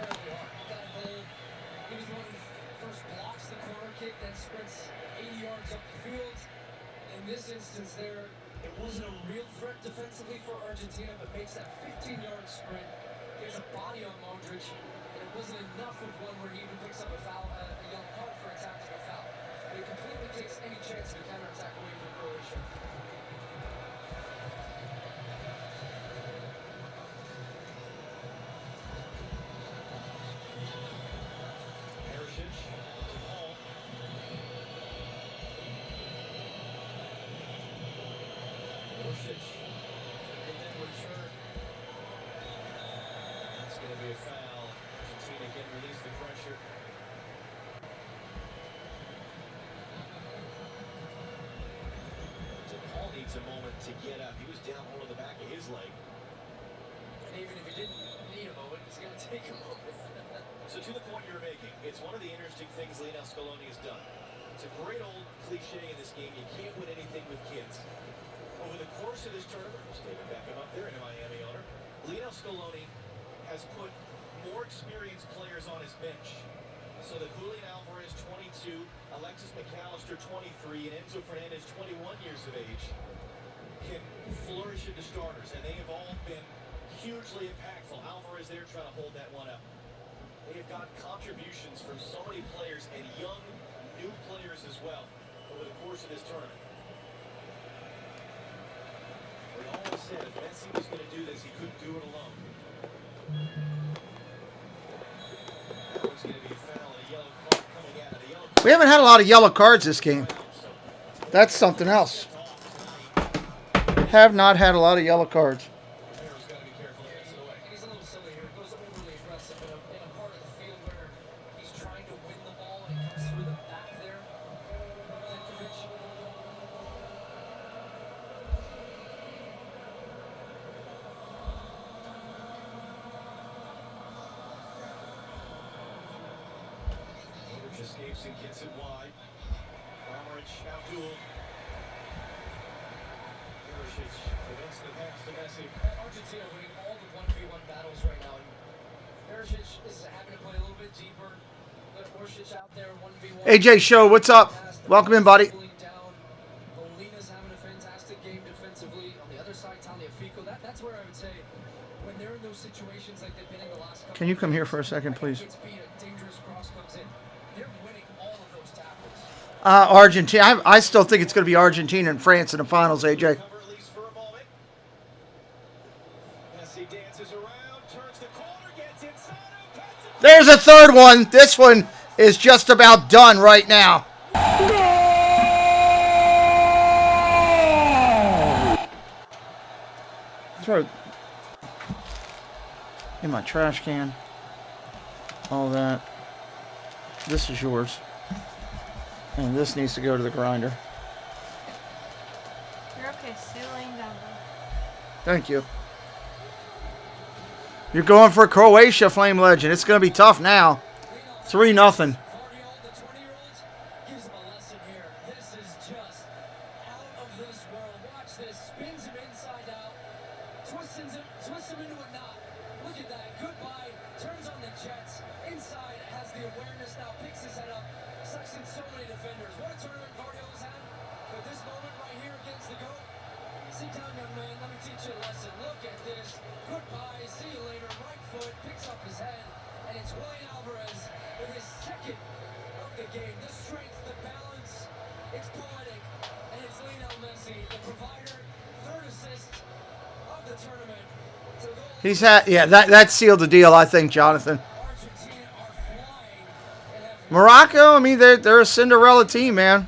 needs a moment to get up. He was down holding the back of his leg. And even if he didn't need a moment, it's going to take a moment. So to the point you're making, it's one of the interesting things Lionel Scaloni has done. It's a great old cliche in this game. You can't win anything with kids. Over the course of this tournament, just David Beckham up there in a Miami owner, Lionel Scaloni has put more experienced players on his bench. So that Julian Alvarez, 22, Alexis McAllister, 23, and Enzo Fernandez, 21 years of age, can flourish into starters. And they have all been hugely impactful. Alvarez there trying to hold that one up. They have got contributions from so many players and young, new players as well over the course of this tournament. We always said if Messi was going to do this, he couldn't do it alone. That was going to be a foul and a yellow card coming out of the yellow card. We haven't had a lot of yellow cards this game. That's something else. Have not had a lot of yellow cards. He's a little silly here. He goes overly aggressive in a part of the field where he's trying to win the ball and comes through the back there. Escapes and gets it wide. Kramaric, Abdul. Perisic against the pass to Messi. Argentina winning all the 1v1 battles right now. Perisic is having to play a little bit deeper. Got Perisic out there 1v1. AJ Show, what's up? Welcome in, buddy. Molina's having a fantastic game defensively. On the other side, Tagliafico. That's where I would say when they're in those situations like they've been in the last couple. Can you come here for a second, please? Dangerous cross comes in. They're winning all of those tackles. Argentina. I still think it's going to be Argentina and France in the finals, AJ. There's a third one. This one is just about done right now. Throw it in my trash can. All that. This is yours. And this needs to go to the grinder. You're okay, stay laying down though. Thank you. You're going for Croatia, Flame Legend. It's going to be tough now. 3-0. Sit down, young man. Let me teach you a lesson. Look at this. Goodbye. See you later. Right foot picks up his head, and it's Julian Alvarez with his second of the game. The strength, the balance, it's poetic, and it's Lionel Messi, the provider, third assist of the tournament. He's had, yeah, that sealed the deal, I think, Jonathan. Morocco, I mean, they're a Cinderella team, man.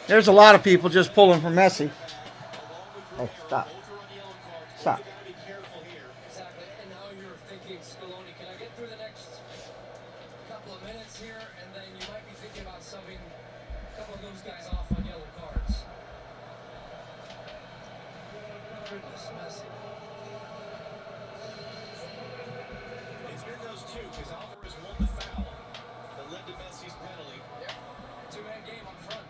There's a lot of people just pulling for Messi. Oh, stop. Stop. Exactly. And now you're thinking, Scaloni, can I get through the next couple of minutes here? And then you might be thinking about subbing a couple of those guys off on yellow cards. Goodness, Messi. It's been those two, because Alvarez won the foul that led to Messi's penalty. Yeah. Two-man game on front.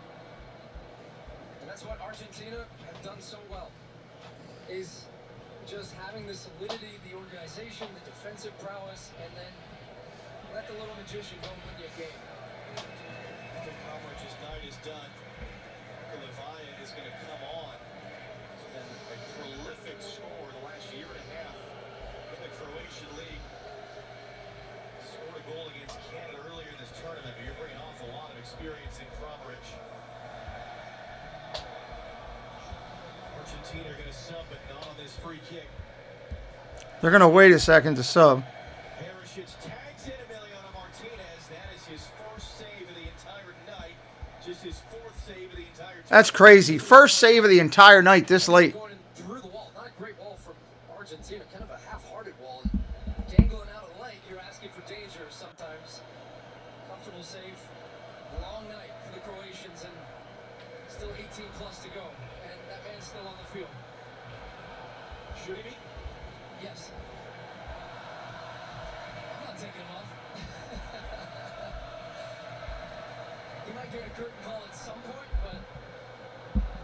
And that's what Argentina have done so well, is solidity, the organization, the defensive prowess, and then let the little magician go and win you a game. After Bromwich's night is done, Levaja is going to come on. It's been a prolific scorer the last year and a half in the Croatian league. Scored a goal against Canada earlier in this tournament, but you're bringing off a lot of experience in Bromwich. Argentina are going to sub, but not on this free kick. They're going to wait a second to sub. Perisic tags in Emiliano Martinez. That is his first save of the entire night. Just his fourth save of the entire time. That's crazy. First save of the entire night this late. Going through the wall. Not a great wall from Argentina. Kind of a half-hearted wall. Dangling out a leg. You're asking for danger sometimes. Comfortable save. Long night for the Croatians, and still 18 plus to go. And that man's still on the field. Should he be? Yes. I'm not taking him off. He might get a curtain call at some point, but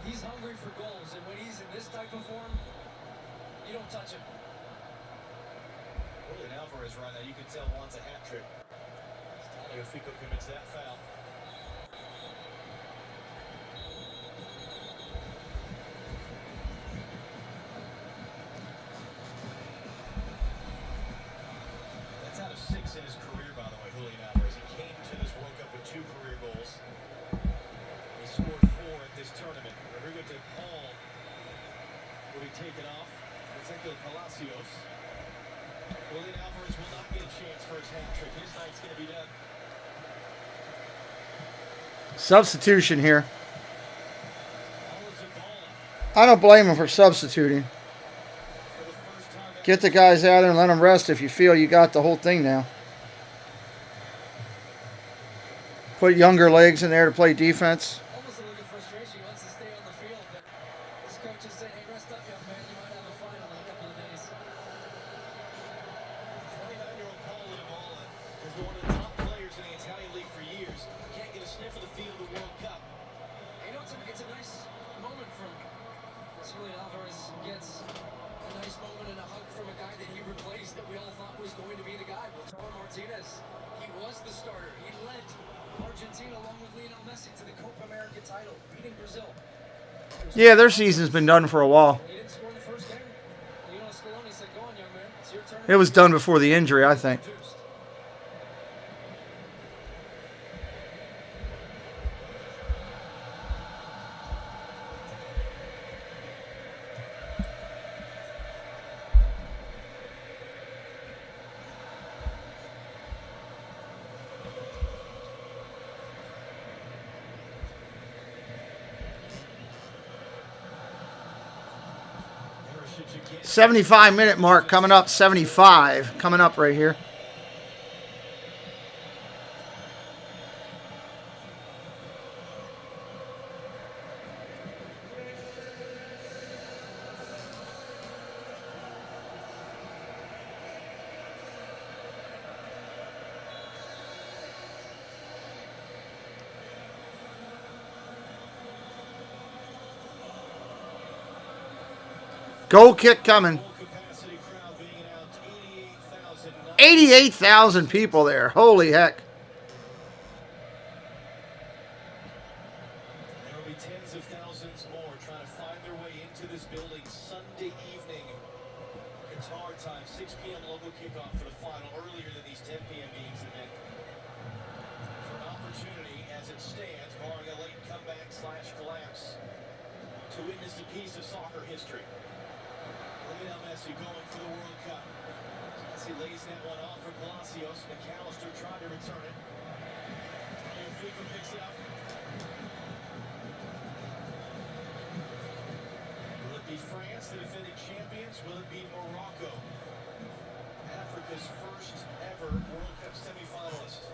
he's hungry for goals, and when he's in this type of form, you don't touch him. Julian Alvarez right now, you can tell wants a hat trick. Fico commits that foul. That's out of 6 in his career, by the way, Julian Alvarez. He came to this World Cup with 2 career goals. He scored 4 at this tournament. Rodrigo de Paul will be taken off. Ezequiel Palacios. Julian Alvarez will not get a chance for his hat trick. His night's going to be done. Substitution here. I don't blame him for substituting. Get the guys out there and let them rest if you feel you got the whole thing now. Put younger legs in there to play defense. Almost a look of frustration. He wants to stay on the field, but his coach is saying, hey, rest up, young man. You might have a final in a couple of days. 29-year-old Paulo Dybala has been one of the top players in the Italian league for years. Can't get a sniff of the field of the World Cup. You know, it's a nice moment from Julian Alvarez. Gets a nice moment and a hug from a guy that he replaced that we all thought was going to be the guy. Lautaro Martinez. He was the starter. He led Argentina along with Lionel Messi to the Copa America title, beating Brazil. Yeah, their season's been done for a while. He didn't score in the first game. Lionel Scaloni said, go on, young man. It's your turn. It was done before the injury, I think. Perisic again. 75-minute mark coming up. 75 coming up right here. Goal kick coming. Capacity crowd being announced. 88,000. 88,000 people there. Holy heck. There will be tens of thousands more trying to find their way into this building Sunday evening. Qatar time, 6 p.m. local kickoff for the final, earlier than these 10 p.m. games have been. For an opportunity, as it stands, barring a late comeback/collapse, to witness a piece of soccer history. Lionel Messi going for the World Cup. Messi lays that one off for Palacios. McAllister trying to return it. Fico picks it up. Will it be France, the defending champions? Will it be Morocco, Africa's first ever World Cup semifinalist?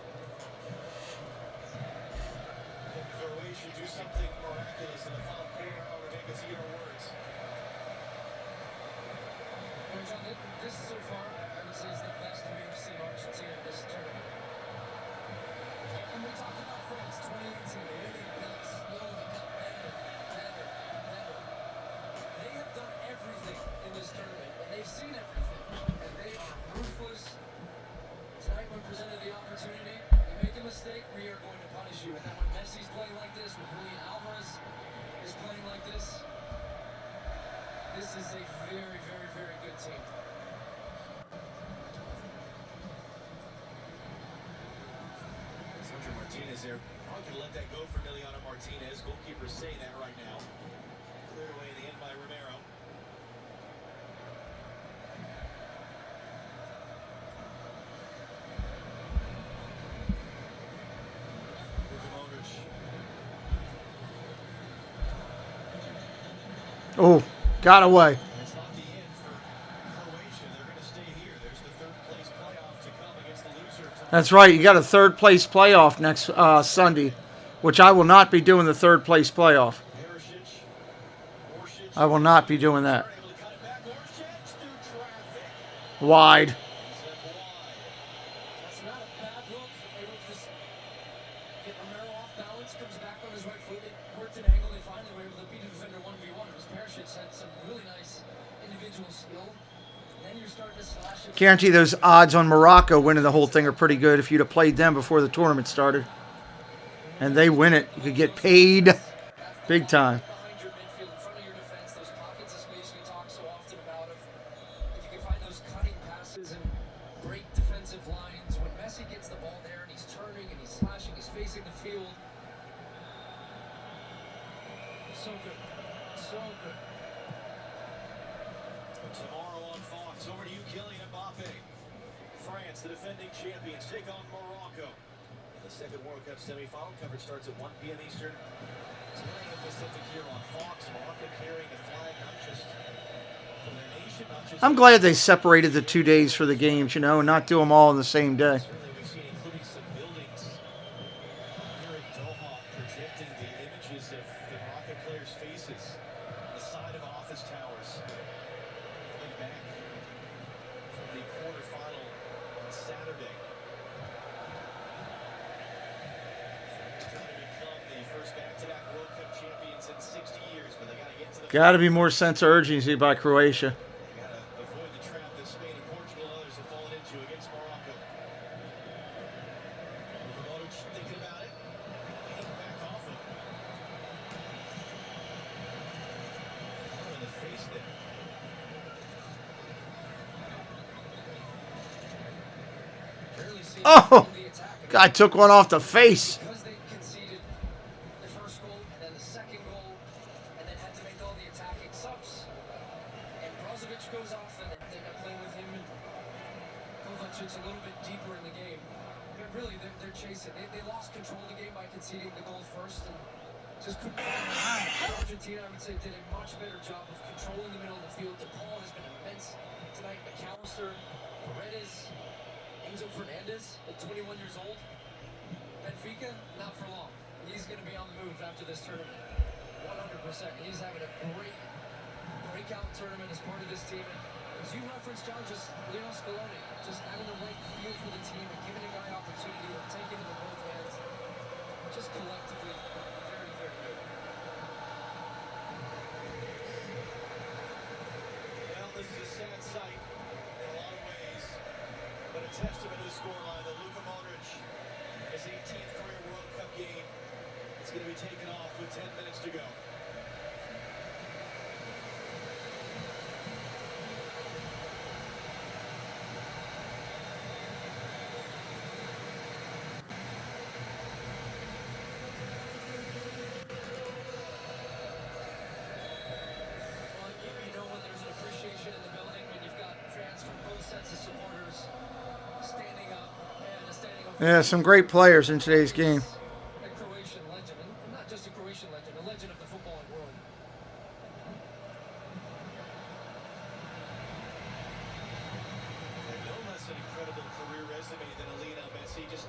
Can Croatia do something miraculous in the final quarter to make us hear our words? John, this so far, I would say, is the best we've seen Argentina in this tournament. And we talked about France 2018. They really built slowly, got better. They have done everything in this tournament, and they've seen everything. very, very, very good team. Sergio Martinez there. Probably could let that go for Emiliano Martinez. Goalkeepers say that right now. Cleared away in the end by Romero. Oh, got away. It's not the end for Croatia. They're going to stay here. There's the third place playoff to come against the loser of That's right. You got a third place playoff next Sunday, which I will not be doing the third place playoff. I will not be doing that. Wide. That's not a bad look. Able to just get Romero off balance, comes back on his right foot. It worked an angle. They finally were able to beat a defender 1v1. It was Perisic had some really nice individual skill. And then you're starting to slash it. Guarantee those odds on Morocco winning the whole thing are pretty good if you'd have played them before the tournament started. And they win it. You could get paid big time. Behind your midfield, in front of your defense, those pockets of space we talk so often about. If you can find those cutting passes and break defensive lines, when Messi gets the ball there and he's turning and he's slashing, he's facing the field. So good. So good. Tomorrow on Fox, over to you, Kylian Mbappe. France, the defending champions, take on Morocco. In the second World Cup semifinal, coverage starts at 1 p.m. Eastern, 10 a.m. Pacific here on Fox. Morocco carrying the flag, not just for their nation, not just... I'm glad they separated the 2 days for the games, and not do them all on the same day. Certainly we've seen, including some buildings here in Doha, projecting the images of the Morocco players' faces on the side of office towers. Coming back from the quarterfinal on Saturday. France trying to become the first back-to-back World Cup champions in 60 years, but they got to get to the... Got to be more sense of urgency by Croatia. They got to avoid the trap that Spain and Portugal and others have fallen into against Morocco. Modric thinking about it. Hanging back off him. Oh, in the face there. Barely seen Oh, the attack. guy took one off the face. Because they conceded the first goal and then the second goal and then had to make all the attacking subs. And Brozovic goes off and they end up playing with him and Kovacic's a little bit deeper in the game. But really, they're chasing. They lost control of the game by conceding the goal first and just couldn't find it. Argentina, I would say, did a much better job of controlling the middle of the field. DePaul has been immense tonight. McAllister, Paredes, Enzo Fernandez at 21 years old. Benfica, not for long. He's going to be on the move after this tournament. 100%. He's having a great breakout tournament as part of this team. And as you referenced, John, just Lionel Scaloni, just having the right feel for the team and giving a guy opportunity and taking it in both hands. Just collectively, very, very good. Well, this is a sad sight in a lot of ways, but a testament to the scoreline that Luka Modric, his 18th career World Cup game, is going to be taken off with 10 minutes to go. Well, you know when there's an appreciation in the building when you've got fans from both sets of supporters standing up and a standing ovation. Yeah, some great players in today's game. A Croatian legend, and not just a Croatian legend, a legend of the footballing world. And no less an incredible career resume than Lionel Messi. Just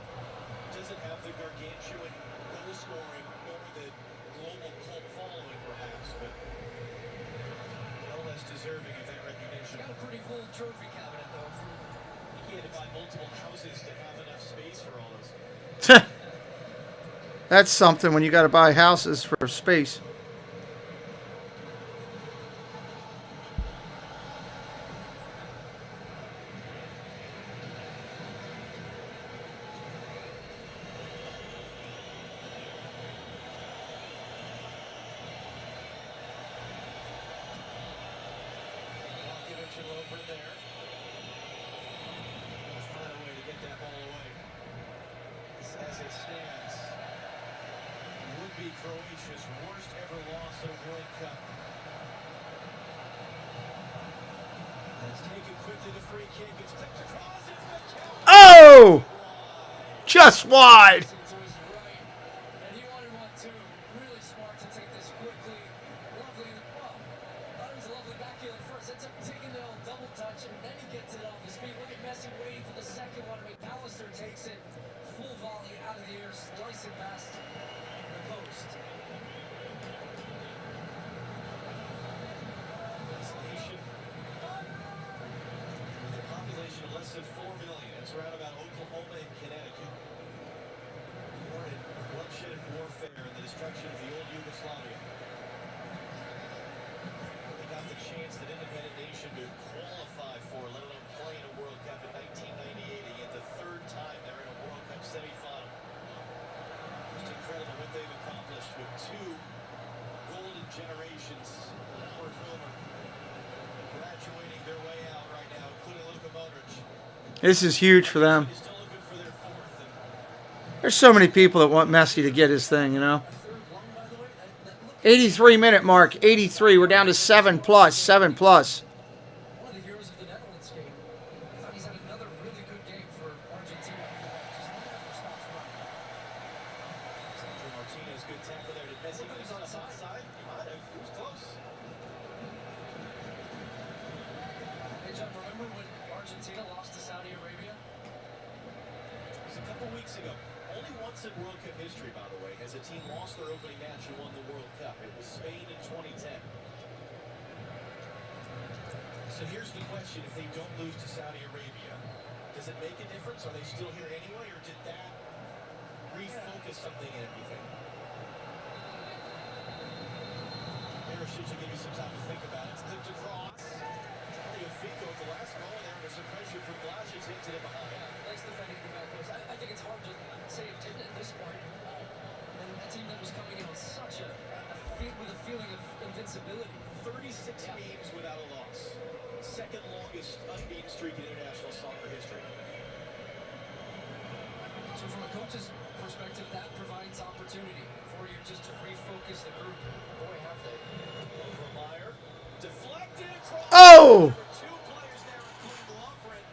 doesn't have the gargantuan goal scoring nor the global cult following, perhaps, but no less deserving of that recognition. He's got a pretty full trophy cabinet, though. He had to buy multiple houses to have enough space for all those. That's something when you got to buy houses for space. Croatia's worst ever loss at a World Cup. It's taken quickly, the free kick. It's clipped across. It's been counted. Oh! Just wide. And he wanted one too. Really smart to take this quickly. Lovely. Well, thought it was a lovely backheel at first. Ends up taking the old double touch, and then he gets it off his feet. Look at Messi waiting for the second one. McAllister takes it. Full volley out of the air, slicing past the post. This nation, with a population of less than 4 million, it's around about Oklahoma and Connecticut. Born in bloodshed and warfare and the destruction of the old Yugoslavia. They got the chance that independent nation to qualify for, let alone play in a World Cup in 1998, and yet the third time they're in a World Cup semifinal. Just incredible what they've accomplished with two golden generations. Now we're graduating their way out right now, including Luka Modric. This is huge for them. There's so many people that want Messi to get his thing, you know. 83-minute mark, 83. We're down to 7+, 7+. One of the heroes of the Netherlands game. I thought he's had another really good game for Argentina. Just never stops running. Martinez, good tackle there. Did Messi get his on the side? He might have. He was close. Hey, John, remember when Argentina lost to Saudi Arabia? It was a couple weeks ago. Only once in World Cup history, by the way, has a team lost their opening match and won the World Cup. It was Spain in 2010. So here's the question. If they don't lose to Saudi Arabia, does it make a difference? Are they still here anyway, or did that refocus something in everything? Perisic will give you some time to think about it. It's clipped across. Fico with the last goal there, and some pressure from Blažić into the behind. Yeah, nice defending the back post. I think it's hard to say it didn't at this point. And a team that was coming in with such with a feeling of invincibility. 36 games without a loss. Second longest unbeaten streak in international soccer history. So from a coach's perspective, that provides opportunity for you just to refocus the group. Boy, have they. Over Meyer. Deflected across. Oh! Two players there, including Lovren,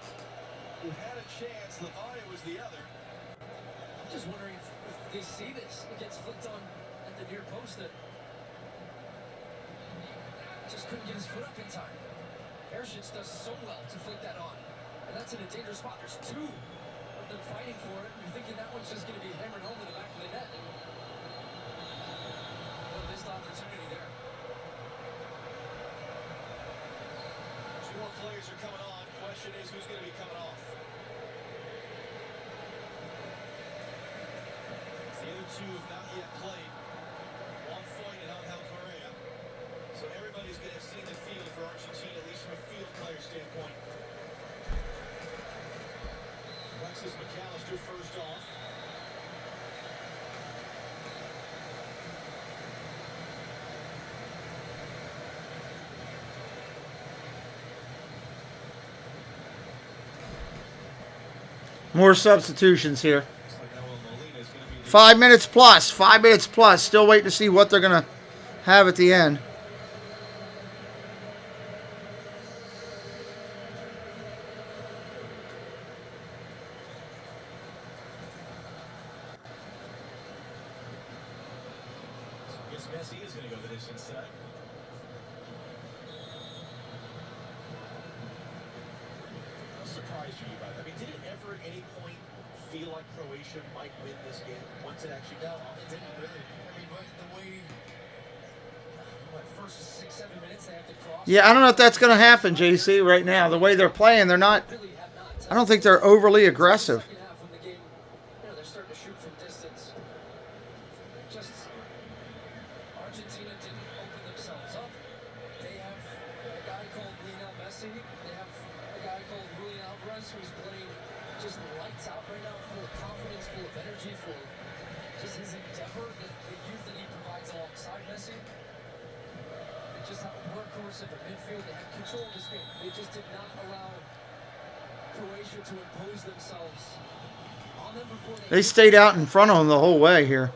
who had a chance. Levaya was the other. I'm just wondering if they see this. It gets flicked on at the near post that just couldn't get his foot up in time. Perisic does so well to flick that on. And that's in a dangerous spot. There's two of them fighting for it. You're thinking that one's just going to be hammered home in the back of the net. Well, missed opportunity there. Two more players are coming on. Question is, who's going to be coming off? The other two have not yet played. Juan Foyt and Angel Correa. So everybody's going to have seen the field for Argentina, at least from a field player standpoint. Alexis McAllister first off. More substitutions here. 5 minutes plus. 5 minutes plus. Still waiting to see what they're going to have at the end. I guess Messi is going to go the distance tonight. How surprised are you by that? I mean, did it ever at any point feel like Croatia might win this game once it actually got on? It didn't really. I mean, but the way, first 6-7 minutes they have to cross. Yeah, I don't know if that's going to happen, JC, right now. The way they're playing, they're not... I don't think they're overly aggressive. When the game, they're starting to shoot from distance. Just Argentina didn't open themselves up. They have a guy called Lionel Messi. They have a guy called Julian Alvarez who's playing just lights out right now, full of confidence, full of energy, full of just his endeavor, the youth that he provides alongside Messi. They just have a workhorse of a midfield. They had control of this game. They just did not allow Croatia to impose themselves on them before They stayed out in front of them the whole way here.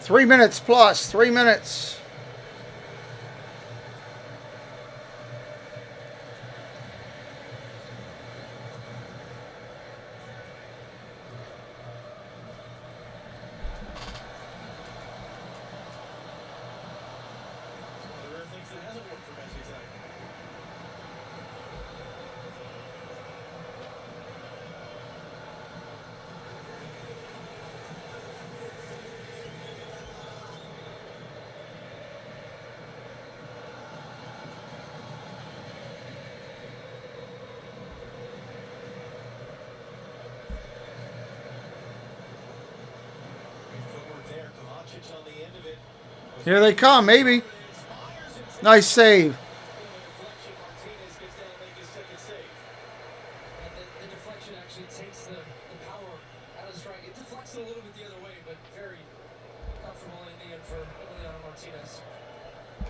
3 minutes plus. 3 minutes. There are things that hasn't worked for Messi tonight. Footwork there. Kovacic on the end of it. Here they come, maybe. Nice save. Martinez gets down and makes his second save. And the deflection actually takes the power out of the strike. It deflects a little bit the other way, but very comfortable in the end for Emiliano Martinez.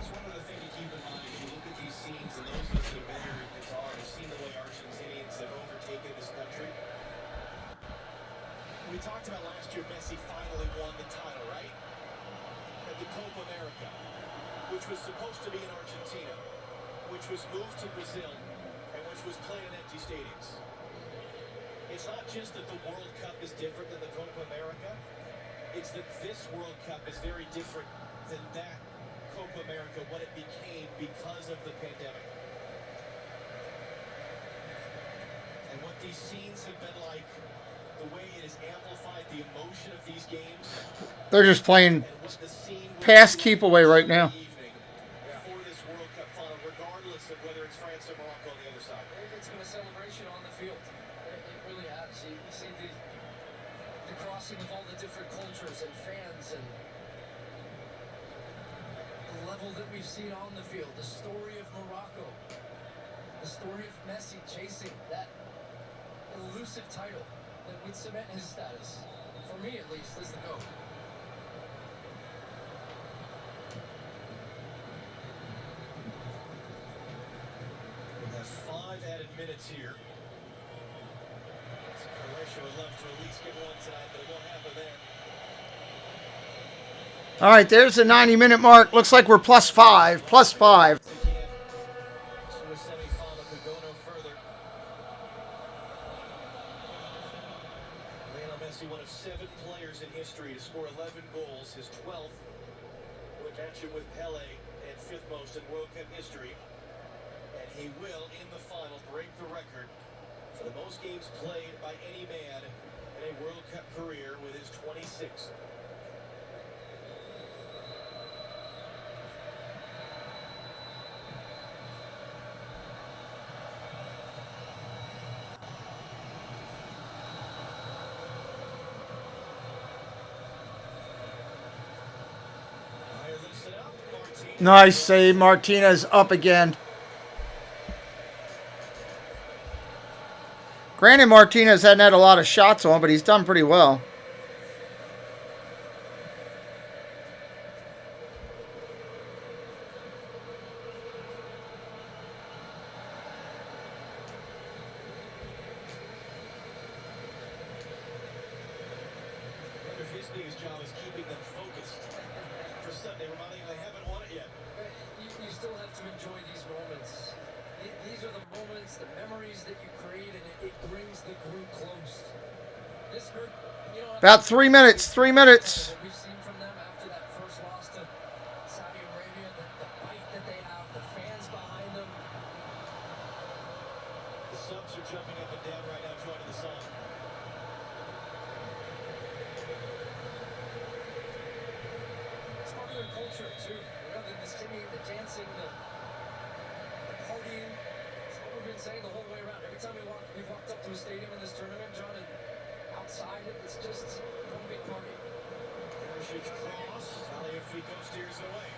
It's one other thing to keep in mind. If you look at these scenes, and those of us that have been here in Qatar have seen the way Argentinians have overtaken this country. We talked about last year, Messi finally won the title, right? At the Copa America, which was supposed to be in Argentina, which was moved to Brazil, and which was played in empty stadiums. It's not just that the World Cup is different than the Copa America. It's that this World Cup is very different than that Copa America, what it became because of the pandemic. And what these scenes have been like, the way it has amplified the emotion of these games. They're just playing pass keep away right now. For this World Cup final, regardless of whether it's France or Morocco on the other side. It's been a celebration on the field. It really has. You see the crossing of all the different cultures and fans and the level that we've seen on the field. The story of Morocco. The story of Messi chasing that elusive title that would cement his status, for me at least, as the GOAT. We have 5 added minutes here. Croatia would love to at least get one tonight, but it won't happen there. All right, there's the 90-minute mark. Looks like we're plus 5. Plus 5. To a semi-final could go no further. Lionel Messi, one of 7 players in history to score 11 goals, his 12th, would match it with Pele and 5th most in World Cup history. And he will, in the final, break the record for the most games played by any man in a World Cup career with his 26th. Nice save. Martinez up again. Granted, Martinez hadn't had a lot of shots on, but he's done pretty well. Part of his biggest job is keeping them focused for Sunday, reminding them they haven't won it yet. You still have to enjoy these moments. These are the moments, the memories that you create, and it brings the group close. This group, you know, About 3 minutes. 3 minutes. we've seen from them after that first loss to Saudi Arabia, the fight that they have, the fans behind them. The subs are jumping up and down right now, joining the song. It's part of their culture too. You know, the singing, the dancing, the partying. It's what we've been saying the whole way around. Every time we've walked up to a stadium in this tournament, John, and outside it's just one big party. Perisic cross, Tagliafico steers it away.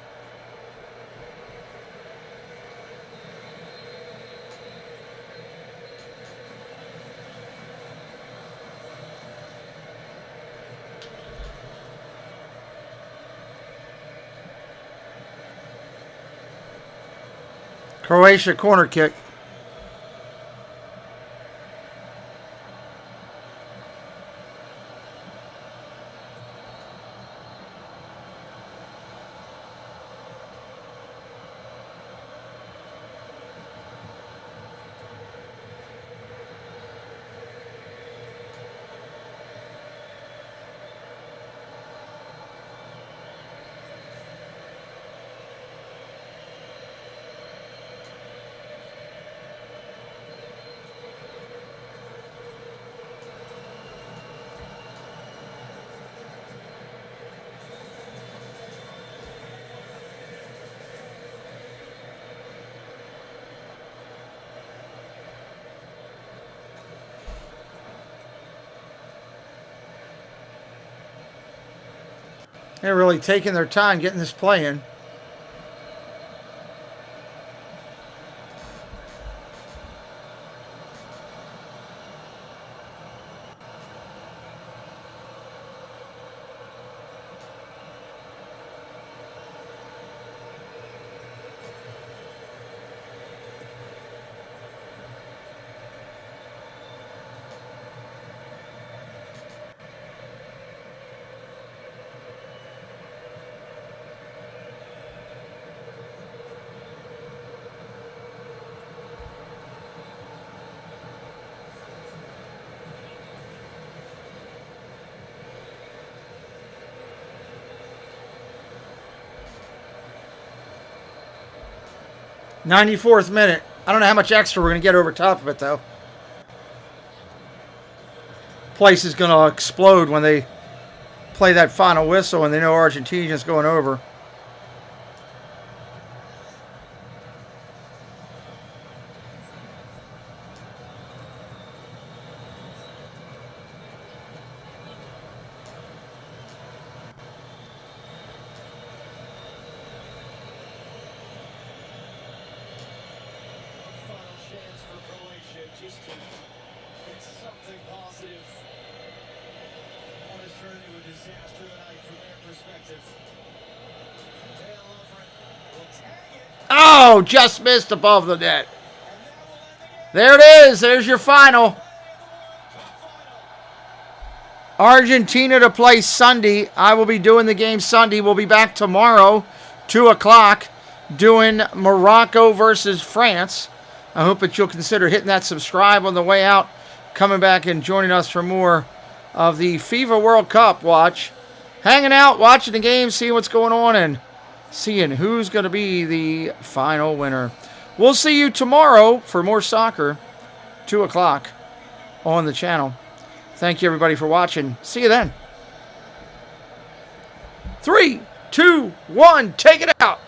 Croatia corner kick. They're really taking their time getting this play in. '94th minute. I don't know how much extra we're going to get over top of it, though. Place is going to explode when they play that final whistle and they know Argentina's going over. chance for Croatia just to get something positive. What has turned into a disaster tonight from their perspective. Oh, just missed above the net. There it is. There's your final. Argentina to play Sunday. I will be doing the game Sunday. We'll be back tomorrow, 2 o'clock, doing Morocco versus France. I hope that you'll consider hitting that subscribe on the way out, coming back and joining us for more of the FIFA World Cup watch. Hanging out, watching the game, seeing what's going on, and seeing who's going to be the final winner. We'll see you tomorrow for more soccer, 2 o'clock on the channel. Thank you, everybody, for watching. See you then. 3, 2, 1, take it out.